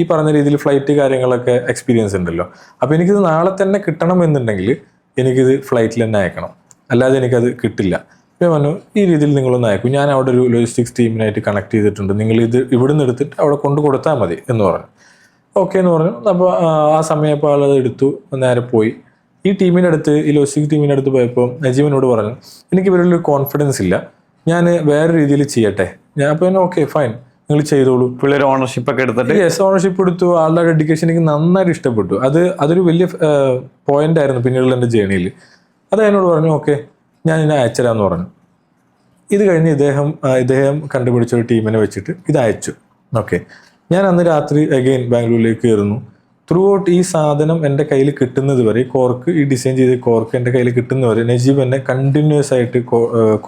ഈ പറഞ്ഞ രീതിയിൽ ഫ്ലൈറ്റ് കാര്യങ്ങളൊക്കെ എക്സ്പീരിയൻസ് ഉണ്ടല്ലോ. അപ്പോൾ എനിക്കിത് നാളെ തന്നെ കിട്ടണം എന്നുണ്ടെങ്കിൽ എനിക്കിത് ഫ്ലൈറ്റിൽ തന്നെ അയക്കണം, അല്ലാതെ എനിക്കത് കിട്ടില്ല. ഞാൻ പറഞ്ഞു ഈ രീതിയിൽ നിങ്ങളൊന്ന് അയക്കും, ഞാൻ അവിടെ ഒരു ലോജിസ്റ്റിക്സ് ടീമിനായിട്ട് കണക്ട് ചെയ്തിട്ടുണ്ട്, നിങ്ങളിത് ഇവിടുന്ന് എടുത്തിട്ട് അവിടെ കൊണ്ട് കൊടുത്താൽ മതി എന്ന് പറഞ്ഞു. ഓക്കെ എന്ന് പറഞ്ഞു. അപ്പോൾ ആ സമയപ്പോൾ ആളത് എടുത്തു, നേരെ പോയി. ഈ ടീമിൻ്റെ അടുത്ത്, ഈ ലോജിസ്റ്റിക്സ് ടീമിൻ്റെ അടുത്ത് പോയപ്പോൾ നജീബിനോട് പറഞ്ഞു എനിക്ക് ഇവരിലൊരു കോൺഫിഡൻസ് ഇല്ല, ഞാൻ വേറെ രീതിയിൽ ചെയ്യട്ടെ. ഞാൻ അപ്പോൾ ഓക്കെ ഫൈൻ നിങ്ങൾ ചെയ്തോളൂ. പിള്ളേർ ഓണർഷിപ്പ് ഒക്കെ എടുത്തിട്ട് യെസ് ഓണർഷിപ്പ് എടുത്തു. ആളുടെ ഡെഡിക്കേഷൻ എനിക്ക് നന്നായിട്ട് ഇഷ്ടപ്പെട്ടു. അതൊരു വലിയ പോയിന്റ് ആയിരുന്നു പിന്നീടുള്ള എൻ്റെ ജേണിയിൽ. അത് എന്നോട് പറഞ്ഞു ഓക്കെ ഞാൻ ഇതിനെ അയച്ചുതരാമെന്ന് പറഞ്ഞു. ഇത് കഴിഞ്ഞ് ഇദ്ദേഹം കണ്ടുപിടിച്ചൊരു ടീമിനെ വെച്ചിട്ട് ഇത് അയച്ചു. ഓക്കെ ഞാൻ അന്ന് രാത്രി അഗെയിൻ ബാംഗ്ലൂരിലേക്ക് കയറുന്നു. ത്രൂ ഔട്ട് ഈ സാധനം എൻ്റെ കയ്യിൽ കിട്ടുന്നത് വരെ, കോർക്ക് ഈ ഡിസൈൻ ചെയ്ത് കോർക്ക് എൻ്റെ കയ്യിൽ കിട്ടുന്നവരെ നജീബ് എന്നെ കണ്ടിന്യൂസ് ആയിട്ട്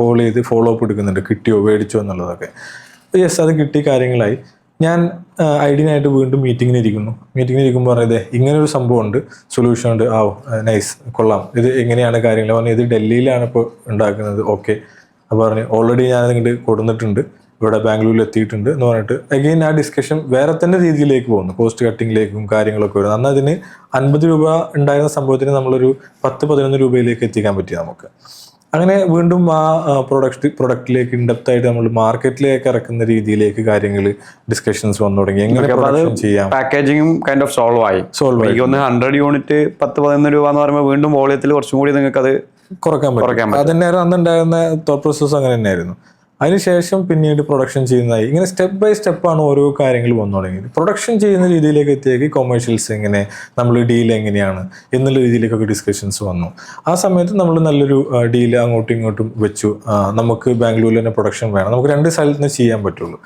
കോൾ ചെയ്ത് ഫോളോ അപ്പ് എടുക്കുന്നുണ്ട്, കിട്ടിയോ മേടിച്ചോ എന്നുള്ളതൊക്കെ. യെസ് അത് കിട്ടി, കാര്യങ്ങളായി. ഞാൻ ഐഡിയനായിട്ട് വീണ്ടും മീറ്റിങ്ങിന് ഇരിക്കുമ്പോൾ പറഞ്ഞത് ഇങ്ങനെ ഒരു സംഭവം ഉണ്ട്, സൊല്യൂഷൻ ഉണ്ട്. നൈസ് കൊള്ളാം, ഇത് എങ്ങനെയാണ് കാര്യങ്ങൾ പറഞ്ഞത്, ഇത് ഡൽഹിയിലാണ് ഇപ്പോൾ ഉണ്ടാക്കുന്നത്. ഓക്കെ അപ്പോൾ പറഞ്ഞു ഓൾറെഡി ഞാൻ ഇങ്ങോട്ട് കൊടുത്തിട്ടുണ്ട്, ഇവിടെ ബാംഗ്ലൂരിൽ എത്തിയിട്ടുണ്ട് എന്ന് പറഞ്ഞിട്ട് അഗെയിൻ ആ ഡിസ്കഷൻ വേറെ തന്നെ രീതിയിലേക്ക് പോകുന്നു, കോസ്റ്റ് കട്ടിങ്ങിലേക്കും കാര്യങ്ങളൊക്കെ വരുന്നു. അന്ന് അതിന് 50 രൂപ ഉണ്ടായിരുന്ന സംഭവത്തിന് നമ്മളൊരു 10-11 രൂപയിലേക്ക് എത്തിക്കാൻ പറ്റി നമുക്ക്. അങ്ങനെ വീണ്ടും ആ പ്രൊഡക്റ്റിലേക്ക് ഇൻഡെപ്ത് ആയിട്ട് നമ്മൾ മാർക്കറ്റിലേക്ക് ഇറക്കുന്ന രീതിയിലേക്ക് കാര്യങ്ങൾ ഡിസ്കഷൻസ് വന്നു തുടങ്ങി. എങ്ങനെ പ്രൊഡക്ഷൻ ചെയ്യാം, പാക്കേജിങ്ങും കൈൻഡ് ഓഫ് സോൾവ് ആയി. 100 യൂണിറ്റ് 10-11 രൂപ എന്ന് പറയുമ്പോൾ വീണ്ടും വോളിയത്തിൽ കുറച്ചും കൂടി നിങ്ങൾക്ക് അത് കുറയ്ക്കാൻ പറ്റും. അതന്നെയായിരുന്നു അന്നുണ്ടായിരുന്ന തോട്ട് പ്രോസസ്, അങ്ങനെ തന്നെയായിരുന്നു. അതിനുശേഷം പിന്നീട് പ്രൊഡക്ഷൻ ചെയ്യുന്നതായി. ഇങ്ങനെ സ്റ്റെപ്പ് ബൈ സ്റ്റെപ്പാണ് ഓരോ കാര്യങ്ങൾ വന്നു തുടങ്ങിയത്. പ്രൊഡക്ഷൻ ചെയ്യുന്ന രീതിയിലേക്ക് എത്തിയേക്ക് കൊമേഴ്ഷ്യൽസ് എങ്ങനെ, നമ്മൾ ഡീൽ എങ്ങനെയാണ് എന്നുള്ള രീതിയിലേക്കൊക്കെ ഡിസ്കഷൻസ് വന്നു. ആ സമയത്ത് നമ്മൾ നല്ലൊരു ഡീൽ അങ്ങോട്ടും ഇങ്ങോട്ടും വെച്ചു. നമുക്ക് ബാംഗ്ലൂരിൽ തന്നെ പ്രൊഡക്ഷൻ വേണം, നമുക്ക് 2 സ്ഥലത്ത് നിന്ന് ചെയ്യാൻ പറ്റുള്ളൂ.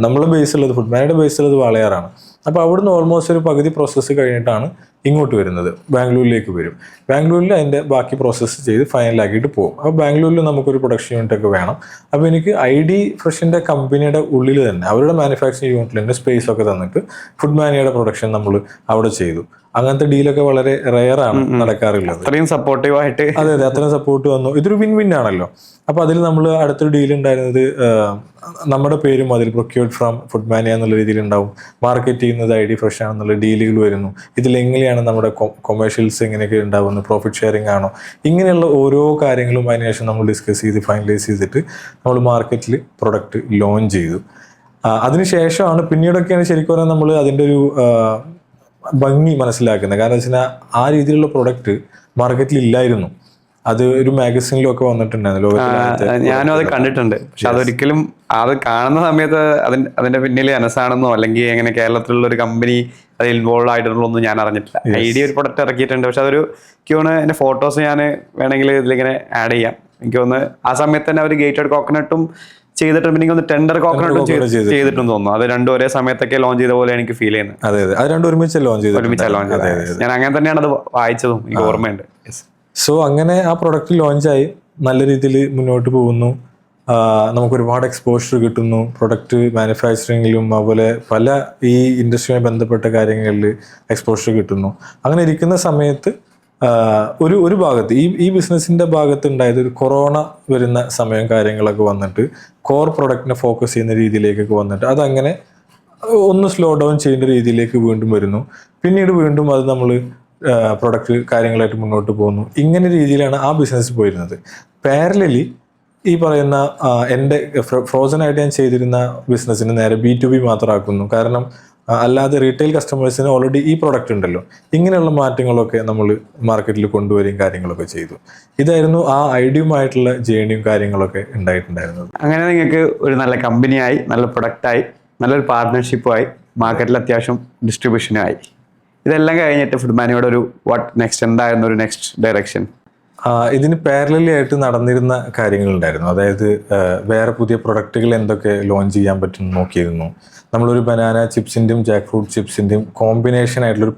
നമ്മൾ ബേസുള്ളത് ഫുഡ്മാനയുടെ ബേസുള്ളത് വാളയാറാണ്. അപ്പോൾ അവിടുന്ന് ഓൾമോസ്റ്റ് ഒരു പകുതി പ്രോസസ്സ് കഴിഞ്ഞിട്ടാണ് ഇങ്ങോട്ട് വരുന്നത്, ബാംഗ്ലൂരിലേക്ക് വരും. ബാംഗ്ലൂരിൽ അതിൻ്റെ ബാക്കി പ്രോസസ്സ് ചെയ്ത് ഫൈനലാക്കിയിട്ട് പോകും. അപ്പോൾ ബാംഗ്ലൂരിൽ നമുക്കൊരു പ്രൊഡക്ഷൻ യൂണിറ്റ് ഒക്കെ വേണം. അപ്പോൾ എനിക്ക് ID ഫ്രഷിൻ്റെ കമ്പനിയുടെ ഉള്ളിൽ തന്നെ അവരുടെ മാനുഫാക്ചറിങ് യൂണിറ്റിൽ തന്നെ സ്പേസ് ഒക്കെ തന്നിട്ട് ഫുഡ് മാനിയുടെ പ്രൊഡക്ഷൻ നമ്മൾ അവിടെ ചെയ്തു. അങ്ങനത്തെ ഡീലൊക്കെ വളരെ റെയർ ആണ് നടക്കാറുള്ളത്. അത്രയും സപ്പോർട്ടീവ് ആയിട്ട്. അതെ അതെ, അത്രയും സപ്പോർട്ട് വന്നു. ഇതൊരു വിൻ വിൻ ആണല്ലോ. അപ്പൊ അതിൽ നമ്മൾ അടുത്തൊരു ഡീൽ ഉണ്ടായിരുന്നത് നമ്മുടെ പേരും അതിൽ പ്രൊക്യൂർഡ് ഫ്രം ഫുഡ് മാനിയ എന്നുള്ള രീതിയിൽ ഉണ്ടാവും. മാർക്കറ്റ് ചെയ്യുന്നത് ID ഫ്രഷ് ആണെന്നുള്ള ഡീലുകൾ വരുന്നു. ഇതിൽ എങ്ങനെയാണ് നമ്മുടെ കൊമേഴ്ഷ്യൽസ് എങ്ങനെയൊക്കെ ഉണ്ടാവുന്നത്, പ്രോഫിറ്റ് ഷെയറിംഗ് ആണോ, ഇങ്ങനെയുള്ള ഓരോ കാര്യങ്ങളും അതിനുശേഷം നമ്മൾ ഡിസ്കസ് ചെയ്ത് ഫൈനലൈസ് ചെയ്തിട്ട് നമ്മൾ മാർക്കറ്റിൽ പ്രൊഡക്റ്റ് ലോഞ്ച് ചെയ്തു. അതിനുശേഷമാണ് പിന്നീടൊക്കെയാണ് ശരിക്കും പറഞ്ഞാൽ നമ്മൾ അതിൻ്റെ ഒരു ഭംഗി മനസ്സിലാക്കുന്നത്. കാരണം വെച്ച് കഴിഞ്ഞാൽ ആ രീതിയിലുള്ള പ്രൊഡക്റ്റ് മാർക്കറ്റിൽ ഇല്ലായിരുന്നു. അത് ഒരു മാഗസിനിലും ഒക്കെ വന്നിട്ടുണ്ടായിരുന്നു. ഞാനും അത് കണ്ടിട്ടുണ്ട്. പക്ഷെ അതൊരിക്കലും അത് കാണുന്ന സമയത്ത് അതിന്റെ പിന്നിൽ അനസാണെന്നോ അല്ലെങ്കിൽ എങ്ങനെ കേരളത്തിലുള്ള ഒരു കമ്പനി അത് ഇൻവോൾവ് ആയിട്ടുള്ളതൊന്നും ഞാൻ അറിഞ്ഞിട്ടില്ല. ID ഒരു പ്രൊഡക്റ്റ് ഇറക്കിയിട്ടുണ്ട്. പക്ഷെ അതൊരു എനിക്ക് തോന്നുന്നു എൻ്റെ ഫോട്ടോസ് ഞാൻ വേണമെങ്കിൽ ഇതിലിങ്ങനെ ആഡ് ചെയ്യാം. എനിക്ക് തോന്നുന്നു ആ സമയത്ത് തന്നെ അവർ ഗേറ്റഡ് കോക്കനട്ടും ചെയ്തിട്ടുണ്ട്. പിന്നെ ഒന്ന് ടെൻഡർ കോക്കനട്ടും ചെയ്തിട്ടുണ്ടെന്ന് തോന്നുന്നു. അത് രണ്ടും ഒരേ സമയത്തൊക്കെ ലോഞ്ച് ചെയ്ത പോലെ എനിക്ക് ഫീൽ ചെയ്യുന്നത്. അതെ അതെ, അത് രണ്ടും ഒരുമിച്ച് ലോഞ്ച് ചെയ്തത്. ഞാൻ അങ്ങനെ തന്നെയാണ് അത് വായിച്ചതും എനിക്ക് ഓർമ്മയുണ്ട്. സോ അങ്ങനെ ആ പ്രൊഡക്റ്റ് ലോഞ്ചായി നല്ല രീതിയിൽ മുന്നോട്ട് പോകുന്നു. നമുക്ക് ഒരുപാട് എക്സ്പോഷർ കിട്ടുന്നു. പ്രൊഡക്റ്റ് മാനുഫാക്ചറിങ്ങിലും അതുപോലെ പല ഈ ഇൻഡസ്ട്രിയുമായി ബന്ധപ്പെട്ട കാര്യങ്ങളിൽ എക്സ്പോഷർ കിട്ടുന്നു. അങ്ങനെ ഇരിക്കുന്ന സമയത്ത് ഒരു ഭാഗത്ത് ഈ ബിസിനസ്സിൻ്റെ ഭാഗത്ത് ഉണ്ടായത് ഒരു കൊറോണ വരുന്ന സമയം കാര്യങ്ങളൊക്കെ വന്നിട്ട് കോർ പ്രൊഡക്റ്റിനെ ഫോക്കസ് ചെയ്യുന്ന രീതിയിലേക്കൊക്കെ വന്നിട്ട് അതങ്ങനെ ഒന്ന് സ്ലോ ഡൗൺ ചെയ്യേണ്ട രീതിയിലേക്ക് വീണ്ടും വരുന്നു. പിന്നീട് വീണ്ടും അത് നമ്മൾ പ്രൊഡക്റ്റ് കാര്യങ്ങളായിട്ട് മുന്നോട്ട് പോകുന്നു. ഇങ്ങനെ രീതിയിലാണ് ആ ബിസിനസ് പോയിരുന്നത്. പാരലലി ഈ പറയുന്ന എൻ്റെ ഫ്രോസൺ ആയിട്ട് ഞാൻ ചെയ്തിരുന്ന ബിസിനസ്സിന് നേരെ B2B മാത്രമാക്കുന്നു. കാരണം അല്ലാതെ റീറ്റെയിൽ കസ്റ്റമേഴ്സിന് ഓൾറെഡി ഈ പ്രൊഡക്റ്റ് ഉണ്ടല്ലോ. ഇങ്ങനെയുള്ള മാറ്റങ്ങളൊക്കെ നമ്മൾ മാർക്കറ്റിൽ കൊണ്ടുവരികയും കാര്യങ്ങളൊക്കെ ചെയ്തു. ഇതായിരുന്നു ആ ഐഡിയുമായിട്ടുള്ള ജേണിയും കാര്യങ്ങളൊക്കെ ഉണ്ടായിട്ടുണ്ടായിരുന്നത്. അങ്ങനെ നിങ്ങൾക്ക് ഒരു നല്ല കമ്പനിയായി, നല്ല പ്രൊഡക്റ്റായി, നല്ലൊരു പാർട്ട്ണർഷിപ്പുമായി, മാർക്കറ്റിൽ അത്യാവശ്യം ഡിസ്ട്രിബ്യൂഷനുമായി. ഇതെല്ലാം കഴിഞ്ഞിട്ട് ഫുഡ് മാനിയോടെ ഒരു വാട്ട് നെക്സ്റ്റ്, എന്തായിരുന്നു ഒരു നെക്സ്റ്റ് ഡയറക്ഷൻ? ഇതിന് പാരലലി ആയിട്ട് നടന്നിരുന്ന കാര്യങ്ങളുണ്ടായിരുന്നു. അതായത് വേറെ പുതിയ പ്രൊഡക്റ്റുകൾ എന്തൊക്കെ ലോഞ്ച് ചെയ്യാൻ പറ്റും നോക്കിയിരുന്നു. നമ്മളൊരു ബനാന ചിപ്സിൻ്റെയും ജാക്ക് ഫ്രൂട്ട് ചിപ്സിൻ്റെയും കോമ്പിനേഷൻ ആയിട്ടുള്ളൊരു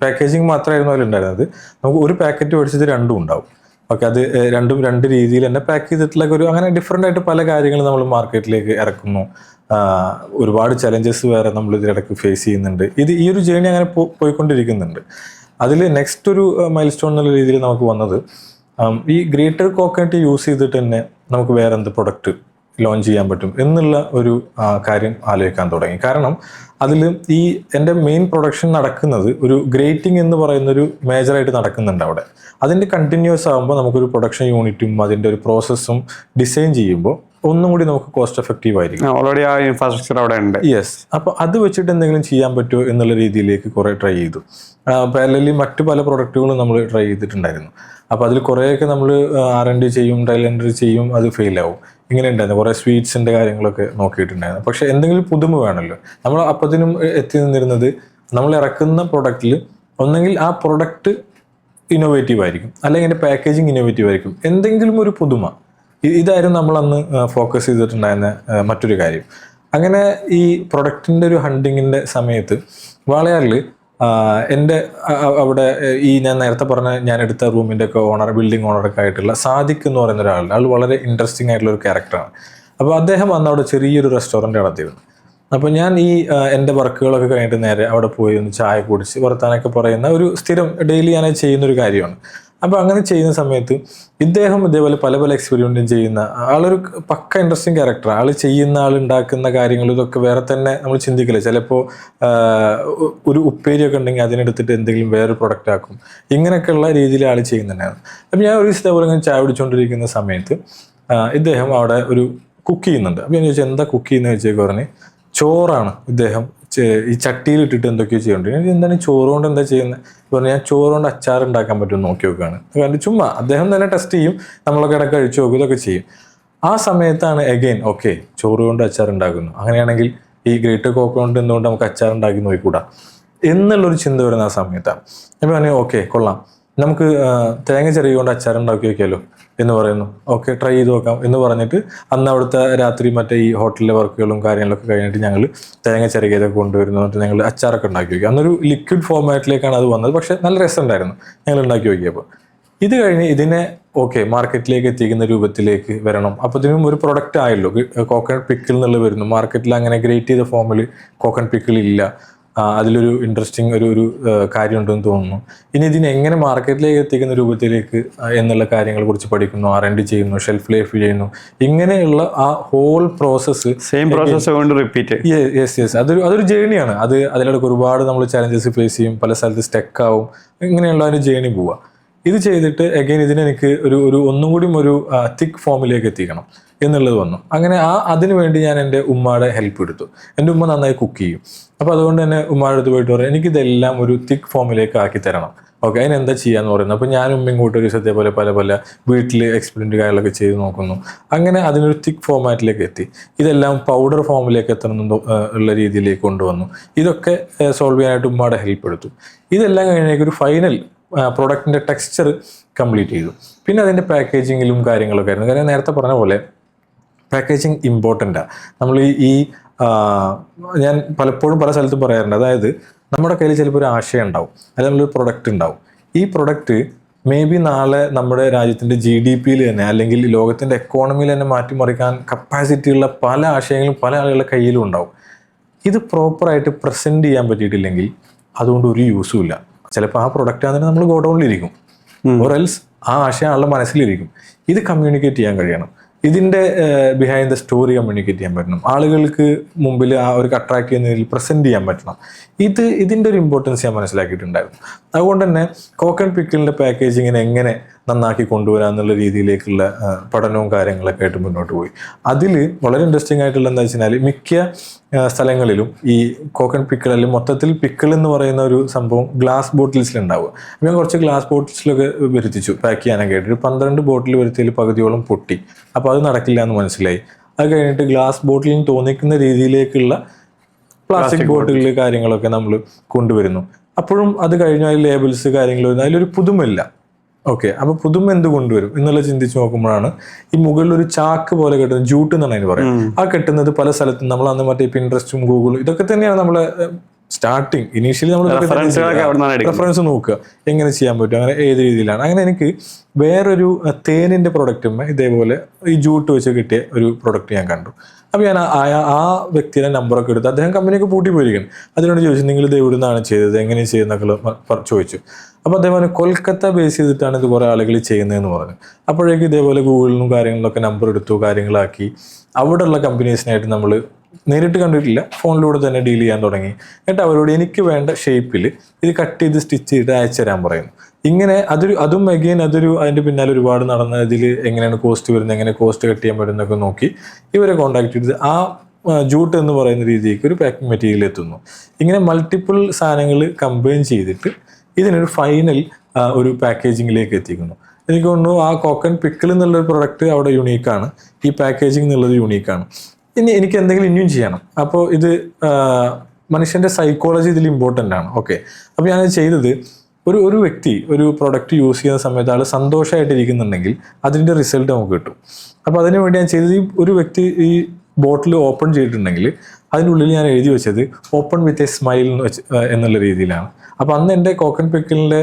പാക്കേജിങ് മാത്രമായിരുന്നു അതിലുണ്ടായിരുന്നത്. നമുക്ക് ഒരു പാക്കറ്റ് മേടിച്ചത് രണ്ടും ഉണ്ടാവും. ഓക്കെ, അത് രണ്ടും രണ്ട് രീതിയിൽ തന്നെ പാക്ക് ചെയ്തിട്ടുള്ള ഒരു അങ്ങനെ ഡിഫറെൻ്റ് ആയിട്ട് പല കാര്യങ്ങൾ നമ്മൾ മാർക്കറ്റിലേക്ക് ഇറക്കുന്നു. ഒരുപാട് ചലഞ്ചസ് വേറെ നമ്മൾ ഇതിനിടയ്ക്ക് ഫേസ് ചെയ്യുന്നുണ്ട്. ഈ ഒരു ജേണി അങ്ങനെ പോയിക്കൊണ്ടിരിക്കുന്നുണ്ട്. അതിൽ നെക്സ്റ്റ് ഒരു മൈൽ സ്റ്റോൺ എന്നുള്ള രീതിയിൽ നമുക്ക് വന്നത് ഈ ഗ്രേറ്റർ കോക്കനട്ട് യൂസ് ചെയ്തിട്ട് തന്നെ നമുക്ക് വേറെ എന്ത് പ്രൊഡക്റ്റ് ലോഞ്ച് ചെയ്യാൻ പറ്റും എന്നുള്ള ഒരു കാര്യം ആലോചിക്കാൻ തുടങ്ങി. കാരണം അതിൽ ഈ എൻ്റെ മെയിൻ പ്രൊഡക്ഷൻ നടക്കുന്നത് ഒരു ഗ്രേറ്റിംഗ് എന്ന് പറയുന്നൊരു മേജറായിട്ട് നടക്കുന്നുണ്ട് അവിടെ. അതിൻ്റെ കണ്ടിന്യൂസ് ആകുമ്പോൾ നമുക്കൊരു പ്രൊഡക്ഷൻ യൂണിറ്റും അതിൻ്റെ ഒരു പ്രോസസ്സും ഡിസൈൻ ചെയ്യുമ്പോൾ ഒന്നും കൂടി നമുക്ക് കോസ്റ്റ് എഫക്റ്റീവ് ആയിരിക്കും. ഓൾറെഡി ആ ഇൻഫ്രാസ്ട്രക്ചർ അവിടെ ഉണ്ട്. യെസ്. അപ്പോൾ അത് വെച്ചിട്ട് എന്തെങ്കിലും ചെയ്യാൻ പറ്റുമോ എന്നുള്ള രീതിയിലേക്ക് കുറേ ട്രൈ ചെയ്തു. പാരലലി മറ്റു പല പ്രൊഡക്റ്റുകളും നമ്മൾ ട്രൈ ചെയ്തിട്ടുണ്ടായിരുന്നു. അപ്പോൾ അതിൽ കുറേയൊക്കെ നമ്മൾ R&D ചെയ്യും, ട്രയൽ ആൻഡ് എറർ ചെയ്യും, അത് ഫെയിലാവും. ഇങ്ങനെ ഉണ്ടായിരുന്നു. കുറേ സ്വീറ്റ്സിൻ്റെ കാര്യങ്ങളൊക്കെ നോക്കിയിട്ടുണ്ടായിരുന്നു. പക്ഷേ എന്തെങ്കിലും പുതുമ വേണമല്ലോ. നമ്മൾ അപ്പത്തിനും എത്തി നിന്നിരുന്നത് നമ്മൾ ഇറക്കുന്ന പ്രൊഡക്റ്റിൽ ഒന്നെങ്കിൽ ആ പ്രൊഡക്റ്റ് ഇന്നോവേറ്റീവ് ആയിരിക്കും, അല്ലെങ്കിൽ അതിൻ്റെ പാക്കേജിങ് ഇന്നോവേറ്റീവ് ആയിരിക്കും, എന്തെങ്കിലും ഒരു പുതുമ. ഇതായിരുന്നു നമ്മളന്ന് ഫോക്കസ് ചെയ്തിട്ടുണ്ടായിരുന്ന മറ്റൊരു കാര്യം. അങ്ങനെ ഈ പ്രൊഡക്റ്റിൻ്റെ ഒരു ഹണ്ടിങ്ങിൻ്റെ സമയത്ത് വാളയാറിൽ എൻ്റെ അവിടെ ഈ ഞാൻ നേരത്തെ പറഞ്ഞ ഞാൻ എടുത്ത റൂമിൻ്റെ ഒക്കെ ഓണർ, ബിൽഡിംഗ് ഓണറൊക്കെ ആയിട്ടുള്ള സാദിഖ് എന്ന് പറയുന്ന ഒരാളുണ്ട്. ആൾ വളരെ ഇൻട്രസ്റ്റിംഗ് ആയിട്ടുള്ള ഒരു ക്യാരക്ടറാണ്. അപ്പോൾ അദ്ദേഹം അന്ന് അവിടെ ചെറിയൊരു റെസ്റ്റോറൻറ്റ് നടത്തിയിരുന്നു. അപ്പോൾ ഞാൻ ഈ എൻ്റെ വർക്കുകളൊക്കെ കഴിഞ്ഞിട്ട് നേരെ അവിടെ പോയി ഒന്ന് ചായ കുടിച്ച് വർത്താനൊക്കെ പറയുന്ന ഒരു സ്ഥിരം ഡെയിലി ഞാൻ ചെയ്യുന്നൊരു കാര്യമാണ്. അപ്പോൾ അങ്ങനെ ചെയ്യുന്ന സമയത്ത് ഇദ്ദേഹം ഇതേപോലെ പല പല എക്സ്പെരിമെൻറ്റും ചെയ്യുന്ന ആളൊരു പക്ക ഇൻട്രസ്റ്റിംഗ് ക്യാരക്ടറാണ്. ആൾ ചെയ്യുന്ന ആളുണ്ടാക്കുന്ന കാര്യങ്ങൾ ഇതൊക്കെ വേറെ തന്നെ നമ്മൾ ചിന്തിക്കില്ല. ചിലപ്പോൾ ഒരു ഉപ്പേരിയൊക്കെ ഉണ്ടെങ്കിൽ അതിനെടുത്തിട്ട് എന്തെങ്കിലും വേറൊരു പ്രൊഡക്റ്റ് ആക്കും. ഇങ്ങനെയൊക്കെയുള്ള രീതിയിൽ ആൾ ചെയ്യുന്നുണ്ടായിരുന്നു. അപ്പോൾ ഞാൻ ഒരു ദിവസം ഇതേപോലെ ഇങ്ങനെ ചായ കുടിച്ചുകൊണ്ടിരിക്കുന്ന സമയത്ത് ഇദ്ദേഹം അവിടെ ഒരു കുക്ക് ചെയ്യുന്നുണ്ട്. അപ്പോൾ ഞാൻ ചോദിച്ചാൽ എന്താ കുക്ക് ചെയ്യുന്നത് ചോദിച്ചേക്ക് പറഞ്ഞ് ചോറാണ് ഇദ്ദേഹം ഈ ചട്ടിയിൽ ഇട്ടിട്ട് എന്തൊക്കെയോ ചെയ്യുന്നുണ്ട്. എന്താണ് ചോറ് കൊണ്ട് എന്താ ചെയ്യുന്നത് പറഞ്ഞാൽ ഞാൻ ചോറ് കൊണ്ട് അച്ചാർ ഉണ്ടാക്കാൻ പറ്റുമെന്ന് നോക്കി നോക്കുകയാണ്. കാരണം ചുമ്മാ അദ്ദേഹം തന്നെ ടെസ്റ്റ് ചെയ്യും, നമ്മളൊക്കെ ഇടയ്ക്ക് കഴിച്ചു നോക്കും, ഇതൊക്കെ ചെയ്യും. ആ സമയത്താണ് എഗെയിൻ ഓക്കെ ചോറ് കൊണ്ട് അച്ചാർ ഉണ്ടാക്കുന്നു, അങ്ങനെയാണെങ്കിൽ ഈ ഗ്രേറ്റർ കോക്കനട്ട് എന്തുകൊണ്ട് നമുക്ക് അച്ചാർ ഉണ്ടാക്കി നോക്കിക്കൂടാ എന്നുള്ളൊരു ചിന്ത വരുന്ന ആ സമയത്താണ്. ഞാൻ പറഞ്ഞു ഓക്കെ കൊള്ളാം, നമുക്ക് തേങ്ങ ചെറിയ കൊണ്ട് അച്ചാർ ഉണ്ടാക്കി വയ്ക്കാമല്ലോ എന്ന് പറയുന്നു. ഓക്കെ ട്രൈ ചെയ്ത് നോക്കാം എന്ന് പറഞ്ഞിട്ട് അന്ന് അവിടുത്തെ രാത്രി മറ്റേ ഈ ഹോട്ടലിലെ വർക്കുകളും കാര്യങ്ങളൊക്കെ കഴിഞ്ഞിട്ട് ഞങ്ങൾ തേങ്ങ ചെറുകിയതൊക്കെ കൊണ്ടുവരുന്നു. എന്നിട്ട് ഞങ്ങൾ അച്ചാറൊക്കെ ഉണ്ടാക്കി വയ്ക്കുക. അന്നൊരു ലിക്വിഡ് ഫോർമാറ്റിലേക്കാണ് അത് വന്നത്. പക്ഷേ നല്ല രസമുണ്ടായിരുന്നു ഞങ്ങൾ ഉണ്ടാക്കി നോക്കിയപ്പോൾ. ഇത് കഴിഞ്ഞ് ഇതിനെ ഓക്കെ മാർക്കറ്റിലേക്ക് എത്തിക്കുന്ന രൂപത്തിലേക്ക് വരണം. അപ്പോൾ ഇതിനും ഒരു പ്രൊഡക്റ്റ് ആയല്ലോ, കോക്കനട്ട് പിക്കിൾ എന്നുള്ളത് വരുന്നു. മാർക്കറ്റിൽ അങ്ങനെ ഗ്രേറ്റ് ചെയ്ത ഫോമിൽ കോക്കനട്ട് പിക്കിൾ ഇല്ല. അതിലൊരു ഇൻട്രസ്റ്റിംഗ് ഒരു കാര്യമുണ്ടെന്ന് തോന്നുന്നു. ഇനി ഇതിനെ എങ്ങനെ മാർക്കറ്റിലേക്ക് എത്തിക്കുന്ന രൂപത്തിലേക്ക് എന്നുള്ള കാര്യങ്ങളെ കുറിച്ച് പഠിക്കുന്നു, R&D ചെയ്യുന്നു, ഷെൽഫ് ലൈഫ് ചെയ്യുന്നു, ഇങ്ങനെയുള്ള ആ ഹോൾ പ്രോസസ്സ് സെയിം പ്രോസസ്സ് കൊണ്ട് റിപ്പീറ്റ്. യെസ് അതൊരു ജേണിയാണ്. അതിലിടയ്ക്ക് ഒരുപാട് നമ്മൾ ചാലഞ്ചസ് ഫേസ് ചെയ്യും, പല സ്ഥലത്ത് സ്റ്റക്ക് ആവും, ഇങ്ങനെയുള്ള ഒരു ജേണി പോവുക. ഇത് ചെയ്തിട്ട് അഗൈൻ ഇതിനെനിക്ക് ഒരു ഒന്നും കൂടി ഒരു തിക്ക് ഫോമിലേക്ക് എത്തിക്കണം എന്നുള്ളത് വന്നു. അങ്ങനെ അതിനു വേണ്ടി ഞാൻ എൻ്റെ ഉമ്മയുടെ ഹെൽപ്പ് എടുത്തു. എൻ്റെ ഉമ്മ നന്നായി കുക്ക് ചെയ്യും. അപ്പോൾ അതുകൊണ്ട് തന്നെ ഉമ്മയുടെ അടുത്ത് പോയിട്ട് പറയും എനിക്കിതെല്ലാം ഒരു തിക്ക് ഫോമിലേക്ക് ആക്കി തരണം. ഓക്കെ, അതിനെന്താ ചെയ്യാന്ന് പറയുന്നത്. അപ്പോൾ ഞാനും ഉമ്മയും കൂട്ടി ഒരു ദിവസത്തെ പോലെ പല വീട്ടിൽ എക്സ്പെരിമെൻ്റ് കാര്യങ്ങളൊക്കെ ചെയ്ത് നോക്കുന്നു. അങ്ങനെ അതിനൊരു തിക്ക് ഫോമാറ്റിലേക്ക് എത്തി. ഇതെല്ലാം പൗഡർ ഫോമിലേക്ക് എത്തണം ഉള്ള രീതിയിലേക്ക് കൊണ്ടുവന്നു. ഇതൊക്കെ സോൾവ് ചെയ്യാനായിട്ട് ഉമ്മയുടെ ഹെൽപ്പ് എടുത്തു. ഇതെല്ലാം കഴിഞ്ഞേക്ക് ഒരു ഫൈനൽ പ്രൊഡക്റ്റിൻ്റെ ടെക്സ്ചർ കംപ്ലീറ്റ് ചെയ്തു. പിന്നെ അതിൻ്റെ പാക്കേജിങ്ങിലും കാര്യങ്ങളൊക്കെ ആയിരുന്നു. കാരണം നേരത്തെ പറഞ്ഞ പോലെ പാക്കേജിങ് ഇമ്പോർട്ടൻ്റാണ്. നമ്മൾ ഞാൻ പലപ്പോഴും പല സ്ഥലത്തും പറയാറുണ്ട്, അതായത് നമ്മുടെ കയ്യിൽ ചിലപ്പോൾ ഒരു ആശയം ഉണ്ടാവും, അല്ലെങ്കിൽ നമ്മളൊരു പ്രൊഡക്റ്റ് ഉണ്ടാവും. ഈ പ്രൊഡക്റ്റ് മേ ബി നാളെ നമ്മുടെ രാജ്യത്തിൻ്റെ GDP-യിൽ തന്നെ അല്ലെങ്കിൽ ലോകത്തിൻ്റെ എക്കോണമിയിൽ തന്നെ മാറ്റിമറിക്കാൻ കപ്പാസിറ്റി ഉള്ള പല ആശയങ്ങളും പല ആളുകളുടെ കയ്യിലും ഉണ്ടാവും. ഇത് പ്രോപ്പറായിട്ട് പ്രസൻറ്റ് ചെയ്യാൻ പറ്റിയിട്ടില്ലെങ്കിൽ അതുകൊണ്ട് ഒരു യൂസും ഇല്ല. ചിലപ്പോൾ ആ പ്രൊഡക്റ്റ് ആണെങ്കിൽ നമ്മൾ ഗോഡൗണിലിരിക്കും, ഓർ എൽസ് ആ ആശയം ആളുടെ മനസ്സിലിരിക്കും. ഇത് കമ്മ്യൂണിക്കേറ്റ് ചെയ്യാൻ കഴിയണം. ഇതിൻ്റെ ബിഹൈൻഡ് ദ സ്റ്റോറി കമ്മ്യൂണിക്കേറ്റ് ചെയ്യാൻ പറ്റണം. ആളുകൾക്ക് മുമ്പിൽ അവർക്ക് അട്രാക്ട് ചെയ്യുന്ന രീതിയിൽ പ്രസൻറ്റ് ചെയ്യാൻ പറ്റണം. ഇതിൻ്റെ ഒരു ഇമ്പോർട്ടൻസ് ഞാൻ മനസ്സിലാക്കിയിട്ടുണ്ടായിരുന്നു. അതുകൊണ്ട് തന്നെ കോക്കൻ പിക്കിളിൻ്റെ പാക്കേജിങ്ങിനെ എങ്ങനെ നന്നാക്കി കൊണ്ടുവരാം എന്നുള്ള രീതിയിലേക്കുള്ള പഠനവും കാര്യങ്ങളൊക്കെ ആയിട്ട് മുന്നോട്ട് പോയി. അതിൽ വളരെ ഇൻട്രസ്റ്റിംഗ് ആയിട്ടുള്ള എന്താ വെച്ചാൽ മിക്ക സ്ഥലങ്ങളിലും ഈ കോക്കൻ പിക്കിൾ അല്ലെങ്കിൽ മൊത്തത്തിൽ പിക്കിൾ എന്ന് പറയുന്ന ഒരു സംഭവം ഗ്ലാസ് ബോട്ടിൽസിലുണ്ടാവുക. ഞാൻ കുറച്ച് ഗ്ലാസ് ബോട്ടിൽസിലൊക്കെ വരുത്തിച്ചു പാക്ക് ചെയ്യാനൊക്കെ ആയിട്ട്. 12 ബോട്ടിൽ വരുത്തിയതിൽ പകുതിയോളം പൊട്ടി. അപ്പോൾ അത് നടക്കില്ല എന്ന് മനസ്സിലായി. അത് കഴിഞ്ഞിട്ട് ഗ്ലാസ് ബോട്ടിലിന് തോന്നിക്കുന്ന രീതിയിലേക്കുള്ള പ്ലാസ്റ്റിക് ബോട്ടിൽ കാര്യങ്ങളൊക്കെ നമ്മൾ കൊണ്ടുവരുന്നു. അപ്പോഴും അത് കഴിഞ്ഞ ലേബിൾസ് കാര്യങ്ങൾ വരുന്നു, അതിലൊരു പുതുമയില്ല. ഓക്കെ, അപ്പോൾ പുതുമ എന്ത് കൊണ്ടുവരും എന്നുള്ള ചിന്തിച്ച് നോക്കുമ്പോഴാണ് ഈ മുകളിൽ ഒരു ചാക്ക് പോലെ കെട്ടുന്നത്, ജൂട്ട് എന്നാണ് അതിന് പറയുന്നത്. ആ കെട്ടുന്നത് പല സ്ഥലത്തും നമ്മൾ അന്ന് മറ്റേ പിൻട്രസ്റ്റും ഗൂഗിളും ഇതൊക്കെ തന്നെയാണ് നമ്മളെ സ്റ്റാർട്ടിങ്. ഇനീഷ്യലി നമ്മൾ റെഫറൻസ് നോക്കുക എങ്ങനെ ചെയ്യാൻ പറ്റും, അങ്ങനെ ഏത് രീതിയിലാണ്. അങ്ങനെ എനിക്ക് വേറൊരു തേനിൻ്റെ പ്രൊഡക്റ്റും ഇതേപോലെ ഈ ജൂട്ട് വെച്ച് കിട്ടിയ ഒരു പ്രൊഡക്റ്റ് ഞാൻ കണ്ടു. അപ്പോൾ ഞാൻ ആ വ്യക്തിയുടെ നമ്പറൊക്കെ എടുത്ത്, അദ്ദേഹം കമ്പനിയൊക്കെ പൂട്ടി പോയിരിക്കണം. അതിനോട് ചോദിച്ചു നിങ്ങൾ ഇത് എവിടെ നിന്നാണ് ചെയ്തത്, എങ്ങനെ ചെയ്യുന്നൊക്കെ ചോദിച്ചു. അപ്പോൾ അതേപോലെ കൊൽക്കത്ത ബേസ് ചെയ്തിട്ടാണ് ഇത് കുറേ ആളുകൾ ചെയ്യുന്നതെന്ന് പറഞ്ഞു. അപ്പോഴേക്കും ഇതേപോലെ ഗൂഗിളിലും കാര്യങ്ങളിലൊക്കെ നമ്പർ എടുത്തു, കാര്യങ്ങളാക്കി അവിടെയുള്ള കമ്പനീസിനായിട്ട് നമ്മൾ നേരിട്ട് കണ്ടിട്ടില്ല, ഫോണിലൂടെ തന്നെ ഡീൽ ചെയ്യാൻ തുടങ്ങി. എന്നിട്ട് അവരോട് എനിക്ക് വേണ്ട ഷേപ്പിൽ ഇത് കട്ട് ചെയ്ത് സ്റ്റിച്ച് ചെയ്ത് അയച്ചു തരാൻ പറയുന്നു. ഇങ്ങനെ അതും അഗെയിൻ അതിൻ്റെ പിന്നാലെ ഒരുപാട് നടന്ന ഇതിൽ എങ്ങനെയാണ് കോസ്റ്റ് വരുന്നത്, എങ്ങനെ കോസ്റ്റ് കട്ട് ചെയ്യാൻ പറ്റുന്നതൊക്കെ നോക്കി ഇവരെ കോൺടാക്ട് ചെയ്ത് ആ ജൂട്ട് എന്ന് പറയുന്ന രീതിക്ക് ഒരു പാക്കിംഗ് മെറ്റീരിയൽ എത്തുന്നു. ഇങ്ങനെ മൾട്ടിപ്പിൾ സാധനങ്ങൾ കമ്പൈൻ ചെയ്തിട്ട് ഇതിനൊരു ഫൈനൽ ഒരു പാക്കേജിങ്ങിലേക്ക് എത്തിക്കുന്നു. എനിക്ക് തോന്നുന്നു ആ കോക്കൻ പിക്കിൾ എന്നുള്ളൊരു പ്രൊഡക്റ്റ് അവിടെ യുണീക്കാണ്, ഈ പാക്കേജിങ് എന്നുള്ളത് യുണീക്കാണ്. ഇനി എനിക്ക് എന്തെങ്കിലും ഇനിയും ചെയ്യണം. അപ്പോൾ ഇത് മനുഷ്യൻ്റെ സൈക്കോളജി ഇതിൽ ഇമ്പോർട്ടൻ്റ് ആണ്. ഓക്കെ, അപ്പോൾ ഞാൻ ചെയ്തത് ഒരു വ്യക്തി ഒരു പ്രൊഡക്റ്റ് യൂസ് ചെയ്യുന്ന സമയത്ത് ആൾ സന്തോഷമായിട്ടിരിക്കുന്നുണ്ടെങ്കിൽ അതിൻ്റെ റിസൾട്ട് നമുക്ക് കിട്ടും. അപ്പോൾ അതിനു വേണ്ടി ഞാൻ ചെയ്തത് ഒരു വ്യക്തി ഈ ബോട്ടിൽ ഓപ്പൺ ചെയ്തിട്ടുണ്ടെങ്കിൽ അതിനുള്ളിൽ ഞാൻ എഴുതി വെച്ചത് ഓപ്പൺ വിത്ത് എ സ്മൈൽ എന്നുള്ള രീതിയിലാണ്. അപ്പോൾ അന്ന് എൻ്റെ കോക്കൻ പിക്കിളിൻ്റെ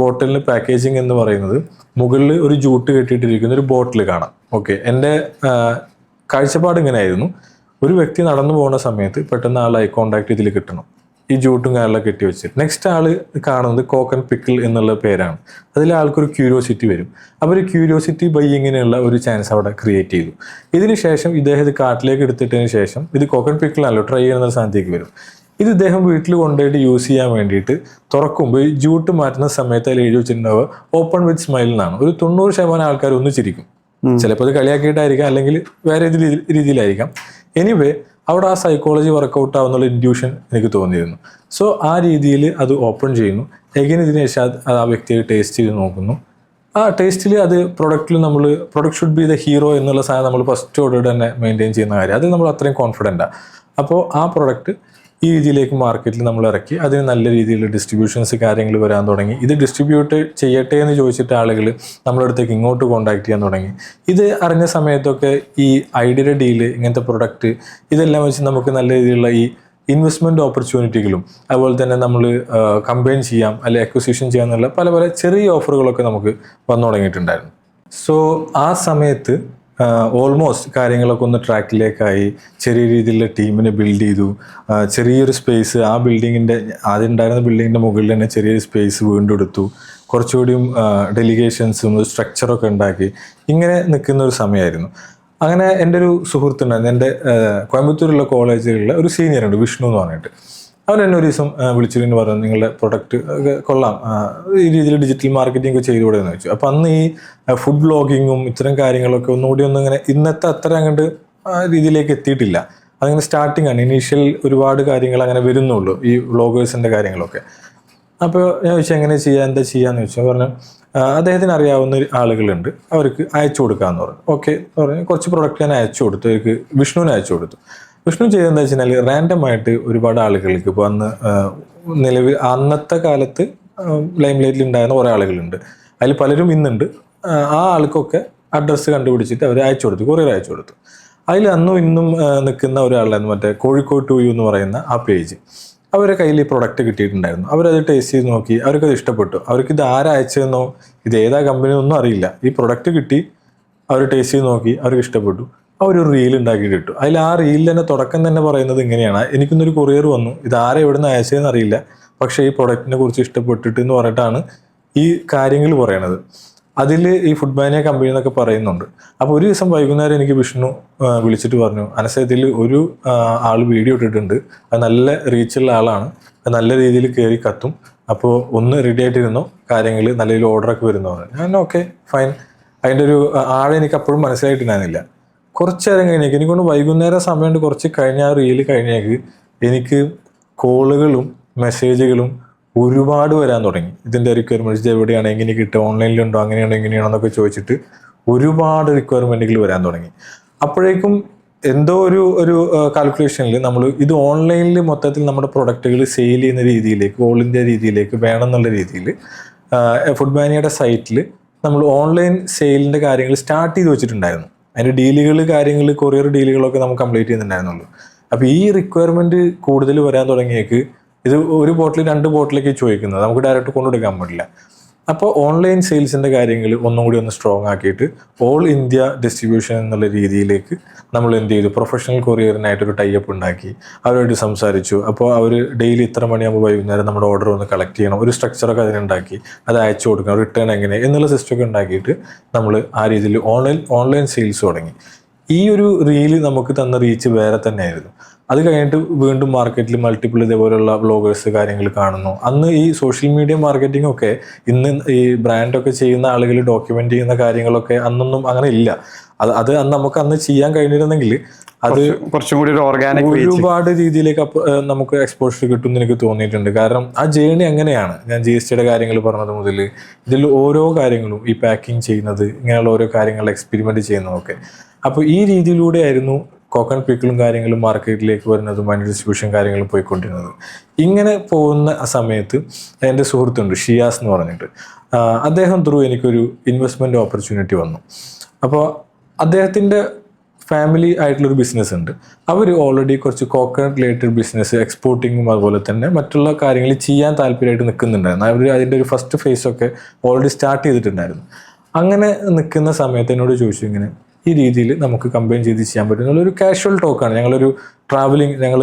ബോട്ടിലിന് പാക്കേജിങ് എന്ന് പറയുന്നത് മുകളിൽ ഒരു ജൂട്ട് കെട്ടിയിട്ടിരിക്കുന്ന ഒരു ബോട്ടിൽ കാണാം. ഓക്കെ, എൻ്റെ കാഴ്ചപ്പാട് ഇങ്ങനെയായിരുന്നു, ഒരു വ്യക്തി നടന്നു പോകുന്ന സമയത്ത് പെട്ടെന്ന് ആൾ ഐ കോണ്ടാക്ട് ഇതിൽ കിട്ടണം, ഈ ജൂട്ടും കാര്യങ്ങളൊക്കെ കെട്ടി വെച്ചിട്ട്. നെക്സ്റ്റ് ആൾ കാണുന്നത് കോക്കൻ പിക്കിൾ എന്നുള്ള പേരാണ്. അതിൽ ആൾക്കൊരു ക്യൂരിയോസിറ്റി വരും. അപ്പോൾ ഒരു ക്യൂരിയോസിറ്റി ബൈയിങ്ങിനുള്ള ഒരു ചാൻസ് അവിടെ ക്രിയേറ്റ് ചെയ്തു. ഇതിന് ശേഷം ഇദ്ദേഹം ഇത് കാട്ടിലേക്ക് എടുത്തിട്ടതിന് ശേഷം ഇത് കോക്കൻ പിക്കിളാണല്ലോ ട്രൈ ചെയ്യുന്ന സ്ഥാനത്തേക്ക് വരും. ഇത് ഇദ്ദേഹം വീട്ടിൽ കൊണ്ടുപോയിട്ട് യൂസ് ചെയ്യാൻ വേണ്ടിയിട്ട് തുറക്കുമ്പോൾ ഈ ജൂട്ട് മാറ്റുന്ന സമയത്ത് അതിൽ എഴുതി വെച്ചിട്ടുണ്ടാവുക ഓപ്പൺ വിത്ത് സ്മൈൽ എന്നാണ്. ഒരു 90% ആൾക്കാർ ഒന്ന് ചിരിക്കും. ചിലപ്പോൾ അത് കളിയാക്കിയിട്ടായിരിക്കാം, അല്ലെങ്കിൽ വേറെ ഏത് രീതിയിലായിരിക്കാം. എനിവേ അവിടെ ആ സൈക്കോളജി വർക്കൗട്ട് ആവുന്നുള്ള ഇൻഡ്യൂഷൻ എനിക്ക് തോന്നിയിരുന്നു. സോ ആ രീതിയിൽ അത് ഓപ്പൺ ചെയ്യുന്നു. എഗൈൻ ഇതിന് ശേഷം ആ വ്യക്തിയെ ടേസ്റ്റ് ചെയ്ത് നോക്കുന്നു. ആ ടേസ്റ്റിൽ അത് product should be the hero എന്നുള്ള സാധനം നമ്മൾ ഫസ്റ്റോട് തന്നെ മെയിൻറ്റെയിൻ ചെയ്യുന്ന കാര്യം. അത് നമ്മൾ അത്രയും കോൺഫിഡൻറ്റാണ്. അപ്പോൾ ആ പ്രൊഡക്റ്റ് ഈ രീതിയിലേക്ക് മാർക്കറ്റിൽ നമ്മൾ ഇറക്കി. അതിന് നല്ല രീതിയിൽ ഡിസ്ട്രിബ്യൂഷൻസ് കാര്യങ്ങൾ വരാൻ തുടങ്ങി. ഇത് ഡിസ്ട്രിബ്യൂട്ട് ചെയ്യട്ടെ എന്ന് ചോദിച്ചിട്ട് ആളുകൾ നമ്മുടെ അടുത്തേക്ക് ഇങ്ങോട്ട് കോൺടാക്ട് ചെയ്യാൻ തുടങ്ങി. ഇത് അറിഞ്ഞ സമയത്തൊക്കെ ഈ ഐഡിയയുടെ ഡീല്, ഇങ്ങനത്തെ പ്രൊഡക്റ്റ്, ഇതെല്ലാം വെച്ച് നമുക്ക് നല്ല രീതിയിലുള്ള ഈ ഇൻവെസ്റ്റ്മെൻറ്റ് ഓപ്പർച്യൂണിറ്റികളും അതുപോലെ തന്നെ നമ്മൾ കമ്പൈൻ ചെയ്യാം അല്ലെങ്കിൽ അക്വിസിഷൻ ചെയ്യാമെന്നുള്ള പല ചെറിയ ഓഫറുകളൊക്കെ നമുക്ക് വന്നു തുടങ്ങിയിട്ടുണ്ടായിരുന്നു. സോ ആ സമയത്ത് ഓൾമോസ്റ്റ് കാര്യങ്ങളൊക്കെ ഒന്ന് ട്രാക്കിലേക്കായി. ചെറിയ രീതിയിലുള്ള ടീമിനെ ബിൽഡ് ചെയ്തു. ചെറിയൊരു സ്പേസ് ആ ബിൽഡിങ്ങിൻ്റെ ആദ്യം ഉണ്ടായിരുന്ന ബിൽഡിങ്ങിൻ്റെ മുകളിൽ തന്നെ ചെറിയൊരു സ്പേസ് വീണ്ടും എടുത്തു. കുറച്ചുകൂടിയും ഡെലിഗേഷൻസും സ്ട്രക്ചറൊക്കെ ഉണ്ടാക്കി ഇങ്ങനെ നിൽക്കുന്ന ഒരു സമയമായിരുന്നു. അങ്ങനെ എൻ്റെ ഒരു സുഹൃത്തുണ്ടായിരുന്നു, എൻ്റെ കോയമ്പത്തൂരുള്ള കോളേജുകളിലെ ഒരു സീനിയർ ഉണ്ട്, വിഷ്ണു എന്ന് പറഞ്ഞിട്ട്. അവൻ എന്നെ ഒരു ദിവസം വിളിച്ചിട്ട് പറഞ്ഞു, നിങ്ങളുടെ പ്രൊഡക്റ്റ് കൊള്ളാം, ഈ രീതിയിൽ ഡിജിറ്റൽ മാർക്കറ്റിംഗ് ഒക്കെ ചെയ്തുകൂടെ എന്ന് വെച്ചു. അപ്പം അന്ന് ഈ ഫുഡ് ബ്ലോഗിങ്ങും ഇത്തരം കാര്യങ്ങളൊക്കെ ഒന്നുകൂടി ഒന്നും ഇങ്ങനെ ഇന്നത്തെ അത്ര അങ്ങോട്ട് രീതിയിലേക്ക് എത്തിയിട്ടില്ല. അതിങ്ങനെ സ്റ്റാർട്ടിങ് ആണ്, ഇനീഷ്യൽ ഒരുപാട് കാര്യങ്ങൾ അങ്ങനെ വരുന്നുള്ളൂ ഈ വ്ളോഗേഴ്സിൻ്റെ കാര്യങ്ങളൊക്കെ. അപ്പോൾ ഞാൻ ചോദിച്ചാൽ എങ്ങനെ ചെയ്യാം, എന്താ ചെയ്യാന്ന് ചോദിച്ചാൽ പറഞ്ഞു അദ്ദേഹത്തിന് അറിയാവുന്ന ആളുകളുണ്ട്, അവർക്ക് അയച്ചു കൊടുക്കാമെന്ന് പറഞ്ഞു. ഓക്കെ പറഞ്ഞു. കുറച്ച് പ്രൊഡക്റ്റ് ഞാൻ അയച്ചു കൊടുത്തു, അവർക്ക് വിഷ്ണുവിന് അയച്ചു കൊടുത്തു. വിഷ്ണു ചെയ്തതെന്ന് വെച്ച് കഴിഞ്ഞാൽ റാൻഡമായിട്ട് ഒരുപാട് ആളുകൾക്ക് ഇപ്പോൾ അന്ന് നിലവിൽ അന്നത്തെ കാലത്ത് ലൈം ലൈറ്റിൽ ഉണ്ടായിരുന്ന കുറേ ആളുകളുണ്ട്, അതിൽ പലരും ഇന്നുണ്ട്. ആ ആൾക്കൊക്കെ അഡ്രസ്സ് കണ്ടുപിടിച്ചിട്ട് അവർ അയച്ചു കൊടുത്തു, കൊറിയർ അയച്ചു കൊടുത്തു. അതിൽ അന്നും ഇന്നും നിൽക്കുന്ന ഒരാളായിരുന്നു മറ്റേ കോഴിക്കോട് ടു യു എന്ന് പറയുന്ന ആ പേജ്. അവരുടെ കയ്യിൽ ഈ പ്രൊഡക്റ്റ് കിട്ടിയിട്ടുണ്ടായിരുന്നു. അവരത് ടേസ്റ്റ് ചെയ്ത് നോക്കി, അവർക്കത് ഇഷ്ടപ്പെട്ടു. അവർക്ക് ഇത് ആരാ അയച്ചതെന്നോ ഇത് ഏതാ കമ്പനി ഒന്നും അറിയില്ല. ഈ പ്രൊഡക്റ്റ് കിട്ടി, അവർ ടേസ്റ്റ് ചെയ്ത് നോക്കി, അവർക്ക് ഇഷ്ടപ്പെട്ടു. അവരൊരു റീൽ ഉണ്ടാക്കിയിട്ട് ഇട്ടു. അതിൽ ആ റീലിൽ തന്നെ തുടക്കം തന്നെ പറയുന്നത് ഇങ്ങനെയാണ്: എനിക്കിന്നൊരു കൊറിയർ വന്നു, ഇത് ആരെ എവിടെ നിന്ന് അയച്ചതെന്ന് അറിയില്ല, പക്ഷേ ഈ പ്രൊഡക്റ്റിനെ കുറിച്ച് ഇഷ്ടപ്പെട്ടിട്ട് എന്ന് പറഞ്ഞിട്ടാണ് ഈ കാര്യങ്ങൾ പറയണത്. അതിൽ ഈ ഫുഡ് മാനിയ കമ്പനി എന്നൊക്കെ പറയുന്നുണ്ട്. അപ്പോൾ ഒരു ദിവസം വൈകുന്നേരം എനിക്ക് വിഷ്ണു വിളിച്ചിട്ട് പറഞ്ഞു, അനസത്തിൽ ഒരു ആൾ വീഡിയോ ഇട്ടിട്ടുണ്ട്, അത് നല്ല റീച്ചുള്ള ആളാണ്, അത് നല്ല രീതിയിൽ കയറി കത്തും, അപ്പോൾ ഒന്ന് റെഡി ആയിട്ടിരുന്നോ, കാര്യങ്ങൾ നല്ല രീതിയിൽ ഓർഡറൊക്കെ വരുന്നതാണ്. ഞാൻ ഓക്കെ ഫൈൻ. അതിൻ്റെ ഒരു ആളെ എനിക്ക് അപ്പോഴും മനസ്സിലായിട്ടുണ്ടായിരുന്നില്ല. കുറച്ച് നേരം കഴിഞ്ഞേക്ക്, എനിക്കൊണ്ട് വൈകുന്നേരം സമയമുണ്ട്, കുറച്ച് കഴിഞ്ഞ ആ റീല് കഴിഞ്ഞേക്ക് എനിക്ക് കോളുകളും മെസ്സേജുകളും ഒരുപാട് വരാൻ തുടങ്ങി. ഇതിൻ്റെ റിക്വയർമെൻറ്റ്സ് എവിടെയാണ്, എങ്ങനെ കിട്ടുക, ഓൺലൈനിലുണ്ടോ, അങ്ങനെയാണോ ഇങ്ങനെയാണോ എന്നൊക്കെ ചോദിച്ചിട്ട് ഒരുപാട് റിക്വയർമെൻറ്റുകൾ വരാൻ തുടങ്ങി. അപ്പോഴേക്കും എന്തോ ഒരു കാൽക്കുലേഷനിൽ നമ്മൾ ഇത് ഓൺലൈനിൽ മൊത്തത്തിൽ നമ്മുടെ പ്രൊഡക്റ്റുകൾ സെയിൽ ചെയ്യുന്ന രീതിയിലേക്ക്, ഓൾ ഇന്ത്യ രീതിയിലേക്ക് വേണം എന്നുള്ള രീതിയിൽ ഫുഡ് മാനിയയുടെ സൈറ്റിൽ നമ്മൾ ഓൺലൈൻ സെയിലിൻ്റെ കാര്യങ്ങൾ സ്റ്റാർട്ട് ചെയ്ത് വെച്ചിട്ടുണ്ടായിരുന്നു. അതിൻ്റെ ഡീലുകൾ, കാര്യങ്ങൾ, കൊറിയർ ഡീലുകളൊക്കെ നമുക്ക് കംപ്ലീറ്റ് ചെയ്യുന്നുണ്ടായിരുന്നുള്ളൂ. അപ്പോൾ ഈ റിക്വയർമെൻറ്റ് കൂടുതൽ വരാൻ തുടങ്ങിയേക്ക് ഇത് ഒരു ബോട്ടിൽ 2 ബോട്ടിലേക്ക് ചോദിക്കുന്നത്, നമുക്ക് ഡയറക്റ്റ് കൊണ്ടുകൊടുക്കാൻ പറ്റില്ല. അപ്പോൾ ഓൺലൈൻ സെയിൽസിൻ്റെ കാര്യങ്ങൾ ഒന്നും കൂടി ഒന്ന് സ്ട്രോങ് ആക്കിയിട്ട് ഓൾ ഇന്ത്യ ഡിസ്ട്രിബ്യൂഷൻ എന്നുള്ള രീതിയിലേക്ക് നമ്മൾ എന്ത് ചെയ്തു, പ്രൊഫഷണൽ കൊറിയറിനായിട്ടൊരു ടൈപ്പ് ഉണ്ടാക്കി, അവരുമായിട്ട് സംസാരിച്ചു. അപ്പോൾ അവർ ഡെയിലി ഇത്ര മണിയാകുമ്പോൾ വൈകുന്നേരം നമ്മുടെ ഓർഡർ ഒന്ന് കളക്ട് ചെയ്യണം, ഒരു സ്ട്രക്ചറൊക്കെ അതിനുണ്ടാക്കി, അത് അയച്ചു കൊടുക്കണം, റിട്ടേൺ എങ്ങനെ എന്നുള്ള സിസ്റ്റമൊക്കെ ഉണ്ടാക്കിയിട്ട് നമ്മൾ ആ രീതിയിൽ ഓൺലൈൻ സെയിൽസ് തുടങ്ങി. ഈ ഒരു റീല് നമുക്ക് തന്ന റീച്ച് വേറെ തന്നെയായിരുന്നു. അത് കഴിഞ്ഞിട്ട് വീണ്ടും മാർക്കറ്റിൽ മൾട്ടിപ്പിൾ ഇതേപോലെയുള്ള വ്ളോഗേഴ്സ് കാര്യങ്ങൾ കാണുന്നു. അന്ന് ഈ സോഷ്യൽ മീഡിയ മാർക്കറ്റിംഗ് ഒക്കെ ഇന്ന് ഈ ബ്രാൻഡൊക്കെ ചെയ്യുന്ന ആളുകൾ ഡോക്യുമെന്റ് ചെയ്യുന്ന കാര്യങ്ങളൊക്കെ അന്നൊന്നും അങ്ങനെ ഇല്ല. അത് നമുക്ക് അന്ന് ചെയ്യാൻ കഴിഞ്ഞിരുന്നെങ്കിൽ അത് കുറച്ചും കൂടി ഒരു ഓർഗാനിക് ഒരുപാട് രീതിയിലേക്ക് നമുക്ക് എക്സ്പോഷർ കിട്ടുമെന്ന് എനിക്ക് തോന്നിയിട്ടുണ്ട്. കാരണം ആ ജേണി അങ്ങനെയാണ്. ഞാൻ GSTയുടെ കാര്യങ്ങൾ പറഞ്ഞത് മുതൽ ഇതിൽ ഓരോ കാര്യങ്ങളും, ഈ പാക്കിങ് ചെയ്യുന്നത്, ഇങ്ങനെയുള്ള ഓരോ കാര്യങ്ങൾ എക്സ്പെരിമെന്റ് ചെയ്യുന്നതൊക്കെ. അപ്പോൾ ഈ രീതിയിലൂടെ ആയിരുന്നു കോക്കനട്ട് പിക്കിളും കാര്യങ്ങളും മാർക്കറ്റിലേക്ക് വരുന്നതും അതിൻ്റെ ഡിസ്ട്രിബ്യൂഷൻ കാര്യങ്ങളും പോയിക്കൊണ്ടിരുന്നത്. ഇങ്ങനെ പോകുന്ന ആ സമയത്ത് എൻ്റെ സുഹൃത്തുണ്ട് ഷിയാസ് എന്ന് പറഞ്ഞിട്ട്, അദ്ദേഹം ത്രൂ എനിക്കൊരു ഇൻവെസ്റ്റ്മെൻറ്റ് ഓപ്പർച്യൂണിറ്റി വന്നു. അപ്പോൾ അദ്ദേഹത്തിൻ്റെ ഫാമിലി ആയിട്ടുള്ളൊരു ബിസിനസ് ഉണ്ട്. അവർ ഓൾറെഡി കുറച്ച് കോക്കനട്ട് റിലേറ്റഡ് ബിസിനസ്, എക്സ്പോർട്ടിങ്ങും അതുപോലെ തന്നെ മറ്റുള്ള കാര്യങ്ങൾ ചെയ്യാൻ താല്പര്യമായിട്ട് നിൽക്കുന്നുണ്ടായിരുന്നു. അവർ അതിൻ്റെ ഒരു ഫസ്റ്റ് ഫേസൊക്കെ ഓൾറെഡി സ്റ്റാർട്ട് ചെയ്തിട്ടുണ്ടായിരുന്നു. അങ്ങനെ നിൽക്കുന്ന സമയത്ത് എന്നോട് ചോദിച്ചു, ഇങ്ങനെ ഈ രീതിയിൽ നമുക്ക് കമ്പൈൻ ചെയ്ത് ചെയ്യാൻ പറ്റും എന്നുള്ളൊരു കാഷ്വൽ ടോക്കാണ്. ഞങ്ങളൊരു ട്രാവലിംഗ്, ഞങ്ങൾ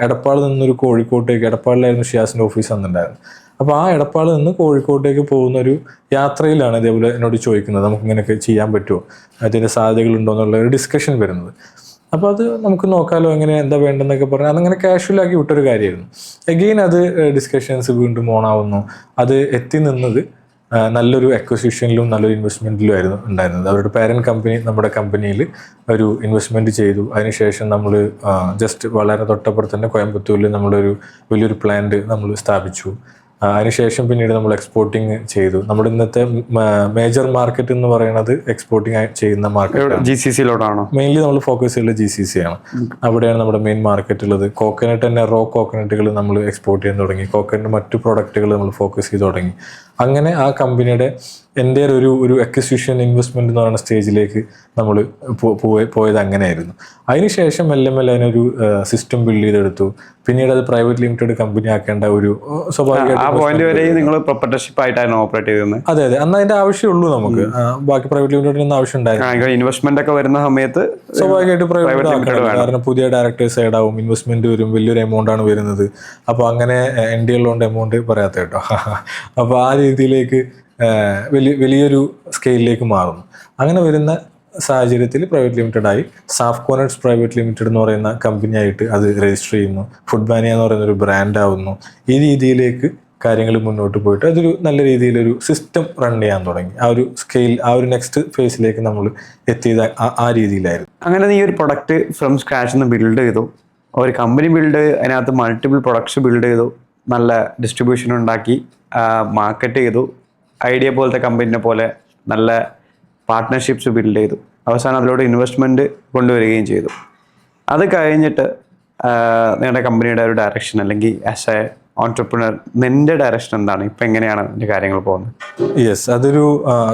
എടപ്പാളിൽ നിന്നൊരു കോഴിക്കോട്ടേക്ക്, എടപ്പാളിലായിരുന്നു ഷിയാസിൻ്റെ ഓഫീസ് അന്നുണ്ടായിരുന്നു. അപ്പോൾ ആ എടപ്പാളിൽ നിന്ന് കോഴിക്കോട്ടേക്ക് പോകുന്ന ഒരു യാത്രയിലാണ് ഇതേപോലെ എന്നോട് ചോദിക്കുന്നത്, നമുക്ക് ഇങ്ങനെയൊക്കെ ചെയ്യാൻ പറ്റുമോ, അതിൻ്റെ സാധ്യതകളുണ്ടോ എന്നുള്ള ഒരു ഡിസ്കഷൻ വരുന്നത്. അപ്പോൾ അത് നമുക്ക് നോക്കാമല്ലോ, എങ്ങനെ എന്താ വേണ്ടെന്നൊക്കെ പറഞ്ഞാൽ അതങ്ങനെ കാഷ്വലാക്കി വിട്ടൊരു കാര്യമായിരുന്നു. എഗെയിൻ അത് ഡിസ്കഷൻസ് വീണ്ടും ഓണാവുന്നു. അത് എത്തി നിന്നത് നല്ലൊരു അക്വസിഷനിലും നല്ലൊരു ഇൻവെസ്റ്റ്മെൻറ്റിലും ആയിരുന്നു ഉണ്ടായിരുന്നത്. അവരുടെ പാരൻറ്റ് കമ്പനി നമ്മുടെ കമ്പനിയിൽ ഒരു ഇൻവെസ്റ്റ്മെൻറ്റ് ചെയ്തു. അതിനുശേഷം നമ്മൾ ജസ്റ്റ് വളരെ തൊട്ടപ്പുറത്ത് തന്നെ കോയമ്പത്തൂരിൽ നമ്മളൊരു വലിയൊരു പ്ലാന്റ് നമ്മൾ സ്ഥാപിച്ചു. അതിനുശേഷം പിന്നീട് നമ്മൾ എക്സ്പോർട്ടിങ് ചെയ്തു. നമ്മുടെ ഇന്നത്തെ മേജർ മാർക്കറ്റ് എന്ന് പറയുന്നത് എക്സ്പോർട്ടിങ് ചെയ്യുന്ന മാർക്കറ്റ് GCCയിലോട്ടാണോ മെയിൻലി നമ്മൾ ഫോക്കസ് ചെയ്യുന്നത്? GCC ആണ്. അവിടെയാണ് നമ്മുടെ മെയിൻ മാർക്കറ്റ് ഉള്ളത്. കോക്കനട്ട് തന്നെ, റോ കോക്കനട്ടുകൾ നമ്മൾ എക്സ്പോർട്ട് ചെയ്യാൻ തുടങ്ങി. കോക്കനട്ട് മറ്റു പ്രോഡക്റ്റുകൾ നമ്മൾ ഫോക്കസ് ചെയ്ത് തുടങ്ങി. അങ്ങനെ ആ കമ്പനിയുടെ എൻ്റെ ഒരു അക്വിസിഷൻ ഇൻവെസ്റ്റ്മെന്റ് എന്ന് പറയുന്ന സ്റ്റേജിലേക്ക് നമ്മൾ പോയത് അങ്ങനെയായിരുന്നു. അതിനുശേഷം മെല്ലെ മെല്ലെ അതിനൊരു സിസ്റ്റം ബിൽഡ് ചെയ്തെടുത്തു. പിന്നീട് അത് പ്രൈവറ്റ് ലിമിറ്റഡ് കമ്പനി ആക്കേണ്ട ഒരു സ്വാഭാവികമായിട്ട്. അതെ അന്ന് അതിന്റെ ആവശ്യമുള്ളൂ നമുക്ക്. ബാക്കി പ്രൈവറ്റ് ലിമിറ്റഡിന് ആവശ്യം ഉണ്ടായിരുന്നു. ഇൻവെസ്റ്റ്മെന്റ് ഒക്കെ വരുന്ന സമയത്ത് സ്വാഭാവികമായിട്ട് പ്രൈവറ്റ് ആക്കണം. കാരണം പുതിയ ഡയറക്ടേഴ്സ് ആഡ് ആവും, ഇൻവെസ്റ്റ്മെന്റ് വരും, വലിയൊരു എമൗണ്ട് ആണ് വരുന്നത്. അപ്പോൾ അങ്ങനെ ND ഉള്ളതുകൊണ്ട് എമൗണ്ട് പറയാത്ത കേട്ടോ. അപ്പോൾ ആ രീതിയിലേക്ക് വലിയൊരു സ്കെയിലിലേക്ക് മാറുന്നു. അങ്ങനെ വരുന്ന സാഹചര്യത്തിൽ പ്രൈവറ്റ് ലിമിറ്റഡായി സാഫ്കോണറ്റ്സ് പ്രൈവറ്റ് ലിമിറ്റഡ് എന്ന് പറയുന്ന കമ്പനിയായിട്ട് അത് രജിസ്റ്റർ ചെയ്യുന്നു. ഫുഡ് മാനിയ എന്ന് പറയുന്ന ഒരു ബ്രാൻഡ് ആവുന്നു. ഈ രീതിയിലേക്ക് കാര്യങ്ങൾ മുന്നോട്ട് പോയിട്ട് അതൊരു നല്ല രീതിയിലൊരു സിസ്റ്റം റൺ ചെയ്യാൻ തുടങ്ങി. ആ ഒരു സ്കെയിൽ, ആ ഒരു നെക്സ്റ്റ് ഫേസിലേക്ക് നമ്മൾ എത്തിയത് ആ രീതിയിലായിരുന്നു. അങ്ങനെ നീ ഒരു പ്രൊഡക്റ്റ് ഫ്രം സ്ക്രാച്ച് നിന്ന് ബിൽഡ് ചെയ്തു, ഒരു കമ്പനി ബിൽഡ്, അതിനകത്ത് മൾട്ടിപ്പിൾ പ്രൊഡക്ട്സ് ബിൽഡ് ചെയ്തു, നല്ല ഡിസ്ട്രിബ്യൂഷൻ ഉണ്ടാക്കി, മാർക്കറ്റ് ചെയ്തു, ഐഡിയ പോലത്തെ കമ്പനിനെ പോലെ നല്ല പാർട്ട്ണർഷിപ്സ് ബിൽഡ് ചെയ്തു, അവസാനം അതിലൂടെ ഇൻവെസ്റ്റ്മെൻറ്റ് കൊണ്ടുവരികയും ചെയ്തു. അത് കഴിഞ്ഞിട്ട് നിങ്ങളുടെ കമ്പനിയുടെ ഒരു ഡയറക്ഷൻ അല്ലെങ്കിൽ ആസ് എ ഓൺടർപ്രണർ നിന്റെ ഡയറക്ഷൻ എന്താണ്? ഇപ്പം എങ്ങനെയാണ് അതിൻ്റെ കാര്യങ്ങൾ പോകുന്നത്? യെസ്, അതൊരു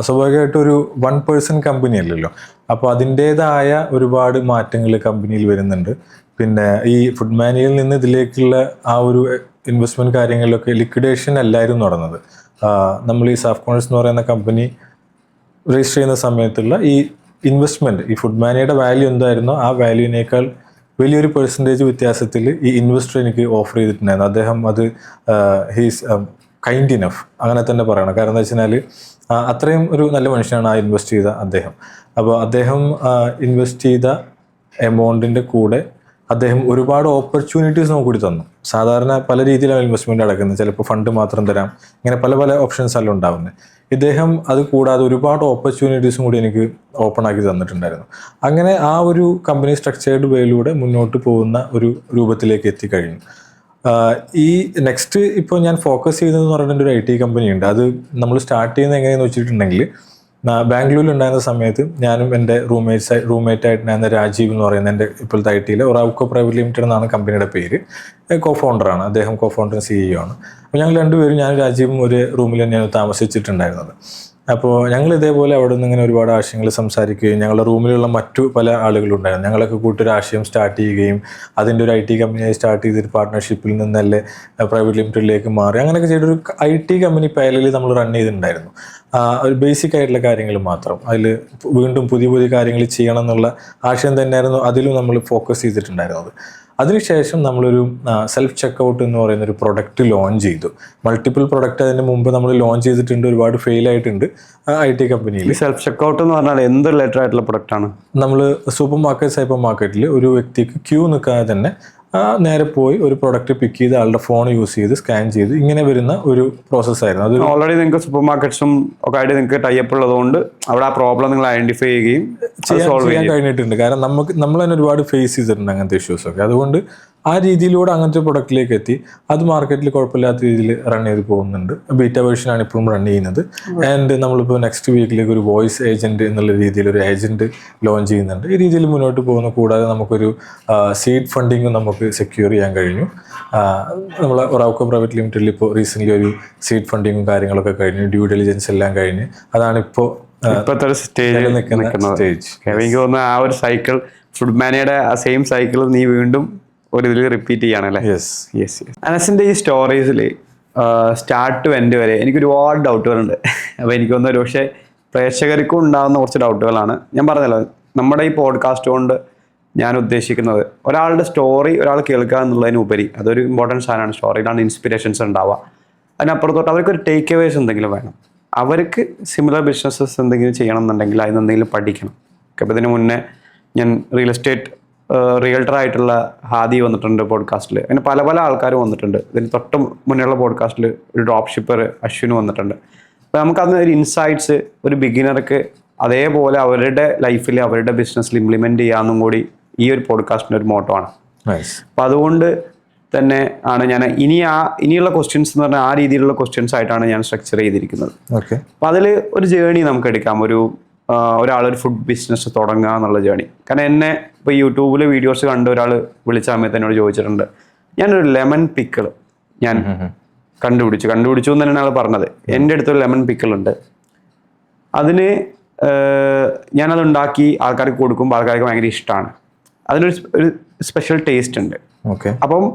സ്വാഭാവികമായിട്ടൊരു 1 person കമ്പനി അല്ലല്ലോ. അപ്പോൾ അതിൻ്റേതായ ഒരുപാട് മാറ്റങ്ങൾ കമ്പനിയിൽ വരുന്നുണ്ട്. പിന്നെ ഈ ഫുഡ് മാനിയയിൽ നിന്ന് ഇതിലേക്കുള്ള ആ ഒരു ഇൻവെസ്റ്റ്മെൻറ്റ് കാര്യങ്ങളിലൊക്കെ ലിക്വിഡേഷൻ അല്ലായിരുന്നു നടന്നത്. നമ്മൾ ഈ സാഫ്കോണറ്റ്സ് എന്ന് പറയുന്ന കമ്പനി രജിസ്റ്റർ ചെയ്യുന്ന സമയത്തുള്ള ഈ ഇൻവെസ്റ്റ്മെൻറ്റ്, ഈ ഫുഡ് മാനിയയുടെ വാല്യൂ എന്തായിരുന്നോ ആ വാല്യൂവിനേക്കാൾ വലിയൊരു പെർസെൻറ്റേജ് വ്യത്യാസത്തിൽ ഈ ഇൻവെസ്റ്റർ എനിക്ക് ഓഫർ ചെയ്തിട്ടുണ്ടായിരുന്നു. അദ്ദേഹം അത് ഹീസ് കൈൻഡ് ഇനഫ് അങ്ങനെ തന്നെ പറയണം. കാരണം എന്താ വെച്ച് കഴിഞ്ഞാൽ അത്രയും ഒരു നല്ല മനുഷ്യനാണ് ആ ഇൻവെസ്റ്റ് ചെയ്ത അദ്ദേഹം. അപ്പോൾ അദ്ദേഹം ഇൻവെസ്റ്റ് ചെയ്ത എമൗണ്ടിൻ്റെ കൂടെ അദ്ദേഹം ഒരുപാട് ഓപ്പർച്യൂണിറ്റീസ് നമുക്ക് കൂടി തന്നു. സാധാരണ പല രീതിയിലാണ് ഇൻവെസ്റ്റ്മെൻറ്റ് നടക്കുന്നത്. ചിലപ്പോൾ ഫണ്ട് മാത്രം തരാം, ഇങ്ങനെ പല പല ഓപ്ഷൻസ് എല്ലാം ഉണ്ടാവുന്നത്. ഇദ്ദേഹം അത് കൂടാതെ ഒരുപാട് ഓപ്പർച്യൂണിറ്റീസും കൂടി എനിക്ക് ഓപ്പൺ ആക്കി തന്നിട്ടുണ്ടായിരുന്നു. അങ്ങനെ ആ ഒരു കമ്പനി സ്ട്രക്ചേർഡ് വേയിലൂടെ മുന്നോട്ട് പോകുന്ന ഒരു രൂപത്തിലേക്ക് എത്തിക്കഴിഞ്ഞു. ഈ നെക്സ്റ്റ് ഇപ്പോൾ ഞാൻ ഫോക്കസ് ചെയ്യുന്നതെന്ന് പറയുന്നത് ഒരു IT കമ്പനിയുണ്ട്. അത് നമ്മൾ സ്റ്റാർട്ട് ചെയ്യുന്നത് എങ്ങനെയെന്ന് വെച്ചിട്ടുണ്ടെങ്കിൽ, ബാംഗ്ലൂരിൽ ഉണ്ടായിരുന്ന സമയത്ത് ഞാനും എൻ്റെ റൂംമേറ്റായിട്ടുണ്ടായിരുന്ന രാജീവ് എന്ന് പറയുന്ന എൻ്റെ ഇപ്പോഴത്തെ IT-യിലെ ഒറാവ്കോ പ്രൈവറ്റ് ലിമിറ്റഡ് എന്നാണ് കമ്പനിയുടെ പേര്. co-founder-ആണ് അദ്ദേഹം, co-founder CEO ആണ്. അപ്പോൾ ഞങ്ങൾ രണ്ടുപേരും, ഞാനും രാജീവും ഒരു റൂമിൽ തന്നെയാണ് താമസിച്ചിട്ടുണ്ടായിരുന്നത്. അപ്പോൾ ഞങ്ങൾ ഇതേപോലെ അവിടെ നിന്ന് ഇങ്ങനെ ഒരുപാട് ആശയങ്ങൾ സംസാരിക്കുകയും ഞങ്ങളുടെ റൂമിലുള്ള മറ്റു പല ആളുകളുണ്ടായിരുന്നു. ഞങ്ങളൊക്കെ കൂട്ടൊരു ആശയം സ്റ്റാർട്ട് ചെയ്യുകയും അതിൻ്റെ ഒരു IT കമ്പനിയായി സ്റ്റാർട്ട് ചെയ്തൊരു പാർട്ട്ണർഷിപ്പിൽ നിന്നല്ലേ പ്രൈവറ്റ് ലിമിറ്റഡിലേക്ക് മാറി. അങ്ങനെയൊക്കെ ചെയ്തൊരു IT കമ്പനി പാരലൽ നമ്മൾ റൺ ചെയ്തിട്ടുണ്ടായിരുന്നു. ഒരു ബേസിക് ആയിട്ടുള്ള കാര്യങ്ങൾ മാത്രം, അതിൽ വീണ്ടും പുതിയ പുതിയ കാര്യങ്ങൾ ചെയ്യണം എന്നുള്ള ആശയം തന്നെയായിരുന്നു അതിലും നമ്മൾ ഫോക്കസ് ചെയ്തിട്ടുണ്ടായിരുന്നത്. അതിനുശേഷം നമ്മളൊരു സെൽഫ് ചെക്കൗട്ട് എന്ന് പറയുന്ന ഒരു പ്രൊഡക്റ്റ് ലോഞ്ച് ചെയ്തു. മൾട്ടിപ്പിൾ പ്രൊഡക്റ്റ് അതിന് മുമ്പ് നമ്മൾ ലോഞ്ച് ചെയ്തിട്ടുണ്ട്, ഒരുപാട് ഫെയിൽ ആയിട്ടുണ്ട് IT കമ്പനിയിൽ. സെൽഫ് ചെക്കൗട്ട് എന്ന് പറഞ്ഞാൽ എന്ത് റിലേറ്റഡ് ആയിട്ടുള്ള പ്രൊഡക്റ്റ് ആണ്? നമ്മൾ സൂപ്പർ മാർക്കറ്റ്, ഹൈപ്പർ മാർക്കറ്റിൽ ഒരു വ്യക്തിക്ക് ക്യൂ നിൽക്കാതെ തന്നെ നേരെ പോയി ഒരു പ്രൊഡക്റ്റ് പിക്ക് ചെയ്ത് ആളുടെ ഫോൺ യൂസ് ചെയ്ത് സ്കാൻ ചെയ്ത് ഇങ്ങനെ വരുന്ന ഒരു പ്രോസസ്സായിരുന്നു. അത് ഓൾറെഡി നിങ്ങൾക്ക് സൂപ്പർ മാർക്കറ്റ്സും ഒക്കെ ആയിട്ട് നിങ്ങൾക്ക് ടൈപ്പ് ഉള്ളതുകൊണ്ട് അവിടെ ആ പ്രോബ്ലം നിങ്ങൾ ഐഡന്റിഫൈ ചെയ്യുകയും ചെയ്യാൻ കഴിഞ്ഞിട്ടുണ്ട്. കാരണം നമ്മൾ തന്നെ ഒരുപാട് ഫേസ് ചെയ്തിട്ടുണ്ട് അങ്ങനത്തെ ഇഷ്യൂസൊക്കെ. അതുകൊണ്ട് ആ രീതിയിലൂടെ അങ്ങനത്തെ പ്രൊഡക്റ്റിലേക്ക് എത്തി. അത് മാർക്കറ്റിൽ കുഴപ്പമില്ലാത്ത രീതിയിൽ റൺ ചെയ്ത് പോകുന്നുണ്ട്. ബീറ്റ വേർഷനാണ് ഇപ്പോഴും റൺ ചെയ്യുന്നത്. ആൻഡ് നമ്മളിപ്പോൾ നെക്സ്റ്റ് വീക്കിലേക്ക് ഒരു വോയിസ് ഏജൻറ്റ് എന്നുള്ള രീതിയിൽ ഒരു ഏജൻറ്റ് ലോഞ്ച് ചെയ്യുന്നുണ്ട്. ഈ രീതിയിൽ മുന്നോട്ട് പോകുന്നു. കൂടാതെ നമുക്കൊരു സീഡ് ഫണ്ടിങ്ങും നമുക്ക് സെക്യൂർ ചെയ്യാൻ കഴിഞ്ഞു. നമ്മൾ ഒറാവ്കോ പ്രൈവറ്റ് ലിമിറ്റഡിൽ ഇപ്പോൾ റീസെൻ്റ്ലി ഒരു സീഡ് ഫണ്ടിങ്ങും കാര്യങ്ങളൊക്കെ കഴിഞ്ഞു, ഡ്യൂ ഡെലിജൻസ് എല്ലാം കഴിഞ്ഞ്. അതാണ് ഇപ്പോഴത്തെ ഒരു സ്റ്റേജിൽ നിൽക്കുന്ന സ്റ്റേജ്. എനിക്ക് തോന്നുന്നു ആ ഒരു സൈക്കിൾ, ഫുഡ് മാനിയയുടെ ആ സെയിം സൈക്കിൾ നീ വീണ്ടും ഒരു ഇതിൽ റിപ്പീറ്റ് ചെയ്യാണല്ലേ? യെസ്. അനസിൻ്റെ ഈ സ്റ്റോറീസിൽ സ്റ്റാർട്ട് ടു എൻഡ് വരെ എനിക്ക് ഒരുപാട് ഡൗട്ടുകളുണ്ട്. അപ്പോൾ എനിക്ക് തോന്നുന്നു ഒരു പക്ഷേ പ്രേക്ഷകർക്കും ഉണ്ടാകുന്ന കുറച്ച് ഡൗട്ടുകളാണ്. ഞാൻ പറഞ്ഞല്ലോ, നമ്മുടെ ഈ പോഡ്കാസ്റ്റ് കൊണ്ട് ഞാൻ ഉദ്ദേശിക്കുന്നത് ഒരാളുടെ സ്റ്റോറി ഒരാൾ കേൾക്കുക എന്നുള്ളതിനുപരി അതൊരു ഇമ്പോർട്ടൻറ്റ് സാധനമാണ്. സ്റ്റോറിയിലാണ് ഇൻസ്പിറേഷൻസ് ഉണ്ടാവുക. അതിനപ്പുറത്തോട്ട് അവർക്കൊരു ടേക്ക് അവേസ് എന്തെങ്കിലും വേണം. അവർക്ക് സിമിലർ ബിസിനസ്സസ് എന്തെങ്കിലും ചെയ്യണം എന്നുണ്ടെങ്കിൽ അതിന് എന്തെങ്കിലും പഠിക്കണം. അപ്പോൾ ഇതിന് മുന്നേ ഞാൻ റിയൽട്ടറായിട്ടുള്ള ഹാദി വന്നിട്ടുണ്ട് പോഡ്കാസ്റ്റിൽ. അങ്ങനെ പല പല ആൾക്കാരും വന്നിട്ടുണ്ട്. ഇതിന് തൊട്ട് മുന്നേയുള്ള പോഡ്കാസ്റ്റിൽ ഒരു ഡ്രോപ്പ് ഷിപ്പർ അശ്വിന് വന്നിട്ടുണ്ട്. അപ്പോൾ നമുക്കതിന് ഒരു ഇൻസൈറ്റ്സ് ഒരു ബിഗിനർക്ക് അതേപോലെ അവരുടെ ലൈഫിൽ അവരുടെ ബിസിനസ്സിൽ ഇംപ്ലിമെൻറ്റ് ചെയ്യാമെന്നും കൂടി ഈ ഒരു പോഡ്കാസ്റ്റിൻ്റെ ഒരു മോട്ടോ ആണ്. അപ്പോൾ അതുകൊണ്ട് തന്നെ ആണ് ഞാൻ ഇനിയുള്ള ക്വസ്റ്റ്യൻസ് എന്ന് പറഞ്ഞാൽ ആ രീതിയിലുള്ള ക്വസ്റ്റ്യൻസ് ആയിട്ടാണ് ഞാൻ സ്ട്രക്ചർ ചെയ്തിരിക്കുന്നത്. അപ്പോൾ അതിൽ ഒരു ജേണി നമുക്ക് എടുക്കാം. ഒരാളൊരു ഫുഡ് ബിസിനസ് തുടങ്ങുക എന്നുള്ള ജേണി. കാരണം എന്നെ ഇപ്പോൾ യൂട്യൂബിൽ വീഡിയോസ് കണ്ട് ഒരാൾ വിളിച്ച സമയത്ത് എന്നോട് ചോദിച്ചിട്ടുണ്ട്, ഞാനൊരു ലെമൺ പിക്കിൾ കണ്ടുപിടിച്ചു എന്ന് തന്നെയാണ് ആൾ പറഞ്ഞത്. എൻ്റെ അടുത്തൊരു ലെമൺ പിക്കിൾ ഉണ്ട്, അതിന് ഞാനത് ഉണ്ടാക്കി ആൾക്കാർക്ക് കൊടുക്കുമ്പോൾ ആൾക്കാർക്ക് ഭയങ്കര ഇഷ്ടമാണ്. അതിനൊരു സ്പെഷ്യൽ ടേസ്റ്റ് ഉണ്ട്. ഓക്കെ. അപ്പം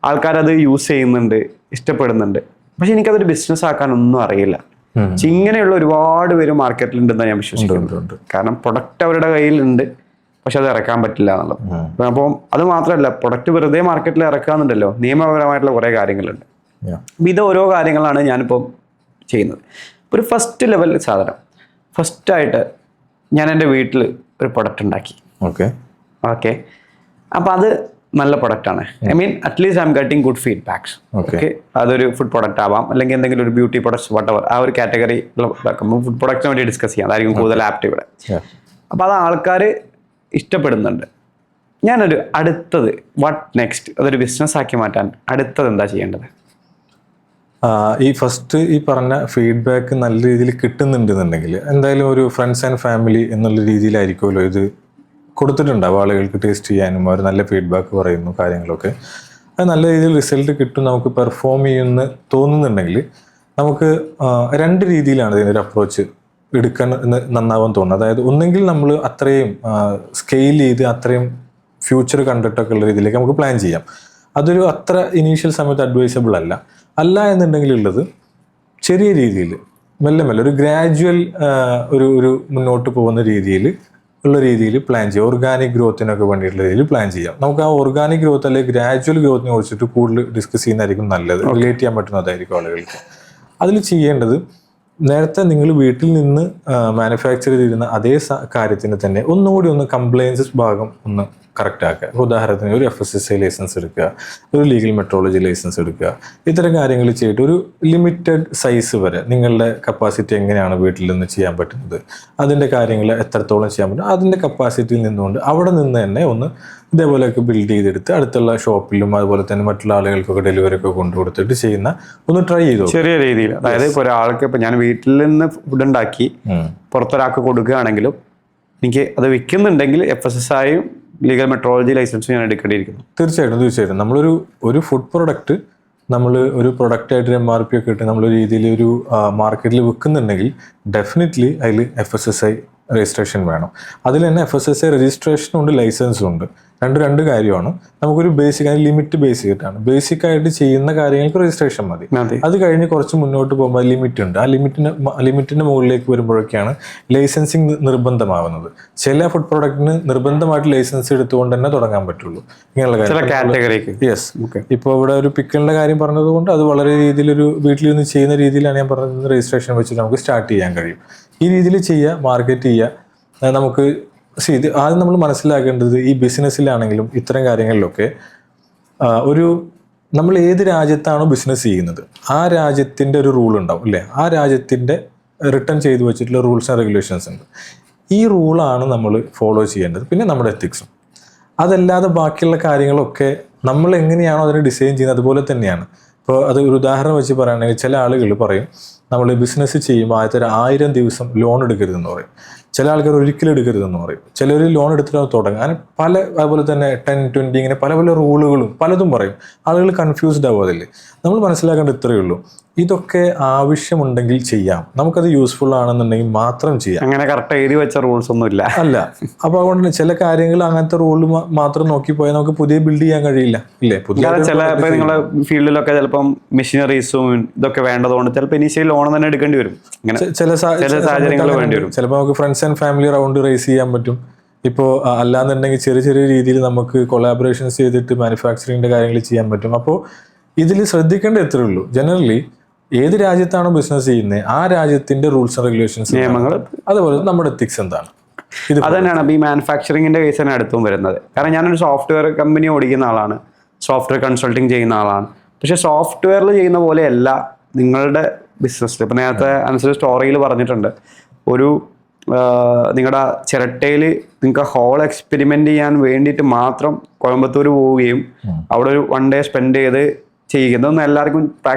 ആൾക്കാരത് യൂസ് ചെയ്യുന്നുണ്ട്, ഇഷ്ടപ്പെടുന്നുണ്ട്. പക്ഷെ എനിക്കതൊരു ബിസിനസ് ആക്കാനൊന്നും അറിയില്ല. പക്ഷെ ഇങ്ങനെയുള്ള ഒരുപാട് പേര് മാർക്കറ്റിലുണ്ടെന്നാണ് ഞാൻ വിശ്വസിക്കുന്നത്. കാരണം പ്രൊഡക്റ്റ് അവരുടെ കയ്യിലുണ്ട്, പക്ഷെ അത് ഇറക്കാൻ പറ്റില്ല എന്നുള്ളത്. അപ്പം അത് മാത്രമല്ല, പ്രൊഡക്റ്റ് വെറുതെ മാർക്കറ്റിൽ ഇറക്കാന്നുണ്ടല്ലോ, നിയമപരമായിട്ടുള്ള കുറേ കാര്യങ്ങളുണ്ട്. അപ്പം ഇത് ഓരോ കാര്യങ്ങളാണ് ഞാനിപ്പം ചെയ്യുന്നത്. ഒരു ഫസ്റ്റ് ലെവൽ സാധനം, ഫസ്റ്റായിട്ട് ഞാൻ എൻ്റെ വീട്ടിൽ ഒരു പ്രൊഡക്റ്റ് ഉണ്ടാക്കി. ഓക്കെ. അപ്പം അത് നല്ല പ്രൊഡക്റ്റാണ്. I mean at least I am getting good feedbacks. Okay. അതൊരു ഫുഡ് പ്രൊഡക്റ്റ് ആവാം, അല്ലെങ്കിൽ എന്തെങ്കിലും ഒരു ബ്യൂട്ടി പ്രൊഡക്ട്സ് വട്ടവർ, ആ ഒരു കാറ്റഗറി ഫുഡ് പ്രൊഡക്റ്റിനെ വേണ്ടി ഡിസ്കസ് ചെയ്യാം. അതായിരിക്കും കൂടുതൽ ആപ്റ്റ് ഇവിടെ. അപ്പം അത് ആൾക്കാർ ഇഷ്ടപ്പെടുന്നുണ്ട്. ഞാനൊരു അടുത്തത് വാട്ട് നെക്സ്റ്റ്, അതൊരു ബിസിനസ് ആക്കി മാറ്റാൻ അടുത്തത് എന്താ ചെയ്യേണ്ടത്? ഈ ഫസ്റ്റ് ഈ പറഞ്ഞ ഫീഡ്ബാക്ക് നല്ല രീതിയിൽ കിട്ടുന്നുണ്ടെന്നുണ്ടെങ്കിൽ എന്തായാലും ഒരു ഫ്രണ്ട്സ് ആൻഡ് ഫാമിലി എന്നുള്ള രീതിയിലായിരിക്കുമല്ലോ ഇത് കൊടുത്തിട്ടുണ്ടാവും ആളുകൾക്ക് ടേസ്റ്റ് ചെയ്യാനും. അവർ നല്ല ഫീഡ്ബാക്ക് പറയുന്നു, കാര്യങ്ങളൊക്കെ അത് നല്ല രീതിയിൽ റിസൾട്ട് കിട്ടും, നമുക്ക് പെർഫോം ചെയ്യുമെന്ന് തോന്നുന്നുണ്ടെങ്കിൽ നമുക്ക് രണ്ട് രീതിയിലാണ് ഇതിനൊരു അപ്രോച്ച് എടുക്കാൻ നന്നാവാൻ തോന്നുന്നത്. അതായത് ഒന്നെങ്കിൽ നമ്മൾ അത്രയും സ്കെയിൽ ചെയ്ത് അത്രയും ഫ്യൂച്ചർ കണ്ടിട്ടൊക്കെ ഉള്ള രീതിയിലേക്ക് നമുക്ക് പ്ലാൻ ചെയ്യാം. അതൊരു അത്ര ഇനീഷ്യൽ സമയത്ത് അഡ്വൈസബിൾ അല്ല എന്നുണ്ടെങ്കിൽ ഉള്ളത് ചെറിയ രീതിയിൽ മെല്ലെ ഒരു ഗ്രാജുവൽ ഒരു മുന്നോട്ട് പോകുന്ന രീതിയിൽ പ്ലാൻ ചെയ്യാം. ഓർഗാനിക് ഗ്രോത്തിനൊക്കെ വേണ്ടിയിട്ടുള്ള രീതിയിൽ പ്ലാൻ ചെയ്യാം. നമുക്ക് ആ ഓർഗാനിക് ഗ്രോത്ത് അല്ലെങ്കിൽ ഗ്രാജുവൽ ഗ്രോത്തിനെ കുറിച്ചിട്ട് കൂടുതൽ ഡിസ്കസ് ചെയ്യുന്നതായിരിക്കും നല്ലത്, റിലേറ്റ് ചെയ്യാൻ പറ്റുന്നതായിരിക്കും ആളുകൾക്ക്. അതിൽ ചെയ്യേണ്ടത്, നേരത്തെ നിങ്ങൾ വീട്ടിൽ നിന്ന് മാനുഫാക്ചർ ചെയ്തിരുന്ന അതേ കാര്യത്തിന് തന്നെ ഒന്നുകൂടി കംപ്ലയൻസസ് ഭാഗം ഒന്ന് കറക്റ്റ് ആക്കുക. ഉദാഹരണത്തിന് ഒരു FSSAI ലൈസൻസ് എടുക്കുക, ഒരു ലീഗൽ മെട്രോളജി ലൈസൻസ് എടുക്കുക. ഇത്തരം കാര്യങ്ങൾ ചെയ്തിട്ട് ഒരു ലിമിറ്റഡ് സൈസ് വരെ നിങ്ങളുടെ കപ്പാസിറ്റി എങ്ങനെയാണ് വീട്ടിൽ നിന്ന് ചെയ്യാൻ പറ്റുന്നത്, അതിൻ്റെ കാര്യങ്ങൾ എത്രത്തോളം ചെയ്യാൻ പറ്റും, അതിൻ്റെ കപ്പാസിറ്റിയിൽ നിന്നുകൊണ്ട് അവിടെ നിന്ന് തന്നെ ഇതേപോലെയൊക്കെ ബിൽഡ് ചെയ്തെടുത്ത് അടുത്തുള്ള ഷോപ്പിലും അതുപോലെ തന്നെ മറ്റുള്ള ആളുകൾക്കൊക്കെ ഡെലിവറി ഒക്കെ കൊണ്ടുകൊടുത്തിട്ട് ചെയ്യുന്ന ട്രൈ ചെയ്തു ചെറിയ രീതിയിൽ. അതായത് ഇപ്പോൾ ഒരാൾക്ക്, ഇപ്പം ഞാൻ വീട്ടിൽ നിന്ന് ഫുഡ് ഉണ്ടാക്കി പുറത്തൊരാൾക്ക് കൊടുക്കുകയാണെങ്കിലും എനിക്ക് അത് വിൽക്കുന്നുണ്ടെങ്കിൽ FSSAIയും ലീഗൽ മെട്രോളജി ലൈസൻസും ഞാൻ എടുക്കേണ്ടിയിരിക്കുന്നു. തീർച്ചയായിട്ടും ഒരു ഫുഡ് പ്രൊഡക്റ്റ് നമ്മൾ ഒരു പ്രൊഡക്റ്റായിട്ട് MRP ഒക്കെ ഇട്ട് നമ്മളൊരു രീതിയിൽ ഒരു മാർക്കറ്റിൽ വിൽക്കുന്നുണ്ടെങ്കിൽ ഡെഫിനറ്റ്ലി അതിൽ FSSAI രജിസ്ട്രേഷൻ വേണം. അതിൽ തന്നെ FSSAI രജിസ്ട്രേഷനും ഉണ്ട്, ലൈസൻസും ഉണ്ട്. രണ്ട് കാര്യമാണ്. നമുക്കൊരു ബേസിക്, അതിന് ലിമിറ്റ് ബേസിക്കായിട്ടാണ്. ബേസിക് ആയിട്ട് ചെയ്യുന്ന കാര്യങ്ങൾക്ക് രജിസ്ട്രേഷൻ മതി. അത് കഴിഞ്ഞ് കുറച്ച് മുന്നോട്ട് പോകുമ്പോൾ ലിമിറ്റ് ഉണ്ട്. ആ ലിമിറ്റിന്റെ മുകളിലേക്ക് വരുമ്പോഴൊക്കെയാണ് ലൈസൻസിങ് നിർബന്ധമാവുന്നത്. ചില ഫുഡ് പ്രൊഡക്റ്റിന് നിർബന്ധമായിട്ട് ലൈസൻസ് എടുത്തുകൊണ്ട് തന്നെ തുടങ്ങാൻ പറ്റുള്ളൂ. ഇങ്ങനെയുള്ള കാര്യം. യെസ്. ഇപ്പോൾ ഇവിടെ ഒരു പിക്കിളിന്റെ കാര്യം പറഞ്ഞതുകൊണ്ട് അത് വളരെ രീതിയിലൊരു വീട്ടിലിരുന്ന് ചെയ്യുന്ന രീതിയിലാണ് ഞാൻ പറഞ്ഞത്. രജിസ്ട്രേഷൻ വെച്ചിട്ട് നമുക്ക് സ്റ്റാർട്ട് ചെയ്യാൻ കഴിയും. ഈ രീതിയിൽ ചെയ്യുക, മാർക്കറ്റ് ചെയ്യുക. നമുക്ക് ഇത് ആദ്യം നമ്മൾ മനസ്സിലാക്കേണ്ടത്, ഈ ബിസിനസ്സിലാണെങ്കിലും ഇത്തരം കാര്യങ്ങളിലൊക്കെ നമ്മൾ ഏത് രാജ്യത്താണോ ബിസിനസ് ചെയ്യുന്നത് ആ രാജ്യത്തിൻ്റെ ഒരു റൂൾ ഉണ്ടാവും അല്ലേ? ആ രാജ്യത്തിൻ്റെ റിട്ടേൺ ചെയ്തു വെച്ചിട്ടുള്ള റൂൾസ് ആൻഡ് റെഗുലേഷൻസ് ഉണ്ട്. ഈ റൂളാണ് നമ്മൾ ഫോളോ ചെയ്യേണ്ടത്. പിന്നെ നമ്മുടെ എത്തിക്സും. അതല്ലാതെ ബാക്കിയുള്ള കാര്യങ്ങളൊക്കെ നമ്മൾ എങ്ങനെയാണോ അതിനെ ഡിസൈൻ ചെയ്യുന്നത് അതുപോലെ തന്നെയാണ്. ഇപ്പോൾ അത് ഒരു ഉദാഹരണം വെച്ച് പറയുകയാണെങ്കിൽ ചില ആളുകൾ പറയും നമ്മൾ ബിസിനസ് ചെയ്യുമ്പോൾ ആദ്യത്തെ 1000 ദിവസം ലോൺ എടുക്കരുതെന്ന് പറയും. ചില ആൾക്കാർ ഒരിക്കലും എടുക്കരുതെന്ന് പറയും. ചിലർ ലോൺ എടുത്തിട്ട് തുടങ്ങും. അങ്ങനെ അതുപോലെ തന്നെ 10, 20 ഇങ്ങനെ പല റൂളുകളും പലതും പറയും. ആളുകൾ കൺഫ്യൂസ്ഡ് ആവും. അതിൽ നമ്മൾ മനസ്സിലാക്കേണ്ടത് ഇത്രയേ ഉള്ളൂ, ഇതൊക്കെ ആവശ്യമുണ്ടെങ്കിൽ ചെയ്യാം, നമുക്കത് യൂസ്ഫുൾ ആണെന്നുണ്ടെങ്കിൽ മാത്രം ചെയ്യാം. അങ്ങനെ കറക്റ്റ് എഴുതി വെച്ച റൂൾസ് ഒന്നും ഇല്ല. അപ്പോൾ അതുകൊണ്ട് ചില കാര്യങ്ങൾ അങ്ങനത്തെ റൂൾ മാത്രം നോക്കി പോയാൽ നമുക്ക് പുതിയ ബിൽഡ് ചെയ്യാൻ കഴിയില്ല, ഇല്ലേ? ചില നിങ്ങളുടെ ഫീൽഡിലൊക്കെ ചിലപ്പം മെഷീനറീസും ഇതൊക്കെ വേണ്ടതുകൊണ്ട് ചിലപ്പോൾ ഇനീഷ്യൽ ലോൺ തന്നെ എടുക്കേണ്ടി വരും. ചില സാഹചര്യങ്ങൾ വേണ്ടി വരും. ചിലപ്പോൾ നമുക്ക് friends and family round race ചെയ്യാൻ പറ്റും. ഇപ്പോൾ അല്ലാന്നുണ്ടെങ്കിൽ ചെറിയ രീതിയിൽ നമുക്ക് കൊളാബറേഷൻസ് ചെയ്തിട്ട് മാനുഫാക്ചറിങ്ങിന്റെ കാര്യങ്ങൾ ചെയ്യാൻ പറ്റും. അപ്പോൾ ഇതിൽ ശ്രദ്ധിക്കേണ്ട എത്രയേ ഉള്ളൂ, ജനറലി ഏത് രാജ്യത്താണോ ബിസിനസ് ചെയ്യുന്നത് ആ രാജ്യത്തിന്റെ റൂൾസ് ആൻഡ് റെഗുലേഷൻസ്, നിയമങ്ങൾ, അതുപോലെ നമ്മുടെ എത്തിക്സ് എന്താണ്, അത് തന്നെയാണ് ഈ മാനുഫാക്ചറിങ്ങിന്റെ കേസ് തന്നെ അടുത്തും വരുന്നത്. കാരണം ഞാനൊരു സോഫ്റ്റ്വെയർ കമ്പനി ഓടിക്കുന്ന ആളാണ്, സോഫ്റ്റ്വെയർ കൺസൾട്ടിങ് ചെയ്യുന്ന ആളാണ്. പക്ഷെ സോഫ്റ്റ്വെയറിൽ ചെയ്യുന്ന പോലെയല്ല നിങ്ങളുടെ ബിസിനസ്സിൽ. ഇപ്പം നേരത്തെ അനുസരിച്ച് സ്റ്റോറിയിൽ പറഞ്ഞിട്ടുണ്ട്, നിങ്ങളുടെ ചിരട്ടയിൽ നിങ്ങൾക്ക് ഹോൾ എക്സ്പെരിമെന്റ് ചെയ്യാൻ വേണ്ടിയിട്ട് മാത്രം കോയമ്പത്തൂർ പോവുകയും അവിടെ ഒരു 1 day സ്പെൻഡ് ചെയ്ത് ചെയ്യുന്നതൊന്നും എല്ലാവർക്കും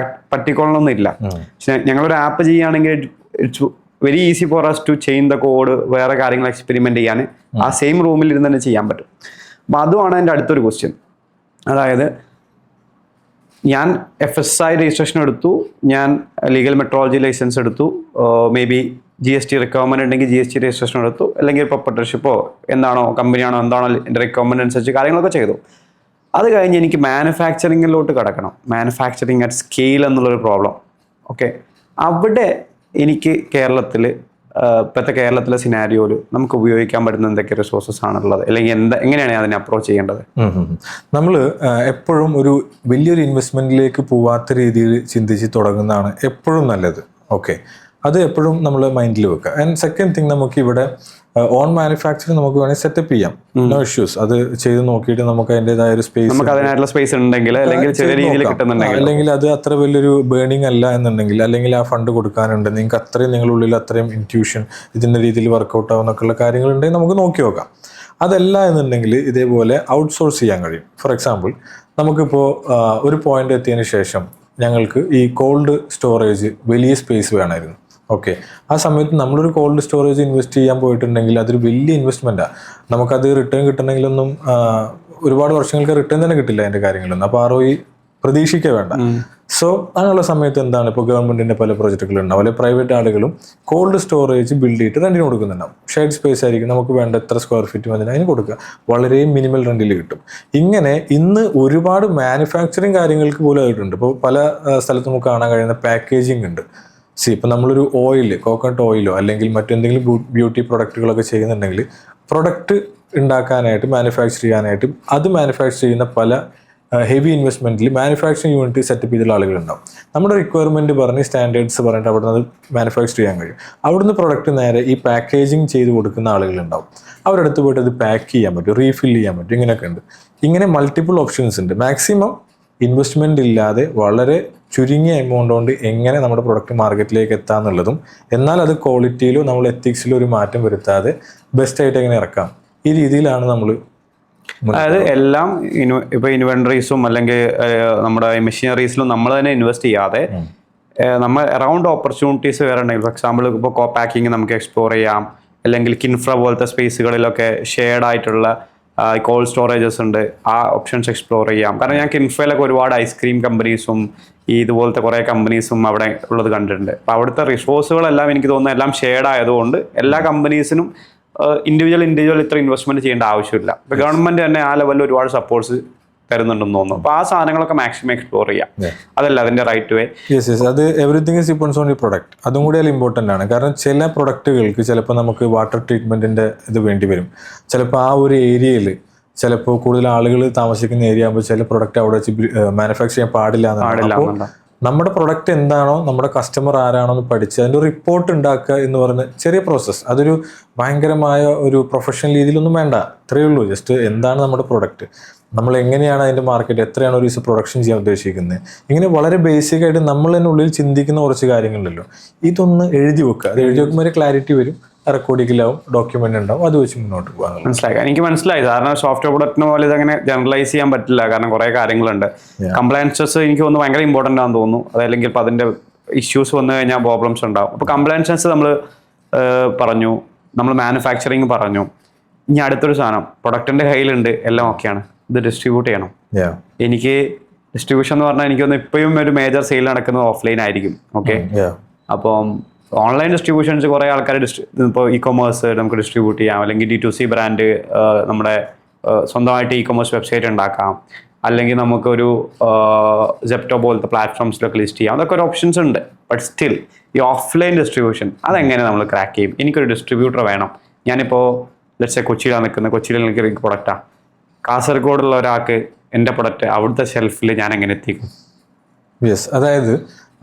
പറ്റിക്കൊള്ളണമെന്നും ഇല്ല. പക്ഷെ ഞങ്ങളൊരു ആപ്പ് ചെയ്യുകയാണെങ്കിൽ it's very easy for us to change the code, വേറെ കാര്യങ്ങൾ എക്സ്പെരിമെന്റ് ചെയ്യാൻ ആ സെയിം റൂമിൽ ഇരുന്ന് തന്നെ ചെയ്യാൻ പറ്റും. അപ്പം അതുമാണ് എൻ്റെ അടുത്തൊരു ക്വസ്റ്റ്യൻ. അതായത് ഞാൻ FSSAI രജിസ്ട്രേഷൻ എടുത്തു, ഞാൻ ലീഗൽ മെട്രോളജി ലൈസൻസ് എടുത്തു, മേ ബി GST റിക്വയർമെന്റ് ഉണ്ടെങ്കിൽ GST രജിസ്ട്രേഷൻ എടുത്തു, അല്ലെങ്കിൽ പ്രൊപ്പറേറ്റർഷിപ്പോ എന്താണോ കമ്പനിയാണോ എന്താണോ എൻ്റെ റിക്വയർമെന്റ് അനുസരിച്ച് കാര്യങ്ങളൊക്കെ ചെയ്തു. അത് കഴിഞ്ഞ് എനിക്ക് മാനുഫാക്ചറിങ്ങിലോട്ട് കടക്കണം. മാനുഫാക്ചറിങ് അറ്റ് സ്കെയിൽ എന്നുള്ളൊരു പ്രോബ്ലം. ഓക്കെ, അവിടെ എനിക്ക് കേരളത്തിൽ ഇപ്പോഴത്തെ കേരളത്തിലെ സിനാരിയോയിൽ നമുക്ക് ഉപയോഗിക്കാൻ പറ്റുന്ന എന്തൊക്കെ റിസോഴ്സസ് ആണുള്ളത്, അല്ലെങ്കിൽ എങ്ങനെയാണ് അതിനെ അപ്രോച്ച് ചെയ്യേണ്ടത്? നമ്മൾ എപ്പോഴും ഒരു വലിയൊരു ഇൻവെസ്റ്റ്മെന്റിലേക്ക് പോവാത്ത രീതിയിൽ ചിന്തിച്ച് തുടങ്ങുന്നതാണ് എപ്പോഴും നല്ലത്. ഓക്കെ, അത് എപ്പോഴും നമ്മൾ മൈൻഡിൽ വെക്കുക. ആൻഡ് സെക്കൻഡ് തിങ്, നമുക്ക് ഇവിടെ ഓൺ മാനുഫാക്ചറിങ് നമുക്ക് വേണമെങ്കിൽ സെറ്റപ്പ് ചെയ്യാം, നോ ഇഷ്യൂസ്. അത് ചെയ്ത് നോക്കിയിട്ട് നമുക്ക് അതിൻ്റെതായ ഒരു സ്പേസ്, നമുക്ക് അതിനായിട്ടുള്ള സ്പേസ് ഉണ്ടെങ്കിൽ, അല്ലെങ്കിൽ ചെറിയ രീതിയിൽ കിട്ടുന്നുണ്ടെങ്കിൽ, അല്ലെങ്കിൽ അത് അത്ര വലിയൊരു ബേണിംഗ് അല്ല എന്നുണ്ടെങ്കിൽ, അല്ലെങ്കിൽ ആ ഫണ്ട് കൊടുക്കാനുണ്ട്, നിങ്ങൾക്ക് അത്രയും നിങ്ങളുടെ ഉള്ളിൽ അത്രയും ഇൻറ്റ്യൂഷൻ ഇതിൻ്റെ രീതിയിൽ വർക്കൗട്ട് ആവുന്നൊക്കെയുള്ള കാര്യങ്ങളുണ്ടെങ്കിൽ നമുക്ക് നോക്കി നോക്കാം. അതല്ല എന്നുണ്ടെങ്കിൽ ഇതേപോലെ ഔട്ട്സോഴ്സ് ചെയ്യാൻ കഴിയും. ഫോർ എക്സാമ്പിൾ, നമുക്കിപ്പോൾ ഒരു പോയിന്റ് എത്തിയതിന് ശേഷം ഞങ്ങൾക്ക് ഈ കോൾഡ് സ്റ്റോറേജ് വലിയ സ്പേസ് വേണമായിരുന്നു. ഓക്കെ, ആ സമയത്ത് നമ്മളൊരു കോൾഡ് സ്റ്റോറേജ് ഇൻവെസ്റ്റ് ചെയ്യാൻ പോയിട്ടുണ്ടെങ്കിൽ അതൊരു വലിയ ഇൻവെസ്റ്റ്മെൻറ്റാണ്. നമുക്കത് റിട്ടേൺ കിട്ടണമെങ്കിലൊന്നും ഒരുപാട് വർഷങ്ങൾക്ക് റിട്ടേൺ തന്നെ കിട്ടില്ല അതിൻ്റെ കാര്യങ്ങളൊന്നും. അപ്പോൾ ROI പ്രതീക്ഷിക്കുക വേണ്ട. സോ അങ്ങനെയുള്ള സമയത്ത് എന്താണ്, ഇപ്പോൾ ഗവൺമെൻറ്റിൻ്റെ പല പ്രൊജക്റ്റുകളുണ്ടാവും, അല്ലെങ്കിൽ പ്രൈവറ്റ് ആളുകളും കോൾഡ് സ്റ്റോറേജ് ബിൽഡ് ചെയ്തിട്ട് റെൻറ്റിന് കൊടുക്കുന്നുണ്ടാവും. ഷെയർഡ് സ്പേസ് ആയിരിക്കും, നമുക്ക് വേണ്ട എത്ര സ്ക്വയർ ഫീറ്റ് മതി അതിന് കൊടുക്കുക, വളരെ മിനിമൽ റെൻറ്റിൽ കിട്ടും. ഇങ്ങനെ ഇന്ന് ഒരുപാട് മാനുഫാക്ചറിങ് കാര്യങ്ങൾക്ക് പോലും ആയിട്ടുണ്ട്. ഇപ്പോൾ പല സ്ഥലത്തും നമുക്ക് കാണാൻ കഴിയുന്ന പാക്കേജിങ് ഉണ്ട്. ഇപ്പം നമ്മളൊരു ഓയിൽ, കോക്കനട്ട് ഓയിലോ അല്ലെങ്കിൽ മറ്റെന്തെങ്കിലും ബ്യൂട്ടി പ്രൊഡക്റ്റുകളൊക്കെ ചെയ്യുന്നുണ്ടെങ്കിൽ പ്രൊഡക്റ്റ് ഉണ്ടാക്കാനായിട്ട്, മാനുഫാക്ചർ ചെയ്യാനായിട്ട്, അത് മാനുഫാക്ചർ ചെയ്യുന്ന പല ഹെവി ഇൻവെസ്റ്റ്മെൻറ്റിൽ മാനുഫാക്ചറിങ് യൂണിറ്റ് സെറ്റപ്പ് ചെയ്തുള്ള ആളുകളുണ്ടാവും. നമ്മുടെ റിക്വയർമെൻറ്റ് പറഞ്ഞ് സ്റ്റാൻഡേർഡ്സ് പറഞ്ഞിട്ട് അവിടെ നിന്ന് മാനുഫാക്ചർ ചെയ്യാൻ കഴിയും. അവിടുന്ന് പ്രൊഡക്റ്റ് നേരെ ഈ പാക്കേജിങ് ചെയ്ത് കൊടുക്കുന്ന ആളുകളുണ്ടാവും. അവരുടെ അടുത്ത് പോയിട്ട് അത് പാക്ക് ചെയ്യാൻ പറ്റും, റീഫിൽ ചെയ്യാൻ പറ്റും, ഇങ്ങനെയൊക്കെ ഉണ്ട്. ഇങ്ങനെ മൾട്ടിപ്പിൾ ഓപ്ഷൻസ് ഉണ്ട്. മാക്സിമം ഇൻവെസ്റ്റ്മെൻ്റ് ഇല്ലാതെ വളരെ ചുരുങ്ങിയ എമൗണ്ട് കൊണ്ട് എങ്ങനെ നമ്മുടെ പ്രൊഡക്റ്റ് മാർക്കറ്റിലേക്ക് എത്താമെന്നുള്ളതും, എന്നാൽ അത് ക്വാളിറ്റിയിലോ നമ്മൾ എത്തിക്സിലോ ഒരു മാറ്റം വരുത്താതെ ബെസ്റ്റായിട്ട് എങ്ങനെ ഇറക്കാം, ഈ രീതിയിലാണ് നമ്മൾ. അതായത് എല്ലാം ഇപ്പൊ ഇൻവെന്ററീസും അല്ലെങ്കിൽ നമ്മുടെ മെഷീനറീസിലും നമ്മൾ തന്നെ ഇൻവെസ്റ്റ് ചെയ്യാതെ നമ്മൾ അറൗണ്ട് ഓപ്പർച്യൂണിറ്റീസ് വേറെ ഉണ്ടെങ്കിൽ, ഫോർ എക്സാമ്പിൾ ഇപ്പോൾ കോ പാക്കിങ് നമുക്ക് എക്സ്പ്ലോർ ചെയ്യാം, അല്ലെങ്കിൽ കിൻഫ്ര പോലത്തെ സ്പേസുകളിലൊക്കെ ഷെയർഡ് ആയിട്ടുള്ള കോൾഡ് സ്റ്റോറേജസ് ഉണ്ട്, ആ ഓപ്ഷൻസ് എക്സ്പ്ലോർ ചെയ്യാം. കാരണം ഞാൻ കിൻഫ്രയിലൊക്കെ ഒരുപാട് ഐസ്ക്രീം കമ്പനീസും ഈ ഇതുപോലത്തെ കുറേ കമ്പനീസും അവിടെ ഉള്ളത് കണ്ടിട്ടുണ്ട്. അപ്പോൾ അവിടുത്തെ റിസോഴ്സുകളെല്ലാം എനിക്ക് തോന്നുന്നത് എല്ലാം ഷെയർഡ് ആയതുകൊണ്ട് എല്ലാ കമ്പനീസിനും ഇൻഡിവിജ്വൽ ഇത്ര ഇൻവെസ്റ്റ്മെന്റ് ചെയ്യേണ്ട ആവശ്യമില്ല. ഇപ്പോൾ ഗവൺമെന്റ് തന്നെ ആ ലെവലിൽ ഒരുപാട് സപ്പോർട്ട്സ് തരുന്നുണ്ടെന്ന് തോന്നുന്നു. അപ്പോൾ ആ സാധനങ്ങളൊക്കെ മാക്സിമം എക്സ്പ്ലോർ ചെയ്യാം. അതല്ല അതിന്റെ റൈറ്റ് വേ. യെസ്, അത് everything is depends on the product. അതും കൂടി അതിൽ ഇമ്പോർട്ടൻ്റ് ആണ്. കാരണം ചില പ്രൊഡക്റ്റുകൾക്ക് ചിലപ്പോൾ നമുക്ക് വാട്ടർ ട്രീറ്റ്മെന്റിന്റെ ഇത് വേണ്ടി വരും. ചിലപ്പോൾ ആ ഒരു ഏരിയയിൽ ചിലപ്പോൾ കൂടുതൽ ആളുകൾ താമസിക്കുന്ന ഏരിയ ആകുമ്പോൾ ചില പ്രൊഡക്റ്റ് അവിടെ വെച്ച് മാനുഫാക്ചർ ചെയ്യാൻ പാടില്ല എന്നാണ്. അപ്പോൾ നമ്മുടെ പ്രൊഡക്റ്റ് എന്താണോ, നമ്മുടെ കസ്റ്റമർ ആരാണോ എന്ന് പഠിച്ച് അതിൻ്റെ റിപ്പോർട്ട് ഉണ്ടാക്കുക എന്ന് പറഞ്ഞ ചെറിയ പ്രോസസ്സ്, അതൊരു ഭയങ്കരമായ ഒരു പ്രൊഫഷണൽ രീതിയിലൊന്നും വേണ്ട. ഇത്രയേ ഉള്ളൂ. ജസ്റ്റ് എന്താണ് നമ്മുടെ പ്രൊഡക്റ്റ്, നമ്മൾ എങ്ങനെയാണ് അതിൻ്റെ മാർക്കറ്റ്, എത്രയാണ് ഒരു ദിവസം പ്രൊഡക്ഷൻ ചെയ്യാൻ ഉദ്ദേശിക്കുന്നത്, ഇങ്ങനെ വളരെ ബേസിക് ആയിട്ട് നമ്മൾ തന്നെ ഉള്ളിൽ ചിന്തിക്കുന്ന കുറച്ച് കാര്യങ്ങളുണ്ടല്ലോ, ഇതൊന്ന് എഴുതി വെക്കുക. അത് എഴുതി വെക്കുമ്പോൾ ഒരു ക്ലാരിറ്റി വരും, റെക്കോർഡിങ്ങിലാവും, ഡോക്യുമെന്റ് ഉണ്ടാവും, അത് വെച്ച് മുന്നോട്ട് പോകാൻ. എനിക്ക് മനസ്സിലായി. കാരണം സോഫ്റ്റ്വെയർ പ്രൊഡക്റ്റിന് പോലെ ഇതങ്ങനെ ജനറലൈസ് ചെയ്യാൻ പറ്റില്ല. കാരണം കുറെ കാര്യങ്ങളുണ്ട്. കംപ്ലയൻസസ് എനിക്ക് തോന്നുന്നു ഭയങ്കര ഇമ്പോർട്ടൻ്റ് ആണെന്ന് തോന്നുന്നു. അതല്ലെങ്കിൽ ഇപ്പം അതിന്റെ ഇഷ്യൂസ് വന്നു കഴിഞ്ഞാൽ പ്രോബ്ലംസ് ഉണ്ടാവും. അപ്പോൾ കംപ്ലയൻസസ് നമ്മൾ പറഞ്ഞു, നമ്മൾ മാനുഫാക്ചറിങ് പറഞ്ഞു. ഇനി അടുത്തൊരു സാധനം, പ്രൊഡക്റ്റിന്റെ കയ്യിലുണ്ട്, എല്ലാം ഓക്കെയാണ്, ഇത് ഡിസ്ട്രിബ്യൂട്ട് ചെയ്യണം. എനിക്ക് ഡിസ്ട്രിബ്യൂഷൻ എന്ന് പറഞ്ഞാൽ എനിക്ക് തോന്നുന്നു ഇപ്പോഴും ഒരു മേജർ സെയിൽ നടക്കുന്നത് ഓഫ്ലൈൻ ആയിരിക്കും. ഓക്കെ, അപ്പം ഓൺലൈൻ ഡിസ്ട്രിബ്യൂഷൻസ് കുറേ ആൾക്കാർ ഇപ്പോൾ ഇ-കൊമേഴ്സ് നമുക്ക് ഡിസ്ട്രിബ്യൂട്ട് ചെയ്യാം, അല്ലെങ്കിൽ D2C ബ്രാൻഡ് നമ്മുടെ സ്വന്തമായിട്ട് ഇ-കൊമേഴ്സ് വെബ്സൈറ്റ് ഉണ്ടാക്കാം, അല്ലെങ്കിൽ നമുക്കൊരു സെപ്റ്റോ പോലത്തെ പ്ലാറ്റ്ഫോംസിലൊക്കെ ലിസ്റ്റ് ചെയ്യാം. അതൊക്കെ ഒരു ഓപ്ഷൻസ് ഉണ്ട്. ബട്ട് സ്റ്റിൽ ഈ ഓഫ്ലൈൻ ഡിസ്ട്രിബ്യൂഷൻ അതെങ്ങനെ നമ്മൾ ക്രാക്ക് ചെയ്യും? എനിക്കൊരു ഡിസ്ട്രിബ്യൂട്ടർ വേണം. ഞാനിപ്പോൾ ലെറ്റ്സ് കൊച്ചിയിലാണ് നിൽക്കുന്നത്, കൊച്ചിയിൽ എനിക്ക് പ്രൊഡക്റ്റാണ്. കാസർഗോഡുള്ള ഒരാൾക്ക് എൻ്റെ പ്രൊഡക്റ്റ് അവിടുത്തെ ഷെൽഫിൽ ഞാൻ എങ്ങനെ എത്തിക്കും? യെസ്, അതായത്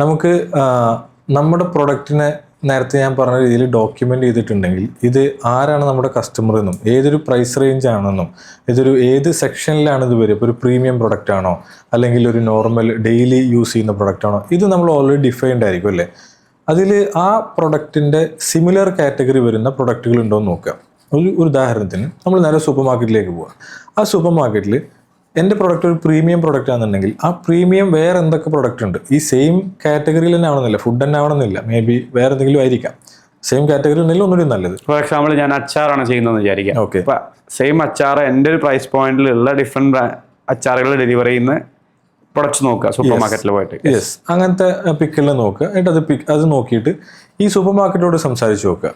നമുക്ക് നമ്മുടെ പ്രൊഡക്റ്റിനെ നേരത്തെ ഞാൻ പറഞ്ഞ രീതിയിൽ ഡോക്യുമെൻ്റ് ചെയ്തിട്ടുണ്ടെങ്കിൽ ഇത് ആരാണ് നമ്മുടെ കസ്റ്റമർ എന്നും, ഏതൊരു പ്രൈസ് റേഞ്ച് ആണെന്നും, ഏത് സെക്ഷനിലാണ് ഇത് വരിക, ഇപ്പോൾ ഒരു പ്രീമിയം പ്രൊഡക്റ്റ് ആണോ അല്ലെങ്കിൽ ഒരു നോർമൽ ഡെയിലി യൂസ് ചെയ്യുന്ന പ്രൊഡക്റ്റ് ആണോ, ഇത് നമ്മൾ ഓൾറെഡി ഡിഫൈൻഡ് ആയിരിക്കും അല്ലേ. അതിൽ ആ പ്രൊഡക്റ്റിൻ്റെ സിമിലർ കാറ്റഗറി വരുന്ന പ്രൊഡക്റ്റുകൾ ഉണ്ടോ എന്ന് നോക്കുക. ഒരു ഉദാഹരണത്തിന് നമ്മൾ നേരെ സൂപ്പർ മാർക്കറ്റിലേക്ക് പോവുക. ആ സൂപ്പർ മാർക്കറ്റിൽ എൻ്റെ പ്രൊഡക്റ്റ് ഒരു പ്രീമിയം പ്രൊഡക്റ്റ് ആണെന്നുണ്ടെങ്കിൽ ആ പ്രീമിയം വേറെ എന്തൊക്കെ പ്രൊഡക്റ്റ് ഉണ്ട്, ഈ സെയിം കാറ്റഗറിയിൽ തന്നെ ആവണമെന്നില്ല, ഫുഡ് തന്നെ ആവണമെന്നില്ല, മേ ബി വേറെ എന്തെങ്കിലും ആയിരിക്കാം. സെയിം കാറ്റഗറി ഉണ്ടെങ്കിൽ ഒന്നുകൂടി നല്ലത്. ഫോർ എക്സാമ്പിൾ ഞാൻ അച്ചാറാണ് ചെയ്യുന്നതെന്ന് വിചാരിക്കാം. ഓക്കെ, സെയിം അച്ചാർ എൻ്റെ ഒരു പ്രൈസ് പോയിന്റിലുള്ള ഡിഫറെൻറ്റ് അച്ചാറുകൾ ഡെലിവറി ചെയ്യുന്ന പ്രൊഡക്ട്സ് നോക്കുക സൂപ്പർ മാർക്കറ്റിൽ പോയിട്ട്. യെസ്, അങ്ങനത്തെ പിക്കുകൾ നോക്കുക. എന്നിട്ട് അത് നോക്കിയിട്ട് ഈ സൂപ്പർ മാർക്കറ്റോട് സംസാരിച്ച് നോക്കുക,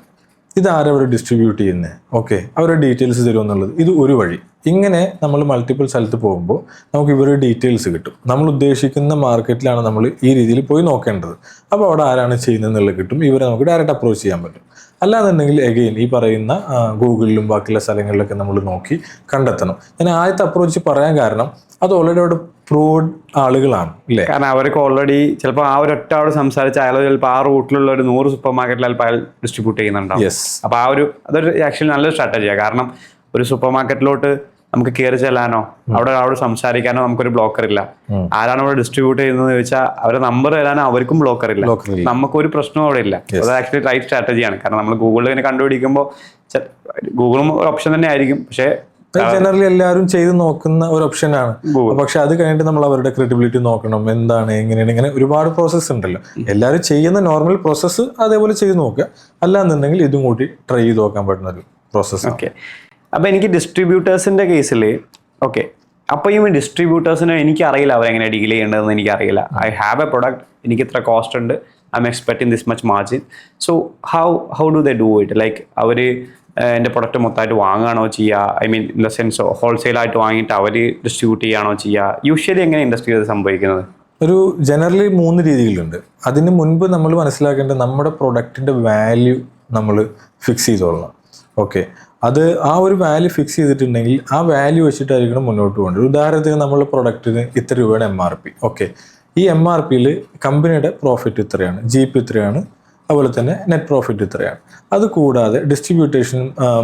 ഇത് ആരവർ ഡിസ്ട്രിബ്യൂട്ട് ചെയ്യുന്നത്, ഓക്കെ, അവരുടെ ഡീറ്റെയിൽസ് തരും എന്നുള്ളത്. ഇത് ഒരു വഴി. ഇങ്ങനെ നമ്മൾ മൾട്ടിപ്പിൾ സ്ഥലത്ത് പോകുമ്പോൾ നമുക്ക് ഇവരുടെ ഡീറ്റെയിൽസ് കിട്ടും. നമ്മൾ ഉദ്ദേശിക്കുന്ന മാർക്കറ്റിലാണ് നമ്മൾ ഈ രീതിയിൽ പോയി നോക്കേണ്ടത്. അപ്പോൾ അവിടെ ആരാണ് ചെയ്യുന്നത് എന്നുള്ളത് കിട്ടും. ഇവരെ നമുക്ക് ഡയറക്റ്റ് അപ്രോച്ച് ചെയ്യാൻ പറ്റും. അല്ലാന്നുണ്ടെങ്കിൽ എഗെയിൻ ഈ പറയുന്ന ഗൂഗിളിലും ബാക്കിയുള്ള സ്ഥലങ്ങളിലൊക്കെ നമ്മൾ നോക്കി കണ്ടെത്തണം. ഞാൻ ആദ്യത്തെ അപ്രോച്ച് പറയാൻ കാരണം അത് ഓൾറെഡി അവിടെ പ്രൂവ്ഡ് ആളുകളാണ് അല്ലേ. കാരണം അവർക്ക് ഓൾറെഡി ചിലപ്പോൾ ആ ഒരു ഒറ്റ ആളോട് സംസാരിച്ച അയാൾ ചിലപ്പോൾ ആ റൂട്ടിലുള്ള ഒരു 100 സൂപ്പർ മാർക്കറ്റിൽ ചിലപ്പോൾ അയാൾ ഡിസ്ട്രിബ്യൂട്ട് ചെയ്യുന്നുണ്ടാവും. യെസ്, അപ്പോൾ അതൊരു ആക്ച്വലി നല്ലൊരു സ്ട്രാറ്റജിയാണ്. കാരണം ഒരു സൂപ്പർ മാർക്കറ്റിലോട്ട് നമുക്ക് കയറി ചെല്ലാനോ അവിടെ സംസാരിക്കാനോ നമുക്കൊരു ബ്ലോക്കർ ഇല്ല. ആരാണ് അവിടെ ഡിസ്ട്രിബ്യൂട്ട് ചെയ്യുന്നത് ചോദിച്ചാൽ അവരുടെ നമ്പർ തരാനോ അവർക്കും ബ്ലോക്കർ ഇല്ല. നമുക്കൊരു പ്രശ്നവും അവിടെ ഇല്ല. അത് ആക്ച്വലി റൈറ്റ് സ്ട്രാറ്റജിയാണ്. കാരണം നമ്മൾ ഗൂഗിളിൽ ഇങ്ങനെ കണ്ടുപിടിക്കുമ്പോൾ ഗൂഗിളും ഒരു ഓപ്ഷൻ തന്നെ ആയിരിക്കും, പക്ഷേ ജനറലി എല്ലാവരും ചെയ്ത് നോക്കുന്ന ഒരു ഓപ്ഷനാണ്. പക്ഷെ അത് കഴിഞ്ഞിട്ട് നമ്മൾ അവരുടെ ക്രെഡിബിലിറ്റി നോക്കണം, എന്താണ് എങ്ങനെയാണ്, ഇങ്ങനെ ഒരുപാട് പ്രോസസ്സ് ഉണ്ടല്ലോ. എല്ലാവരും ചെയ്യുന്ന നോർമൽ പ്രോസസ്സ് അതേപോലെ ചെയ്ത് നോക്കുക. അല്ലാന്നുണ്ടെങ്കിൽ ഇതും കൂടി ട്രൈ ചെയ്ത് നോക്കാൻ പറ്റുന്ന ഒരു പ്രോസസ്സ്. ഓക്കെ, അപ്പോൾ എനിക്ക് ഡിസ്ട്രിബ്യൂട്ടേഴ്സിൻ്റെ കേസിൽ ഓക്കെ, അപ്പോൾ ഈ ഡിസ്ട്രിബ്യൂട്ടേഴ്സിനെ എനിക്കറിയില്ല അവരെങ്ങനെ ഡീൽ ചെയ്യേണ്ടതെന്ന് എനിക്കറിയില്ല. ഐ ഹാവ് എ പ്രൊഡക്റ്റ്, എനിക്ക് ഇത്ര കോസ്റ്റ് ഉണ്ട്, I'm expecting this much margin. So how do they do it? Like അവർ എൻ്റെ പ്രൊഡക്റ്റ് മൊത്തമായിട്ട് വാങ്ങുകയാണോ ചെയ്യുക? I mean in the sense ഹോൾസെയിലായിട്ട് വാങ്ങിയിട്ട് അവർ ഡിസ്ട്രിബ്യൂട്ട് ചെയ്യുകയാണോ ചെയ്യുക? യൂഷ്വലി എങ്ങനെ ഇൻഡസ്ട്രിയിൽ ഇത് സംഭവിക്കുന്നത്? ഒരു ജനറലി 3 രീതികളുണ്ട്. അതിന് മുൻപ് നമ്മൾ മനസ്സിലാക്കേണ്ടത് നമ്മുടെ പ്രൊഡക്റ്റിൻ്റെ വാല്യൂ നമ്മൾ ഫിക്സ് ചെയ്തോളണം. ഓക്കെ, അത് ആ ഒരു വാല്യൂ ഫിക്സ് ചെയ്തിട്ടുണ്ടെങ്കിൽ ആ വാല്യൂ വെച്ചിട്ടായിരിക്കണം മുന്നോട്ട് പോകേണ്ടത്. ഉദാഹരണത്തിന് നമ്മളുടെ പ്രൊഡക്റ്റിന് ഇത്ര രൂപയുടെ MRP. ഓക്കെ, ഈ MRPയിൽ കമ്പനിയുടെ പ്രോഫിറ്റ് ഇത്രയാണ്, GP ഇത്രയാണ്, അതുപോലെ തന്നെ നെറ്റ് പ്രോഫിറ്റ് ഇത്രയാണ്. അത് കൂടാതെ ഡിസ്ട്രിബ്യൂട്ടേഷൻ,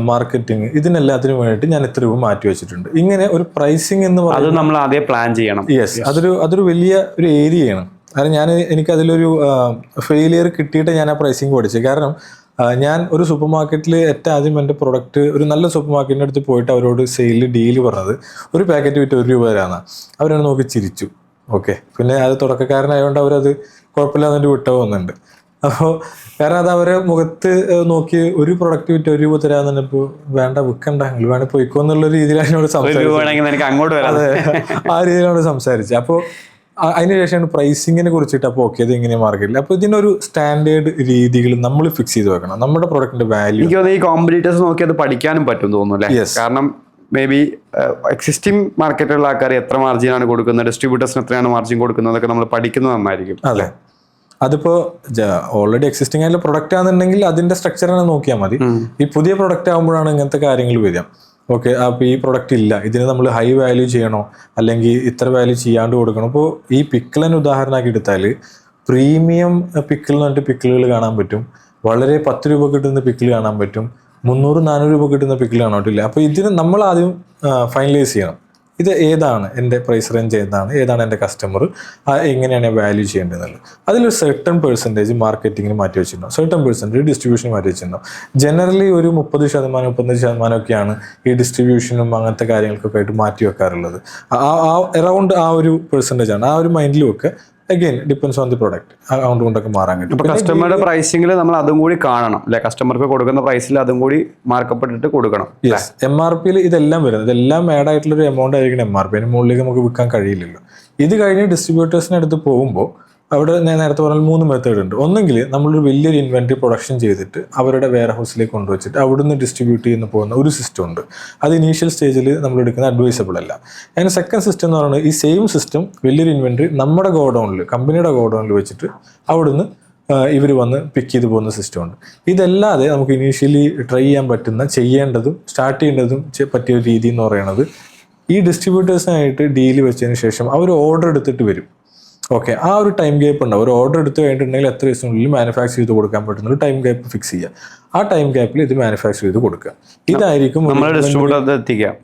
മാർക്കറ്റിംഗ്, ഇതിനെല്ലാത്തിനും വേണ്ടിയിട്ട് ഞാൻ ഇത്ര രൂപ മാറ്റി വെച്ചിട്ടുണ്ട്. ഇങ്ങനെ ഒരു പ്രൈസിങ് എന്ന് പറയുന്നത് നമ്മൾ ആദ്യം പ്ലാൻ ചെയ്യണം. യെസ്, അതൊരു വലിയ ഒരു ഏരിയയാണ്. കാരണം എനിക്കതിലൊരു ഫെയിലിയർ കിട്ടിയിട്ട് ഞാൻ ആ പ്രൈസിങ് പഠിച്ചത്. കാരണം ഞാൻ ഒരു സൂപ്പർ മാർക്കറ്റിൽ ഏറ്റവും ആദ്യം എൻ്റെ പ്രൊഡക്റ്റ് ഒരു നല്ല സൂപ്പർ മാർക്കറ്റിൻ്റെ അടുത്ത് പോയിട്ട് അവരോട് സെയിലിൽ ഡീല് പറഞ്ഞത് ഒരു പാക്കറ്റ് വിറ്റ് 1 രൂപ തരാമെന്നാണ്. അവരത് നോക്കി ചിരിച്ചു. ഓക്കെ, പിന്നെ അത് തുടക്കക്കാരനായതുകൊണ്ട് അവരത് കുഴപ്പമില്ലാതെ വിട്ട പോകുന്നുണ്ട്. അപ്പോൾ കാരണം അത് അവരെ മുഖത്ത് നോക്കി ഒരു പ്രൊഡക്റ്റ് വിറ്റ് 1 രൂപ തരാമെന്ന് പറഞ്ഞപ്പോൾ വേണ്ട, വിൽക്കണ്ട, നിങ്ങൾ വേണേൽ പോയിക്കോ എന്നുള്ള രീതിയിലാണ് എന്നോട് സംസാരിച്ചത്. അതെ, ആ രീതിയിലാണ് സംസാരിച്ചത്. അപ്പോൾ അതിനുശേഷമാണ് പ്രൈസിങ്ങിനെ കുറിച്ചിട്ട് അപ്പോൾ ഓക്കെ ഇത് എങ്ങനെയാണ് മാർക്കറ്റിൽ. അപ്പോൾ ഇതിനൊരു സ്റ്റാൻഡേർഡ് രീതികൾ നമ്മൾ ഫിക്സ് ചെയ്ത് വെക്കണം. നമ്മുടെ പ്രൊഡക്റ്റിന്റെ വാല്യൂ എനിക്ക് തോന്നുന്നു ഈ കോമ്പറ്റീറ്റേഴ്സ് നോക്കി അത് പഠിക്കാനും പറ്റും തോന്നുന്നു അല്ലേ? കാരണം മേ ബി എക്സിസ്റ്റിംഗ് മാർക്കറ്റിലുള്ള ആൾക്കാർ എത്ര മാർജിനാണ് കൊടുക്കുന്നത്, ഡിസ്ട്രിബ്യൂട്ടേഴ്സിന് എത്രയാണ് മാർജിൻ കൊടുക്കുന്നത്, അതൊക്കെ നമ്മൾ പഠിക്കുന്നത് നന്നായിരിക്കും. അതെ, അതിപ്പോൾ ഓൾറെഡി എക്സിസ്റ്റിംഗ് ആയിട്ടുള്ള പ്രൊഡക്റ്റ് ആണെന്നുണ്ടെങ്കിൽ അതിന്റെ സ്ട്രക്ചറാണ് നോക്കിയാൽ മതി. ഈ പുതിയ പ്രൊഡക്റ്റ് ആകുമ്പോഴാണ് ഇങ്ങനത്തെ കാര്യങ്ങൾ വരിക. ഓക്കെ, അപ്പോൾ ഈ പ്രൊഡക്റ്റ് ഇല്ല, ഇതിന് നമ്മൾ ഹൈ വാല്യൂ ചെയ്യണോ അല്ലെങ്കിൽ ഇത്ര വാല്യൂ ചെയ്യാണ്ട് കൊടുക്കണം. അപ്പോൾ ഈ പിക്കിളിന് ഉദാഹരണമാക്കി എടുത്താൽ പ്രീമിയം പിക്കിൾ എന്ന് പറഞ്ഞിട്ട് പിക്കിളുകൾ കാണാൻ പറ്റും. വളരെ 10 രൂപ കിട്ടുന്ന പിക്കിൾ കാണാൻ പറ്റും. 300-400 രൂപ കിട്ടുന്ന പിക്കിൾ കാണാൻ പറ്റില്ല. അപ്പോൾ ഇതിന് നമ്മൾ ആദ്യം ഫൈനലൈസ് ചെയ്യണം. ഇത് ഏതാണ് എൻ്റെ പ്രൈസ് റേഞ്ച്, ഏതാണ് എൻ്റെ കസ്റ്റമർ, എങ്ങനെയാണ് വാല്യൂ ചെയ്യേണ്ടതെന്നുള്ളത്. അതിലൊരു സർട്ടൺ പെർസെൻറ്റേജ് മാർക്കറ്റിങ്ങിന് മാറ്റി വെച്ചിട്ടുണ്ടാവും, സർട്ടൺ പെർസെൻറ്റേജ് ഡിസ്ട്രിബ്യൂഷൻ മാറ്റി വെച്ചിട്ടുണ്ടാവും. ജനറലി ഒരു 30%, 35% ഒക്കെയാണ് ഈ ഡിസ്ട്രിബ്യൂഷനും അങ്ങനത്തെ കാര്യങ്ങൾക്കൊക്കെ ആയിട്ട് മാറ്റി വെക്കാറുള്ളത്. അറൗണ്ട് ആ ഒരു പെർസെൻറ്റേജ് ആണ്. ആ ഒരു മൈൻഡിൽ വെക്കുക. Again depends on the product, account കൊണ്ടൊക്കെ മാറാൻ കിട്ടും. അപ്പോൾ കസ്റ്റമറുടെ പ്രൈസിംഗിൽ നമ്മൾ അതും കൂടി കാണണം അല്ലെ? കസ്റ്റമർക്ക് കൊടുക്കുന്ന പ്രൈസിൽ അതും കൂടി മാർക്കപ്പെട്ടിട്ട് കൊടുക്കണം. യെസ്, MRPയിൽ ഇതെല്ലാം വരുന്നത്, ഇതെല്ലാം ആഡ് ആയിട്ടുള്ളൊരു എമൗണ്ട് ആയിരിക്കണം MRP. അതിന് മുകളിലേക്ക് നമുക്ക് വിൽക്കാൻ കഴിയില്ലല്ലോ. ഇത് കഴിഞ്ഞ് ഡിസ്ട്രിബ്യൂട്ടേഴ്സിന് അടുത്ത് പോകുമ്പോൾ അവിടെ ഞാൻ നേരത്തെ പറഞ്ഞാൽ 3 മെത്തേഡ് ഉണ്ട്. ഒന്നെങ്കിൽ നമ്മളൊരു വലിയൊരു ഇൻവെന്ററി പ്രൊഡക്ഷൻ ചെയ്തിട്ട് അവരുടെ വെയർ ഹൗസിലേക്ക് കൊണ്ടുവച്ചിട്ട് അവിടുന്ന് ഡിസ്ട്രിബ്യൂട്ട് ചെയ്യുന്ന പോകുന്ന ഒരു സിസ്റ്റം ഉണ്ട്. അത് ഇനീഷ്യൽ സ്റ്റേജിൽ നമ്മൾ എടുക്കുന്ന അഡ്വൈസബിൾ അല്ല. അതിന് സെക്കൻഡ് സിസ്റ്റം എന്ന് പറയുന്നത് ഈ സെയിം സിസ്റ്റം വലിയൊരു ഇൻവെന്ററി നമ്മുടെ ഗോഡൗണിൽ, കമ്പനിയുടെ ഗോഡൗണിൽ വെച്ചിട്ട് അവിടുന്ന് ഇവർ വന്ന് പിക്ക് ചെയ്ത് പോകുന്ന സിസ്റ്റം ഉണ്ട്. ഇതല്ലാതെ നമുക്ക് ഇനീഷ്യലി ട്രൈ ചെയ്യാൻ പറ്റുന്ന, ചെയ്യേണ്ടതും സ്റ്റാർട്ട് ചെയ്യേണ്ടതും പറ്റിയ രീതി എന്ന് പറയുന്നത് ഈ ഡിസ്ട്രിബ്യൂട്ടേഴ്സിനായിട്ട് ഡീല് വെച്ചതിന് ശേഷം അവർ ഓർഡർ എടുത്തിട്ട് വരും. ഓക്കെ, ആ ഒരു ടൈം ഗ്യാപ്പ് ഉണ്ടാവും. ഒരു ഓർഡർ എടുത്ത് കഴിഞ്ഞിട്ടുണ്ടെങ്കിൽ എത്ര ദിവസത്തിനുള്ളിൽ മാനുഫാക്ചർ ചെയ്ത് കൊടുക്കാൻ പറ്റുന്ന ഒരു ടൈം ഗ്യാപ്പ് ഫിക്സ് ചെയ്യുക. ആ ടൈം ഗ്യാപ്പിൽ ഇത് മാനുഫാക്ചർ ചെയ്ത് കൊടുക്കുക. ഇതായിരിക്കും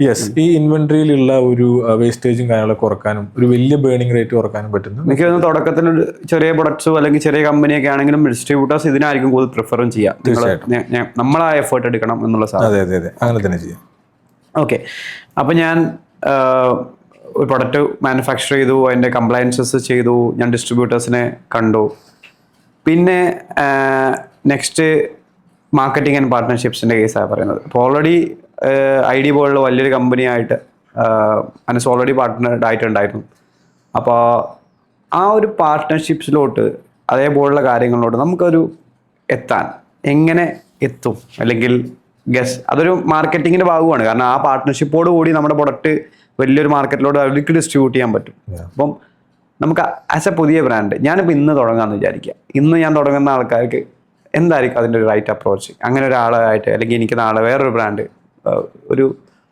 യെസ്, ഈ ഇൻവെന്ററിയിലുള്ള ഒരു വേസ്റ്റേജും കാര്യങ്ങളൊക്കെ കുറക്കാനും ഒരു വലിയ ബേണിംഗ് റേറ്റ് കുറക്കാനും പറ്റുന്നു. എനിക്ക് തോന്നുന്നു തുടക്കത്തിൽ ചെറിയ പ്രൊഡക്ട്സോ അല്ലെങ്കിൽ ചെറിയ കമ്പനിയൊക്കെ ആണെങ്കിലും ഡിസ്ട്രിബ്യൂട്ടേഴ്സ് ഇതിനായിരിക്കും കൂടുതൽ പ്രിഫറും ചെയ്യാം. തീർച്ചയായിട്ടും നമ്മളാ എഫേർട്ട് എടുക്കണം എന്നുള്ള സാധനം. അതെ അതെ അതെ, അങ്ങനെ തന്നെ ചെയ്യാം. ഓക്കെ, അപ്പം ഞാൻ ഒരു പ്രൊഡക്റ്റ് മാനുഫാക്ചർ ചെയ്തു, അതിൻ്റെ കംപ്ലയൻസസ് ചെയ്തു, ഞാൻ ഡിസ്ട്രിബ്യൂട്ടേഴ്സിനെ കണ്ടു. പിന്നെ നെക്സ്റ്റ് മാർക്കറ്റിംഗ് ആൻഡ് പാർട്ട്ണർഷിപ്സിൻ്റെ കേസാണ് പറയുന്നത്. അപ്പോൾ ഓൾറെഡി ID പോലുള്ള വലിയൊരു കമ്പനിയായിട്ട് അനസ് ഓൾറെഡി പാർട്ട്നർഡ് ആയിട്ടുണ്ടായിരുന്നു. അപ്പോൾ ആ ഒരു പാർട്ട്ണർഷിപ്സിലോട്ട് അതേപോലുള്ള കാര്യങ്ങളിലോട്ട് നമുക്കൊരു എത്താൻ എങ്ങനെ എത്തും, അല്ലെങ്കിൽ അതൊരു മാർക്കറ്റിങ്ങിൻ്റെ ഭാഗമാണ്. കാരണം ആ പാർട്ട്ണർഷിപ്പോട് കൂടി നമ്മുടെ പ്രൊഡക്റ്റ് വലിയൊരു മാർക്കറ്റിലോട്ട് അവർക്ക് ഡിസ്ട്രിബ്യൂട്ട് ചെയ്യാൻ പറ്റും. അപ്പം നമുക്ക് ആസ് എ പുതിയ ബ്രാൻഡ് ഞാനിപ്പോൾ ഇന്ന് തുടങ്ങാമെന്ന് വിചാരിക്കുക. ഇന്ന് ഞാൻ തുടങ്ങുന്ന ആൾക്കാർക്ക് എന്തായിരിക്കും അതിൻ്റെ ഒരു റൈറ്റ് അപ്രോച്ച്? അങ്ങനെ ഒരാളായിട്ട്, അല്ലെങ്കിൽ എനിക്ക് നാളെ വേറൊരു ബ്രാൻഡ്, ഒരു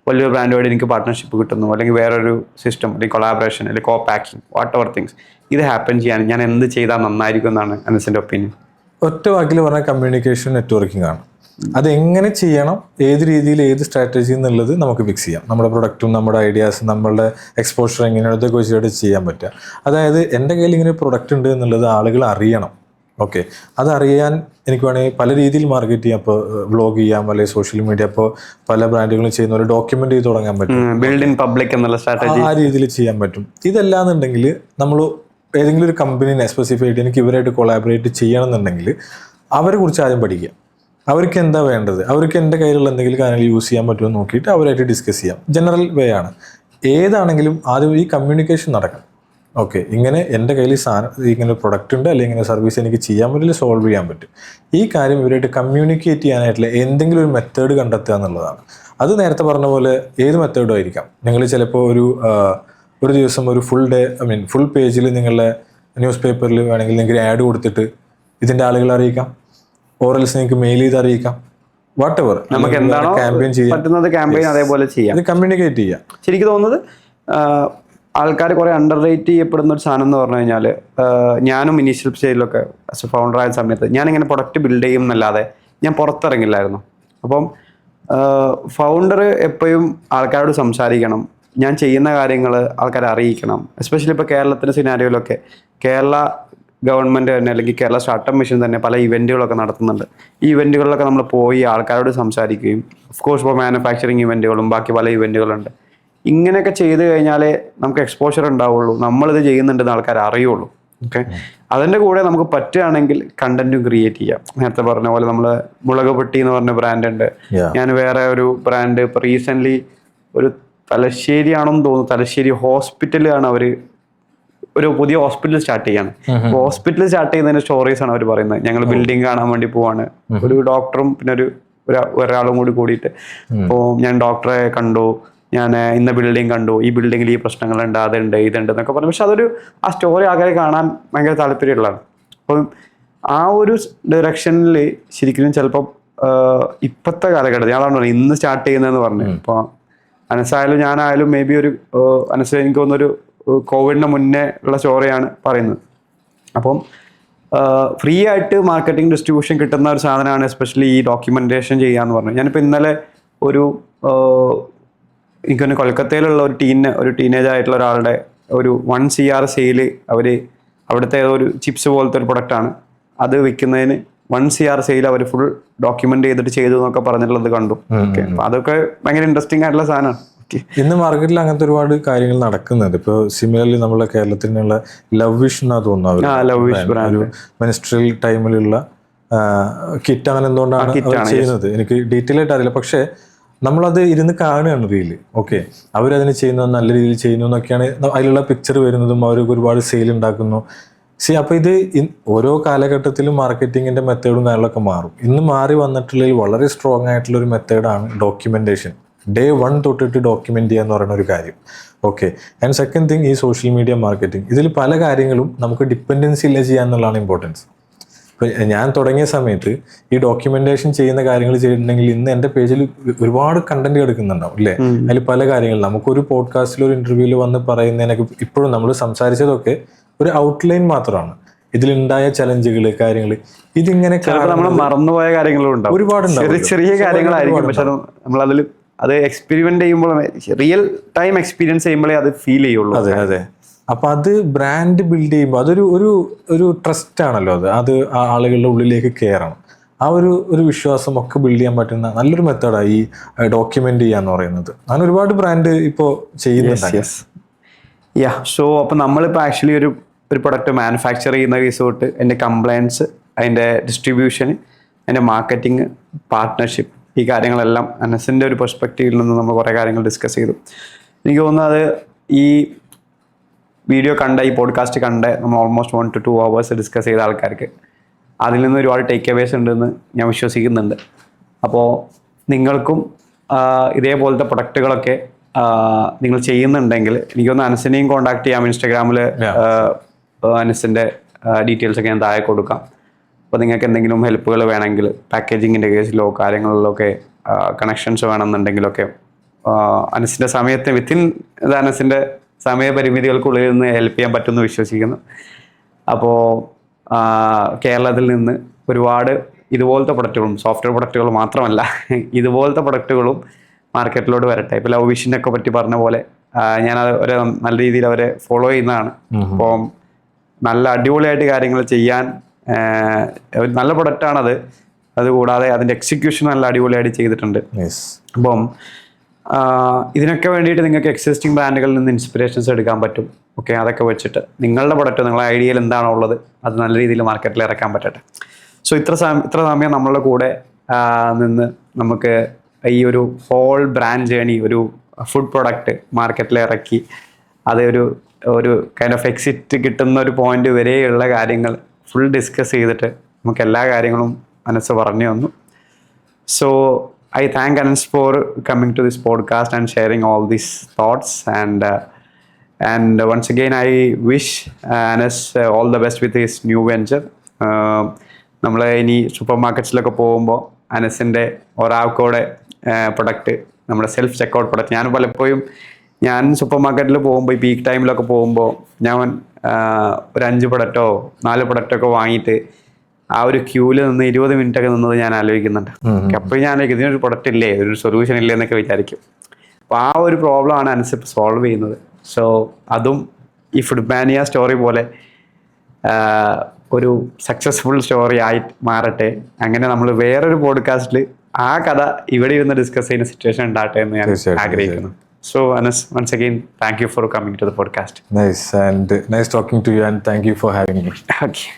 വലിയൊരു ബ്രാൻഡുമായിട്ട് എനിക്ക് പാർട്ട്ണർഷിപ്പ് കിട്ടുന്നു, അല്ലെങ്കിൽ വേറൊരു സിസ്റ്റം, അല്ലെങ്കിൽ കൊളാബറേഷൻ, അല്ലെങ്കിൽ കോ പാക്കിംഗ്, വാട്ട് എവർ തിങ്സ്, ഇത് ഹാപ്പൻ ചെയ്യാൻ ഞാൻ എന്ത് ചെയ്താൽ നന്നായിരിക്കും എന്നാണ് അനസിൻ്റെ ഒപ്പീനിയൻ? ഒറ്റ വാക്കിൽ പറഞ്ഞാൽ കമ്മ്യൂണിക്കേഷൻ നെറ്റ്വർക്കിംഗ് ആണ്. അത് എങ്ങനെ ചെയ്യണം, ഏത് രീതിയിൽ, ഏത് സ്ട്രാറ്റജി എന്നുള്ളത് നമുക്ക് ഫിക്സ് ചെയ്യാം. നമ്മുടെ പ്രൊഡക്റ്റും നമ്മുടെ ഐഡിയാസും നമ്മളുടെ എക്സ്പോഷർ എങ്ങനെയൊക്കെ വെച്ചിട്ട് ചെയ്യാൻ പറ്റുക. അതായത് എൻ്റെ കയ്യിൽ ഇങ്ങനെ പ്രൊഡക്റ്റ് ഉണ്ട് എന്നുള്ളത് ആളുകൾ അറിയണം. ഓക്കെ, അതറിയാൻ എനിക്ക് വേണമെങ്കിൽ പല രീതിയിൽ മാർക്കറ്റ് ചെയ്യാം. ഇപ്പോൾ വ്ളോഗ് ചെയ്യാം, അല്ലെങ്കിൽ സോഷ്യൽ മീഡിയ, ഇപ്പോൾ പല ബ്രാൻഡുകളും ചെയ്യുന്ന പോലെ ഡോക്യുമെന്റ് ചെയ്ത് തുടങ്ങാൻ പറ്റും. ബിൽഡ് ഇൻ പബ്ലിക് എന്നുള്ള സ്ട്രാറ്റജി ആ രീതിയിൽ ചെയ്യാൻ പറ്റും. ഇതല്ലാന്നുണ്ടെങ്കിൽ നമ്മൾ ഏതെങ്കിലും ഒരു കമ്പനീനെ സ്പെസിഫൈ ആയിട്ട് എനിക്ക് ഇവരായിട്ട് കൊളാബറേറ്റ് ചെയ്യണം എന്നുണ്ടെങ്കിൽ അവരെ കുറിച്ച് ആദ്യം പഠിക്കുക. അവർക്ക് എന്താ വേണ്ടത്, അവർക്ക് എൻ്റെ കയ്യിലുള്ള എന്തെങ്കിലും കാര്യങ്ങൾ യൂസ് ചെയ്യാൻ പറ്റുമോ എന്ന് നോക്കിയിട്ട് അവരായിട്ട് ഡിസ്കസ് ചെയ്യാം. ജനറൽ വേ ആണ്. ഏതാണെങ്കിലും ആദ്യം ഈ കമ്മ്യൂണിക്കേഷൻ നടക്കണം. ഓക്കെ, ഇങ്ങനെ എൻ്റെ കയ്യിൽ ഇങ്ങനെ പ്രൊഡക്റ്റ് ഉണ്ട്, അല്ലെങ്കിൽ ഇങ്ങനെ സർവീസ് എനിക്ക് ചെയ്യാൻ പറ്റില്ല, സോൾവ് ചെയ്യാൻ പറ്റും. ഈ കാര്യം ഇവരായിട്ട് കമ്മ്യൂണിക്കേറ്റ് ചെയ്യാനായിട്ടുള്ള എന്തെങ്കിലും ഒരു മെത്തേഡ് കണ്ടെത്തുക എന്നുള്ളതാണ്. അത് നേരത്തെ പറഞ്ഞ പോലെ ഏത് മെത്തേഡും ആയിരിക്കാം. നിങ്ങൾ ചിലപ്പോൾ ഒരു ദിവസം ഒരു ഫുൾ പേജിൽ നിങ്ങളുടെ ന്യൂസ് പേപ്പറിൽ വേണമെങ്കിൽ നിങ്ങൾക്ക് ആഡ് കൊടുത്തിട്ട് ഇതിൻ്റെ ആളുകളെ അറിയിക്കാം. ഓറൽസ് നിങ്ങൾക്ക് മെയിൽ ചെയ്ത് അറിയിക്കാം. വാട്ട് എവർ നമുക്ക് എന്താണോ ക്യാമ്പയിൻ പറ്റുന്നത് ക്യാമ്പയിൻ അതേപോലെ ചെയ്യാം. ഇത് കമ്മ്യൂണിക്കേറ്റ് ചെയ്യാം. ശരിക്കും തോന്നുന്നത് ആൾക്കാർ കുറെ അണ്ടർ റേറ്റ് ചെയ്യപ്പെടുന്ന ഒരു സാധനം എന്ന് പറഞ്ഞു കഴിഞ്ഞാൽ, ഞാനും ഇനീഷ്യൽ സ്റ്റേജിലൊക്കെ ആസ് എ ഫൗണ്ടർ ആയ സമയത്ത് ഞാനിങ്ങനെ പ്രൊഡക്റ്റ് ബിൽഡ് ചെയ്യും എന്നല്ലാതെ ഞാൻ പുറത്തിറങ്ങില്ലായിരുന്നു. അപ്പം ഫൗണ്ടർ എപ്പോഴും ആൾക്കാരോട് സംസാരിക്കണം, ഞാൻ ചെയ്യുന്ന കാര്യങ്ങൾ ആൾക്കാരെ അറിയിക്കണം. എസ്പെഷ്യലി ഇപ്പോൾ കേരളത്തിൻ്റെ സിനാരിയോയിലൊക്കെ കേരള ഗവൺമെൻറ് തന്നെ, അല്ലെങ്കിൽ കേരള സ്റ്റാർട്ടപ്പ് മിഷൻ തന്നെ പല ഇവൻറ്റുകളൊക്കെ നടത്തുന്നുണ്ട്. ഈ ഇവൻറ്റുകളിലൊക്കെ നമ്മൾ പോയി ആൾക്കാരോട് സംസാരിക്കുകയും, ഓഫ് കോഴ്സ് ഇപ്പോൾ മാനുഫാക്ചറിങ് ഇവൻറ്റുകളും ബാക്കി പല ഇവൻറ്റുകളുണ്ട്. ഇങ്ങനെയൊക്കെ ചെയ്ത് കഴിഞ്ഞാലേ നമുക്ക് എക്സ്പോഷർ ഉണ്ടാവുള്ളൂ, നമ്മളിത് ചെയ്യുന്നുണ്ടെന്ന് ആൾക്കാർ അറിയുള്ളൂ. ഓക്കെ, അതിൻ്റെ കൂടെ നമുക്ക് പറ്റുകയാണെങ്കിൽ കണ്ടന്റും ക്രിയേറ്റ് ചെയ്യാം. നേരത്തെ പറഞ്ഞ പോലെ നമ്മൾ മുളക് പൊട്ടി എന്ന് പറഞ്ഞ ബ്രാൻഡ് ഉണ്ട്. ഞാൻ വേറെ ഒരു ബ്രാൻഡ് ഇപ്പോൾ റീസെൻ്റ്ലി ഒരു തലശ്ശേരിയാണെന്ന് തോന്നുന്നു, തലശ്ശേരി ഹോസ്പിറ്റലാണ് അവർ ഒരു പുതിയ ഹോസ്പിറ്റൽ സ്റ്റാർട്ട് ചെയ്യാണ്. ഹോസ്പിറ്റൽ സ്റ്റാർട്ട് ചെയ്യുന്നതിന്റെ സ്റ്റോറീസ് ആണ് അവർ പറയുന്നത്. ഞങ്ങൾ ബിൽഡിംഗ് കാണാൻ വേണ്ടി പോവാണ്, ഒരു ഡോക്ടറും പിന്നെ ഒരാളും കൂടി കൂടിയിട്ട്. അപ്പോൾ ഞാൻ ഡോക്ടറെ കണ്ടു, ഞാൻ ഇന്ന ബിൽഡിംഗ് കണ്ടു, ഈ ബിൽഡിങ്ങിൽ ഈ പ്രശ്നങ്ങളുണ്ട്, അതുണ്ട്, ഇതുണ്ട് എന്നൊക്കെ പറഞ്ഞു. പക്ഷെ ആ സ്റ്റോറി ആൾക്കാരെ കാണാൻ ഭയങ്കര താല്പര്യമുള്ളതാണ്. അപ്പം ആ ഒരു ഡയറക്ഷനിൽ ശരിക്കും ചിലപ്പോൾ ഇപ്പോഴത്തെ കാലഘട്ടത്തിൽ ഞാനാണ് പറഞ്ഞത് ഇന്ന് സ്റ്റാർട്ട് ചെയ്യുന്നതെന്ന് പറഞ്ഞു. ഇപ്പോൾ അനസായാലും ഞാനായാലും മേ ബി അനസ് എനിക്ക് തോന്നുന്നൊരു കോവിഡിന് മുന്നേ ഉള്ള സ്റ്റോറിയാണ് പറയുന്നത്. അപ്പം ഫ്രീ ആയിട്ട് മാർക്കറ്റിംഗ് ഡിസ്ട്രിബ്യൂഷൻ കിട്ടുന്ന ഒരു സാധനമാണ് എസ്പെഷ്യലി ഈ ഡോക്യുമെന്റേഷൻ ചെയ്യാന്ന് പറഞ്ഞു. ഞാനിപ്പോൾ ഇന്നലെ എനിക്കൊന്ന് കൊൽക്കത്തയിലുള്ള ഒരു ടീനേജ് ആയിട്ടുള്ള ഒരാളുടെ ഒരു 1 CR സെയില് അവിടുത്തെ ഒരു ചിപ്സ് പോലത്തെ ഒരു പ്രൊഡക്റ്റാണ്. അത് വിൽക്കുന്നതിന് 1 CR സെയിൽ അവർ ഫുൾ ഡോക്യുമെന്റ് ചെയ്തു എന്നൊക്കെ പറഞ്ഞിട്ടുള്ളത് കണ്ടു. ഓക്കെ, അപ്പൊ അതൊക്കെ ഭയങ്കര ഇൻട്രസ്റ്റിംഗ് ആയിട്ടുള്ള സാധനമാണ്. ഇന്ന് മാർക്കറ്റിൽ അങ്ങനത്തെ ഒരുപാട് കാര്യങ്ങൾ നടക്കുന്നുണ്ട്. ഇപ്പോൾ സിമിലർലി നമ്മളെ കേരളത്തിനുള്ള ലവ് വിഷ് എന്നാ തോന്നുന്നത്, മെൻസ്ട്രൽ ടൈമിലുള്ള കിറ്റ് അങ്ങനെ എന്തുകൊണ്ടാണ് ചെയ്യുന്നത് എനിക്ക് ഡീറ്റെയിൽ ആയിട്ട് അറിയില്ല. പക്ഷേ നമ്മളത് ഇരുന്ന് കാണുകയാണ് റീല്. ഓക്കെ, അവരതിന് ചെയ്യുന്നത് നല്ല രീതിയിൽ ചെയ്യുന്നു എന്നൊക്കെയാണ് അതിലുള്ള പിക്ചർ വരുന്നതും, അവർക്ക് ഒരുപാട് സെയിൽ ഉണ്ടാക്കുന്നു. അപ്പോൾ ഇത് ഓരോ കാലഘട്ടത്തിലും മാർക്കറ്റിങ്ങിന്റെ മെത്തേഡും കാര്യങ്ങളൊക്കെ മാറും. ഇന്ന് മാറി വന്നിട്ടുള്ളതിൽ വളരെ സ്ട്രോങ് ആയിട്ടുള്ള ഒരു മെത്തേഡാണ് ഡോക്യുമെന്റേഷൻ. Day 1 തൊട്ടിട്ട് ഡോക്യുമെന്റ് ചെയ്യുക എന്ന് പറയുന്ന ഒരു കാര്യം. ഓക്കെ, ആൻഡ് സെക്കൻഡ് തിങ് ഈ സോഷ്യൽ മീഡിയ മാർക്കറ്റിംഗ്. ഇതിൽ പല കാര്യങ്ങളും നമുക്ക് ഡിപ്പെൻഡൻസി ഇല്ല ചെയ്യുക എന്നുള്ളതാണ് ഇമ്പോർട്ടൻസ്. ഇപ്പോൾ ഞാൻ തുടങ്ങിയ സമയത്ത് ഈ ഡോക്യുമെന്റേഷൻ ചെയ്യുന്ന കാര്യങ്ങൾ ചെയ്തിട്ടുണ്ടെങ്കിൽ ഇന്ന് എൻ്റെ പേജിൽ ഒരുപാട് കണ്ടന്റ് എടുക്കുന്നുണ്ടാവും അല്ലേ. അതിൽ പല കാര്യങ്ങളും നമുക്കൊരു പോഡ്കാസ്റ്റിൽ ഒരു ഇന്റർവ്യൂവിൽ വന്ന് പറയുന്നതിനൊക്കെ ഇപ്പോഴും നമ്മൾ സംസാരിച്ചതൊക്കെ ഒരു ഔട്ട്ലൈൻ മാത്രമാണ്. ഇതിലുണ്ടായ ചലഞ്ചുകൾ, കാര്യങ്ങൾ, ഇതിങ്ങനെ നമ്മൾ മറന്നുപോയ കാര്യങ്ങളും ഉണ്ടാവും. ഒരുപാടുണ്ടാവും, ചെറിയ കാര്യങ്ങളായിരിക്കും. പക്ഷെ നമ്മളതിൽ അത് എക്സ്പെരിമെന്റ് ചെയ്യുമ്പോൾ റിയൽ ടൈം എക്സ്പീരിയൻസ് ചെയ്യുമ്പോഴേ അത് ഫീൽ ചെയ്യുള്ളൂ. അതെ. അപ്പൊ അത് ബ്രാൻഡ് ബിൽഡ് ചെയ്യുമ്പോൾ അതൊരു ഒരു ട്രസ്റ്റ് ആണല്ലോ. അത് ആളുകളുടെ ഉള്ളിലേക്ക് കയറണം. ആ ഒരു വിശ്വാസം ഒക്കെ ബിൽഡ് ചെയ്യാൻ പറ്റുന്ന നല്ലൊരു മെത്തേഡാണ് ഈ ഡോക്യുമെന്റ് ചെയ്യാന്ന് പറയുന്നത്. അങ്ങനെ ഒരുപാട് ബ്രാൻഡ് ഇപ്പോൾ ചെയ്യുന്നുണ്ട്. സോ അപ്പൊ നമ്മളിപ്പോൾ ആക്ച്വലി ഒരു പ്രൊഡക്റ്റ് മാനുഫാക്ചർ ചെയ്യുന്ന കേസ് തൊട്ട് അതിന്റെ കംപ്ലയൻസ്, അതിന്റെ ഡിസ്ട്രിബ്യൂഷൻ, അതിന്റെ മാർക്കറ്റിംഗ്, പാർട്ട്ണർഷിപ്പ്, ഈ കാര്യങ്ങളെല്ലാം അനസിൻ്റെ ഒരു പെർസ്പെക്റ്റീവിൽ നിന്ന് നമ്മൾ കുറേ കാര്യങ്ങൾ ഡിസ്കസ് ചെയ്തു. എനിക്ക് തോന്നുന്നത് ഈ വീഡിയോ കണ്ട ഈ പോഡ്കാസ്റ്റ് കണ്ട നമ്മൾ ഓൾമോസ്റ്റ് 1 to 2 hours ഡിസ്കസ് ചെയ്ത ആൾക്കാർക്ക് അതിൽ നിന്ന് ഒരുപാട് ടേക്ക് അവേസ് ഉണ്ടെന്ന് ഞാൻ വിശ്വസിക്കുന്നുണ്ട്. അപ്പോൾ നിങ്ങൾക്കും ഇതേപോലത്തെ പ്രൊഡക്റ്റുകളൊക്കെ നിങ്ങൾ ചെയ്യുന്നുണ്ടെങ്കിൽ എനിക്കൊന്ന് അനസിനെയും കോൺടാക്ട് ചെയ്യാം. ഇൻസ്റ്റാഗ്രാമിൽ അനസിൻ്റെ ഡീറ്റെയിൽസ് ഒക്കെ ഞാൻ താഴെ കൊടുക്കാം. അപ്പോൾ നിങ്ങൾക്ക് എന്തെങ്കിലും ഹെൽപ്പുകൾ വേണമെങ്കിൽ പാക്കേജിങ്ങിൻ്റെ കേസിലോ കാര്യങ്ങളിലൊക്കെ കണക്ഷൻസ് വേണമെന്നുണ്ടെങ്കിലൊക്കെ അനസിൻ്റെ സമയത്ത് വിത്തിൻ അനസിൻ്റെ സമയപരിമിതികൾക്കുള്ളിൽ നിന്ന് ഹെൽപ്പ് ചെയ്യാൻ പറ്റുമെന്ന് വിശ്വസിക്കുന്നു. അപ്പോൾ കേരളത്തിൽ നിന്ന് ഒരുപാട് ഇതുപോലത്തെ പ്രൊഡക്റ്റുകളും സോഫ്റ്റ്വെയർ പ്രൊഡക്റ്റുകൾ മാത്രമല്ല ഇതുപോലത്തെ പ്രൊഡക്റ്റുകളും മാർക്കറ്റിലോട്ട് വരട്ടെ. ഇപ്പോൾ ലവ് വിഷനൊക്കെ പറ്റി പറഞ്ഞ പോലെ ഞാനത് ഒരു നല്ല രീതിയിൽ അവരെ ഫോളോ ചെയ്യുന്നതാണ്. അപ്പോൾ നല്ല അടിപൊളിയായിട്ട് കാര്യങ്ങൾ ചെയ്യാൻ ഒരു നല്ല പ്രൊഡക്റ്റാണത്. അതുകൂടാതെ അതിൻ്റെ എക്സിക്യൂഷൻ നല്ല അടിപൊളിയായിട്ട് ചെയ്തിട്ടുണ്ട്. അപ്പം ഇതിനൊക്കെ വേണ്ടിയിട്ട് നിങ്ങൾക്ക് എക്സിസ്റ്റിംഗ് ബ്രാൻഡുകളിൽ നിന്ന് ഇൻസ്പിറേഷൻസ് എടുക്കാൻ പറ്റും. ഓക്കെ, അതൊക്കെ വെച്ചിട്ട് നിങ്ങളുടെ പ്രൊഡക്റ്റ് നിങ്ങളുടെ ഐഡിയയിൽ എന്താണോ ഉള്ളത് അത് നല്ല രീതിയിൽ മാർക്കറ്റിൽ ഇറക്കാൻ പറ്റട്ടെ. സോ ഇത്ര സമയം നമ്മളുടെ കൂടെ നിന്ന് നമുക്ക് ഈ ഒരു ഹോൾ ബ്രാൻഡ് ജേണി, ഒരു ഫുഡ് പ്രൊഡക്റ്റ് മാർക്കറ്റിൽ ഇറക്കി അത് ഒരു കൈൻഡ് ഓഫ് എക്സിറ്റ് കിട്ടുന്ന ഒരു പോയിന്റ് വരെയുള്ള കാര്യങ്ങൾ ഫുൾ ഡിസ്കസ് ചെയ്തിട്ട് നമുക്ക് എല്ലാ കാര്യങ്ങളും അനസ് പറഞ്ഞു തന്നു. So I thank Anas for coming to this podcast and sharing all these thoughts, and once again I wish Anas all the best with his new venture. നമ്മൾ ഇനി സൂപ്പർ മാർക്കറ്റ്സിലൊക്കെ പോകുമ്പോൾ അനസിൻ്റെ ഒരാൾക്കോടെ പ്രൊഡക്റ്റ്, നമ്മുടെ സെൽഫ് ചെക്കൗട്ട് പ്രൊഡക്റ്റ്, ഞാൻ പലപ്പോഴും super മാർക്കറ്റിൽ പോകുമ്പോൾ ഈ peak ടൈമിലൊക്കെ പോകുമ്പോൾ ഞാൻ ഒരു 5 പ്രൊഡക്റ്റോ 4 പ്രൊഡക്റ്റൊക്കെ വാങ്ങിയിട്ട് ആ ഒരു ക്യൂവിൽ നിന്ന് 20 മിനിറ്റ് ഒക്കെ നിന്നത് ഞാൻ ആലോചിക്കുന്നുണ്ട്. അപ്പോൾ ഞാൻ ആലോചിക്കും ഇതിനൊരു പ്രൊഡക്റ്റ് ഇല്ലേ, ഒരു സൊല്യൂഷൻ ഇല്ലേ എന്നൊക്കെ വിചാരിക്കും. അപ്പോൾ ആ ഒരു പ്രോബ്ലം ആണ് അനസ് സോൾവ് ചെയ്യുന്നത്. സോ അതും ഈ ഫുഡ് മാനിയ സ്റ്റോറി പോലെ ഒരു സക്സസ്ഫുൾ സ്റ്റോറി ആയി മാറട്ടെ. അങ്ങനെ നമ്മൾ വേറൊരു പോഡ്കാസ്റ്റിൽ ആ കഥ ഇവിടെ ഇരുന്ന് ഡിസ്കസ് ചെയ്യുന്ന സിറ്റുവേഷൻ ഉണ്ടാകട്ടെ എന്ന് ഞാൻ ആഗ്രഹിക്കുന്നു. So Anas, once again, thank you for coming to the podcast. Nice talking to you, and thank you for having me. Okay.